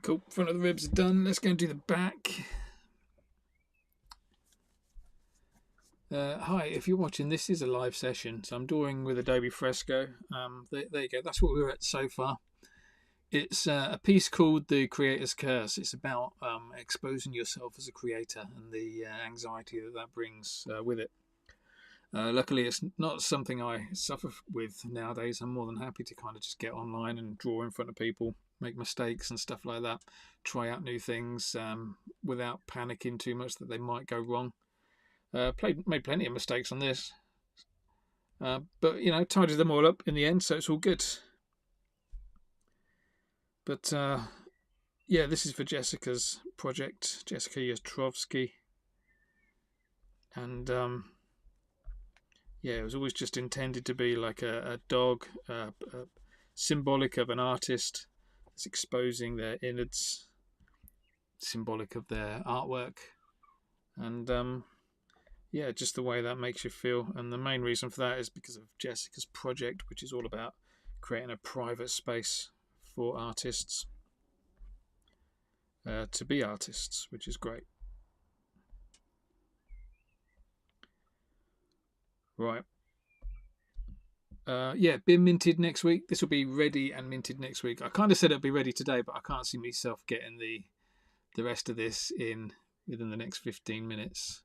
Cool. Front of the ribs are done. Let's go and do the back. Hi, if you're watching, this is a live session, so I'm drawing with Adobe Fresco. There you go. That's what we're at so far. It's a piece called The Creator's Curse. It's about exposing yourself as a creator and the anxiety that brings with it. Luckily, it's not something I suffer with nowadays. I'm more than happy to kind of just get online and draw in front of people, make mistakes and stuff like that, try out new things without panicking too much that they might go wrong. Made plenty of mistakes on this, but you know, tidied them all up in the end, so it's all good. But yeah, this is for Jessica's project, Jessica Yastrovsky, and yeah, it was always just intended to be like a dog, symbolic of an artist that's exposing their innards, symbolic of their artwork, and yeah, just the way that makes you feel. And the main reason for that is because of Jessica's project, which is all about creating a private space for artists to be artists, which is great. Right. Yeah, been minted next week. This will be ready and minted next week. I kind of said it'll be ready today, but I can't see myself getting the rest of this in within the next 15 minutes.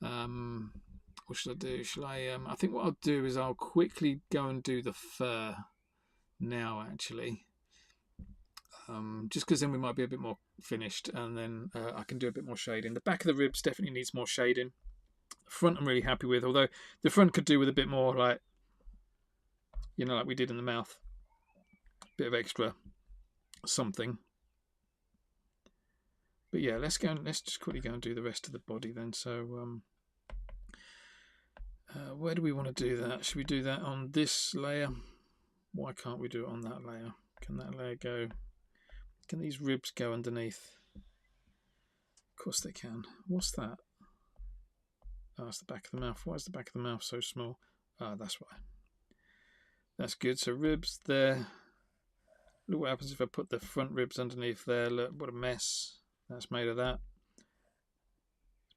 What should I do? Shall I? I think what I'll do is I'll quickly go and do the fur now, actually. Just because then we might be a bit more finished, and then I can do a bit more shading. The back of the ribs definitely needs more shading. The front I'm really happy with, although the front could do with a bit more, like, you know, like we did in the mouth. A bit of extra something. But yeah, let's just quickly go and do the rest of the body then. So where do we want to do that? Should we do that on this layer? Why can't we do it on that layer? Can that layer go? Can these ribs go underneath? Of course they can. What's that? Oh, it's the back of the mouth. Why is the back of the mouth so small? Ah, that's why. That's good. So ribs there. Look what happens if I put the front ribs underneath there. Look, what a mess that's made of that.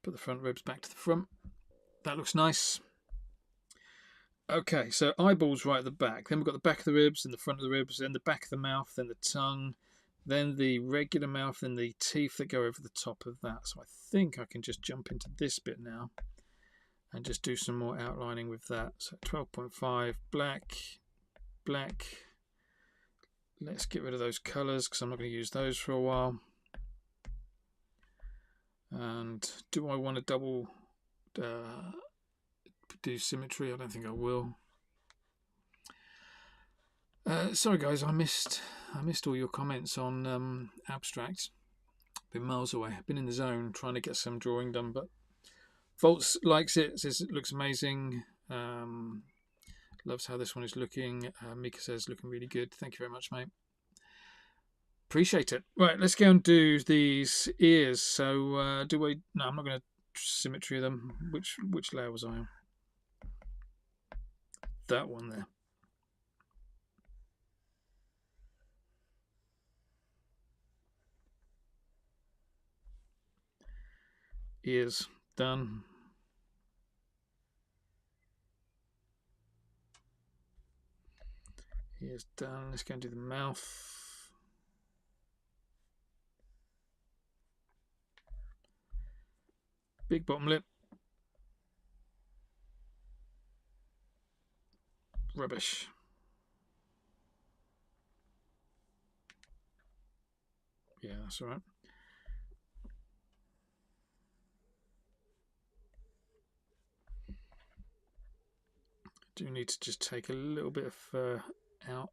Put the front ribs back to the front. That looks nice. Okay, so eyeballs right at the back. Then we've got the back of the ribs, and the front of the ribs, then the back of the mouth, then the tongue, then the regular mouth, then the teeth that go over the top of that. So I think I can just jump into this bit now and just do some more outlining with that. So 12.5, black, black. Let's get rid of those colours because I'm not going to use those for a while. And do I want to double do symmetry? I don't think I will. Sorry guys, I missed all your comments on abstract. Been miles away. Been in the zone trying to get some drawing done, but Volts likes it, says it looks amazing. Loves how this one is looking. Mika says looking really good. Thank you very much, mate. Appreciate it. Right, let's go and do these ears. So do we? No, I'm not going to symmetry them. Which layer was I on? That one there. Ears done. Ears done. Let's go and do the mouth. Big bottom lip. Rubbish. Yeah, that's all right. Do need to just take a little bit of fur out.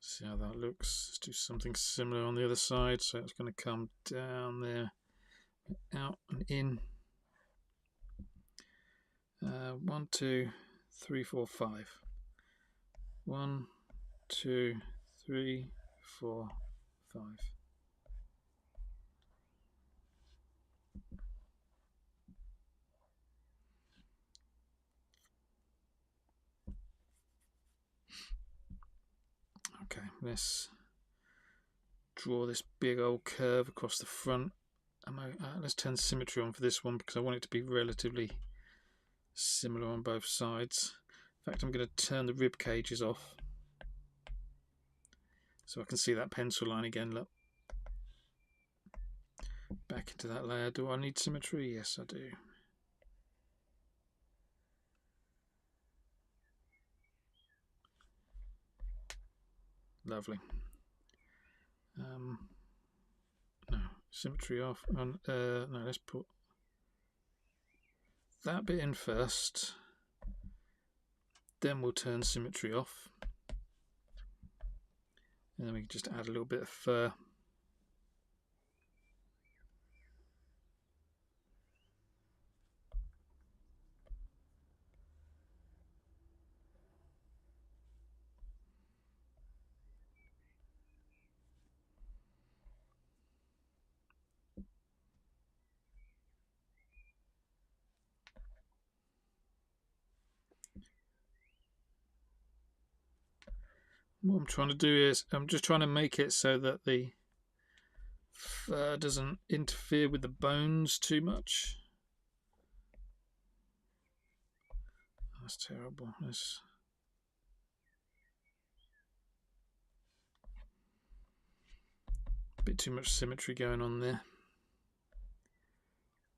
See how that looks. Let's do something similar on the other side. So it's going to come down there, out and in. 1, 2, 3, 4, 5. 1, 2, 3, 4, 5. Okay, let's draw this big old curve across the front. Let's turn symmetry on for this one because I want it to be relatively similar on both sides. In fact, I'm going to turn the rib cages off so I can see that pencil line again. Look, back into that layer. Do I need symmetry? Yes, I do. Lovely. No, symmetry off. No, let's put that bit in first. Then we'll turn symmetry off. And then we can just add a little bit of fur. What I'm trying to do is I'm just trying to make it so that the fur doesn't interfere with the bones too much. That's terrible. There's a bit too much symmetry going on there.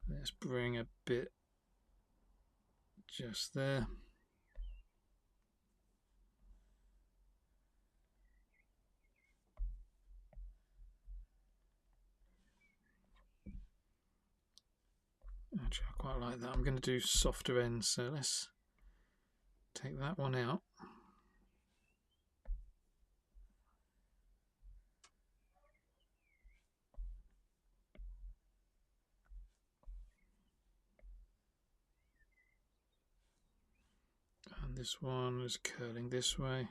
Let's bring a bit just there. Actually, I quite like that. I'm going to do softer ends, so let's take that one out. And this one is curling this way.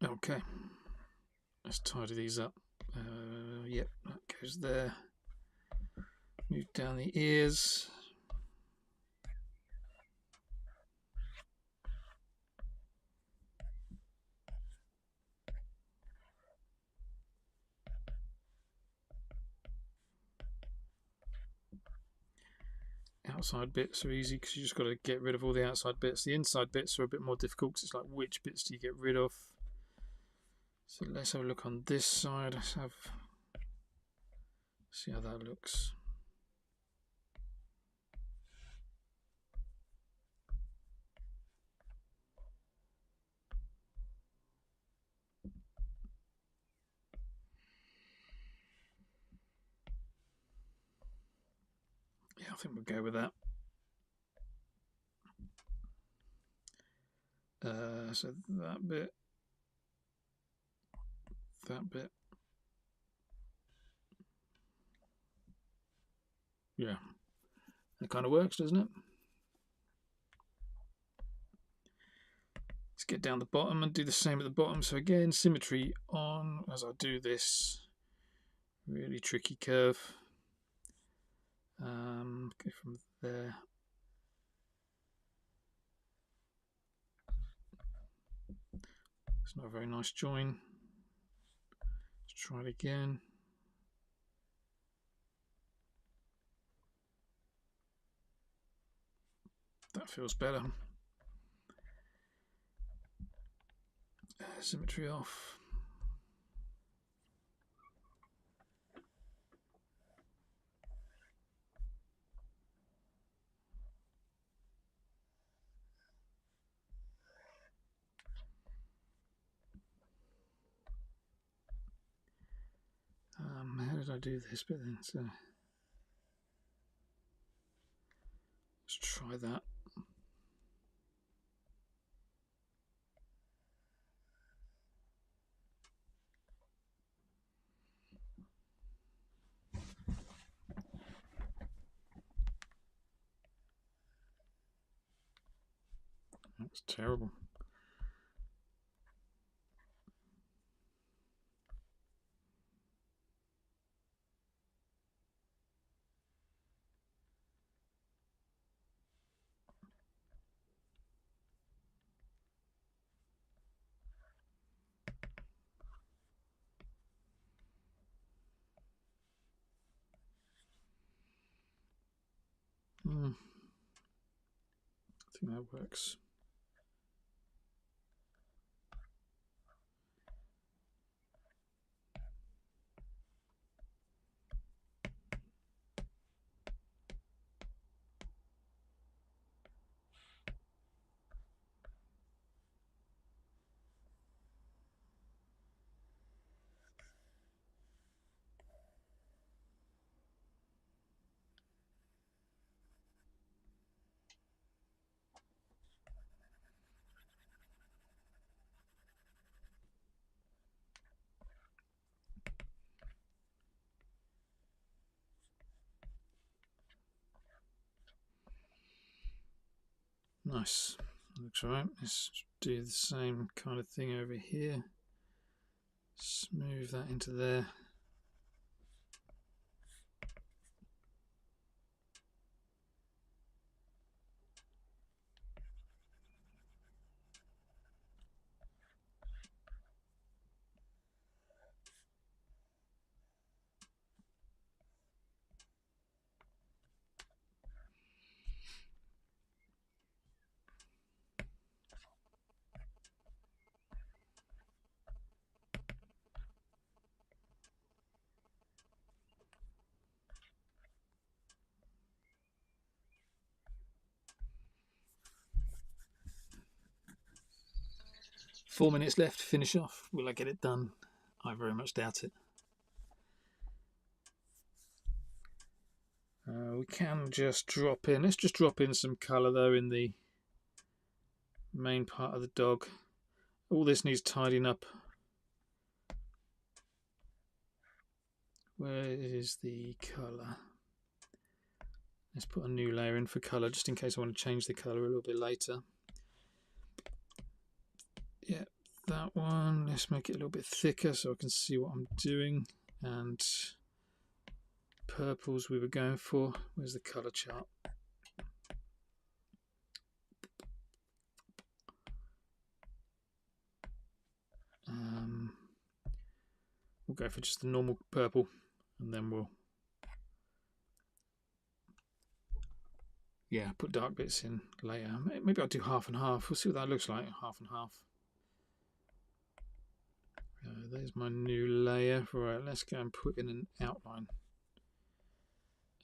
Okay, let's tidy these up. Yep, that goes there. Move down the ears. Outside bits are easy because you just got to get rid of all the outside bits. The inside bits are a bit more difficult because it's like which bits do you get rid of. So let's have a look on this side. See how that looks. Yeah, I think we'll go with that. So that bit. Yeah, that kind of works, doesn't it? Let's get down the bottom and do the same at the bottom. So again, symmetry on as I do this really tricky curve. Go from there. It's not a very nice join. Let's try it again. That feels better. Symmetry off. How did I do this bit then? So let's try that. That's terrible. I think that works. Nice. Looks alright. Let's do the same kind of thing over here. Smooth that into there. Four minutes left to finish off. Will I get it done? I very much doubt it. We can just drop in. Let's just drop in some colour though in the main part of the dog. All this needs tidying up. Where is the colour? Let's put a new layer in for colour just in case I want to change the colour a little bit later. Yeah, that one. Let's make it a little bit thicker so I can see what I'm doing. And purples we were going for. Where's the colour chart? We'll go for just the normal purple, and then we'll put dark bits in later. Maybe I'll do half and half. We'll see what that looks like. Half and half. There's my new layer. Right, let's go and put in an outline,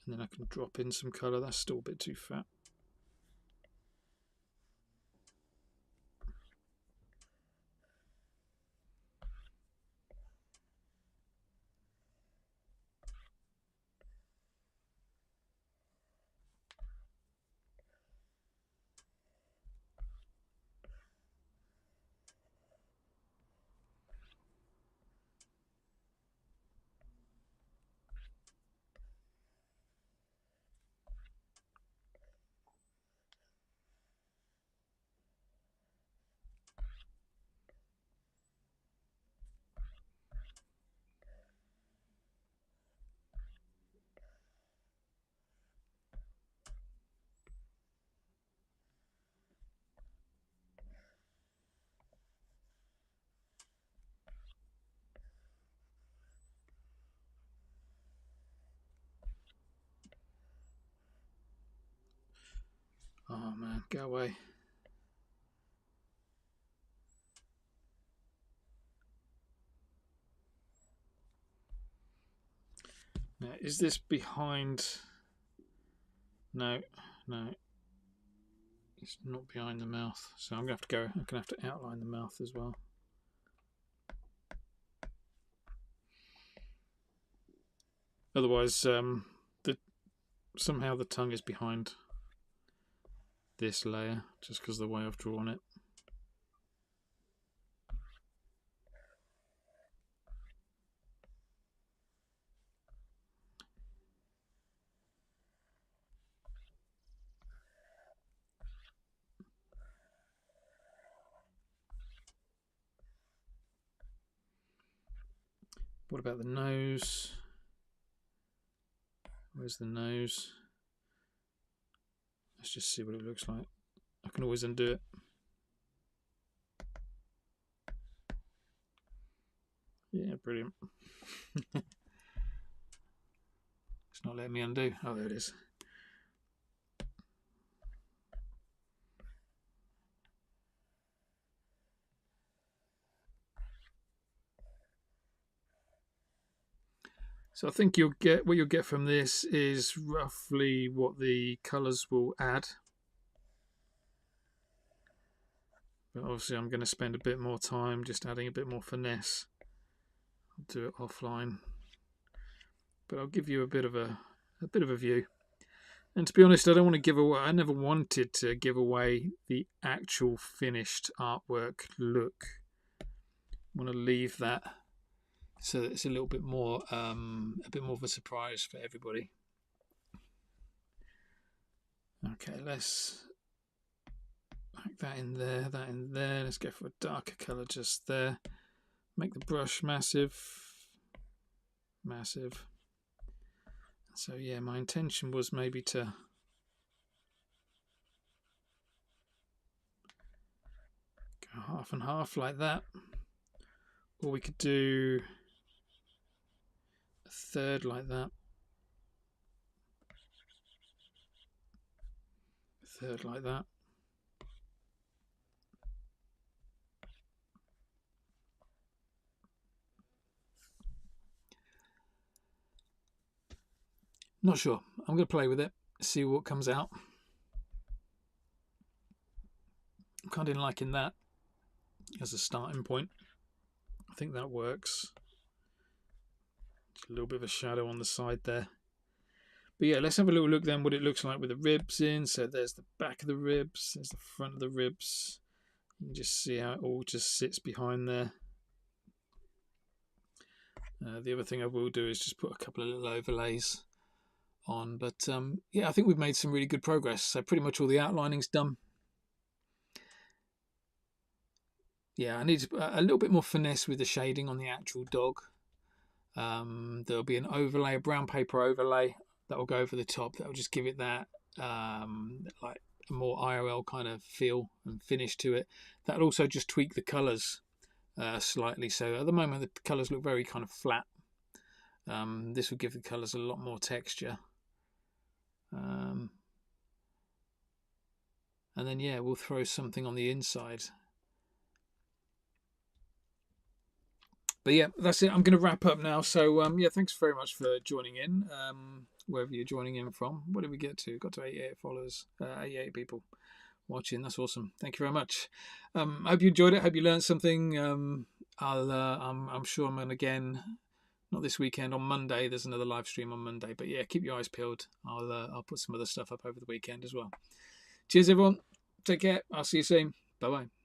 and then I can drop in some colour. That's still a bit too fat. Oh man, go away. Now, is this behind? No, no. It's not behind the mouth. So I'm going to have to I'm going to have to outline the mouth as well. Otherwise, somehow the tongue is behind this layer just because of the way I've drawn it. What about the nose? Where's the nose? Let's just see what it looks like. I can always undo it. Yeah, brilliant. It's not letting me undo. Oh, there it is. So I think what you'll get from this is roughly what the colours will add. But obviously I'm going to spend a bit more time just adding a bit more finesse. I'll do it offline. But I'll give you a bit of a view. And to be honest, I don't want to give away. I never wanted to give away the actual finished artwork look. I want to leave that so that it's a little bit more of a surprise for everybody. Okay, let's make that in there, that in there. Let's go for a darker colour just there. Make the brush massive. So yeah, my intention was maybe to go half and half like that, or we could do a third like that, a third like that. Not sure. I'm going to play with it, see what comes out. I'm kind of liking that as a starting point. I think that works. Just a little bit of a shadow on the side there. But yeah, let's have a little look then what it looks like with the ribs in. So there's the back of the ribs, there's the front of the ribs. You can just see how it all just sits behind there. The other thing I will do is just put a couple of little overlays on, but yeah, I think we've made some really good progress. So pretty much all the outlining's done. Yeah, I need a little bit more finesse with the shading on the actual dog. There'll be an overlay, a brown paper overlay that will go over the top. That will just give it that like a more IRL kind of feel and finish to it. That'll also just tweak the colours slightly. So at the moment the colours look very kind of flat. This will give the colours a lot more texture. And then yeah, we'll throw something on the inside. But yeah, that's it. I'm going to wrap up now. So yeah, thanks very much for joining in. Wherever you're joining in from. What did we get to? Got to 88 followers, 88 people watching. That's awesome. Thank you very much. I hope you enjoyed it. Hope you learned something. I'm sure I'm again. Not this weekend. On Monday, there's another live stream on Monday. But yeah, keep your eyes peeled. I'll put some other stuff up over the weekend as well. Cheers, everyone. Take care. I'll see you soon. Bye bye.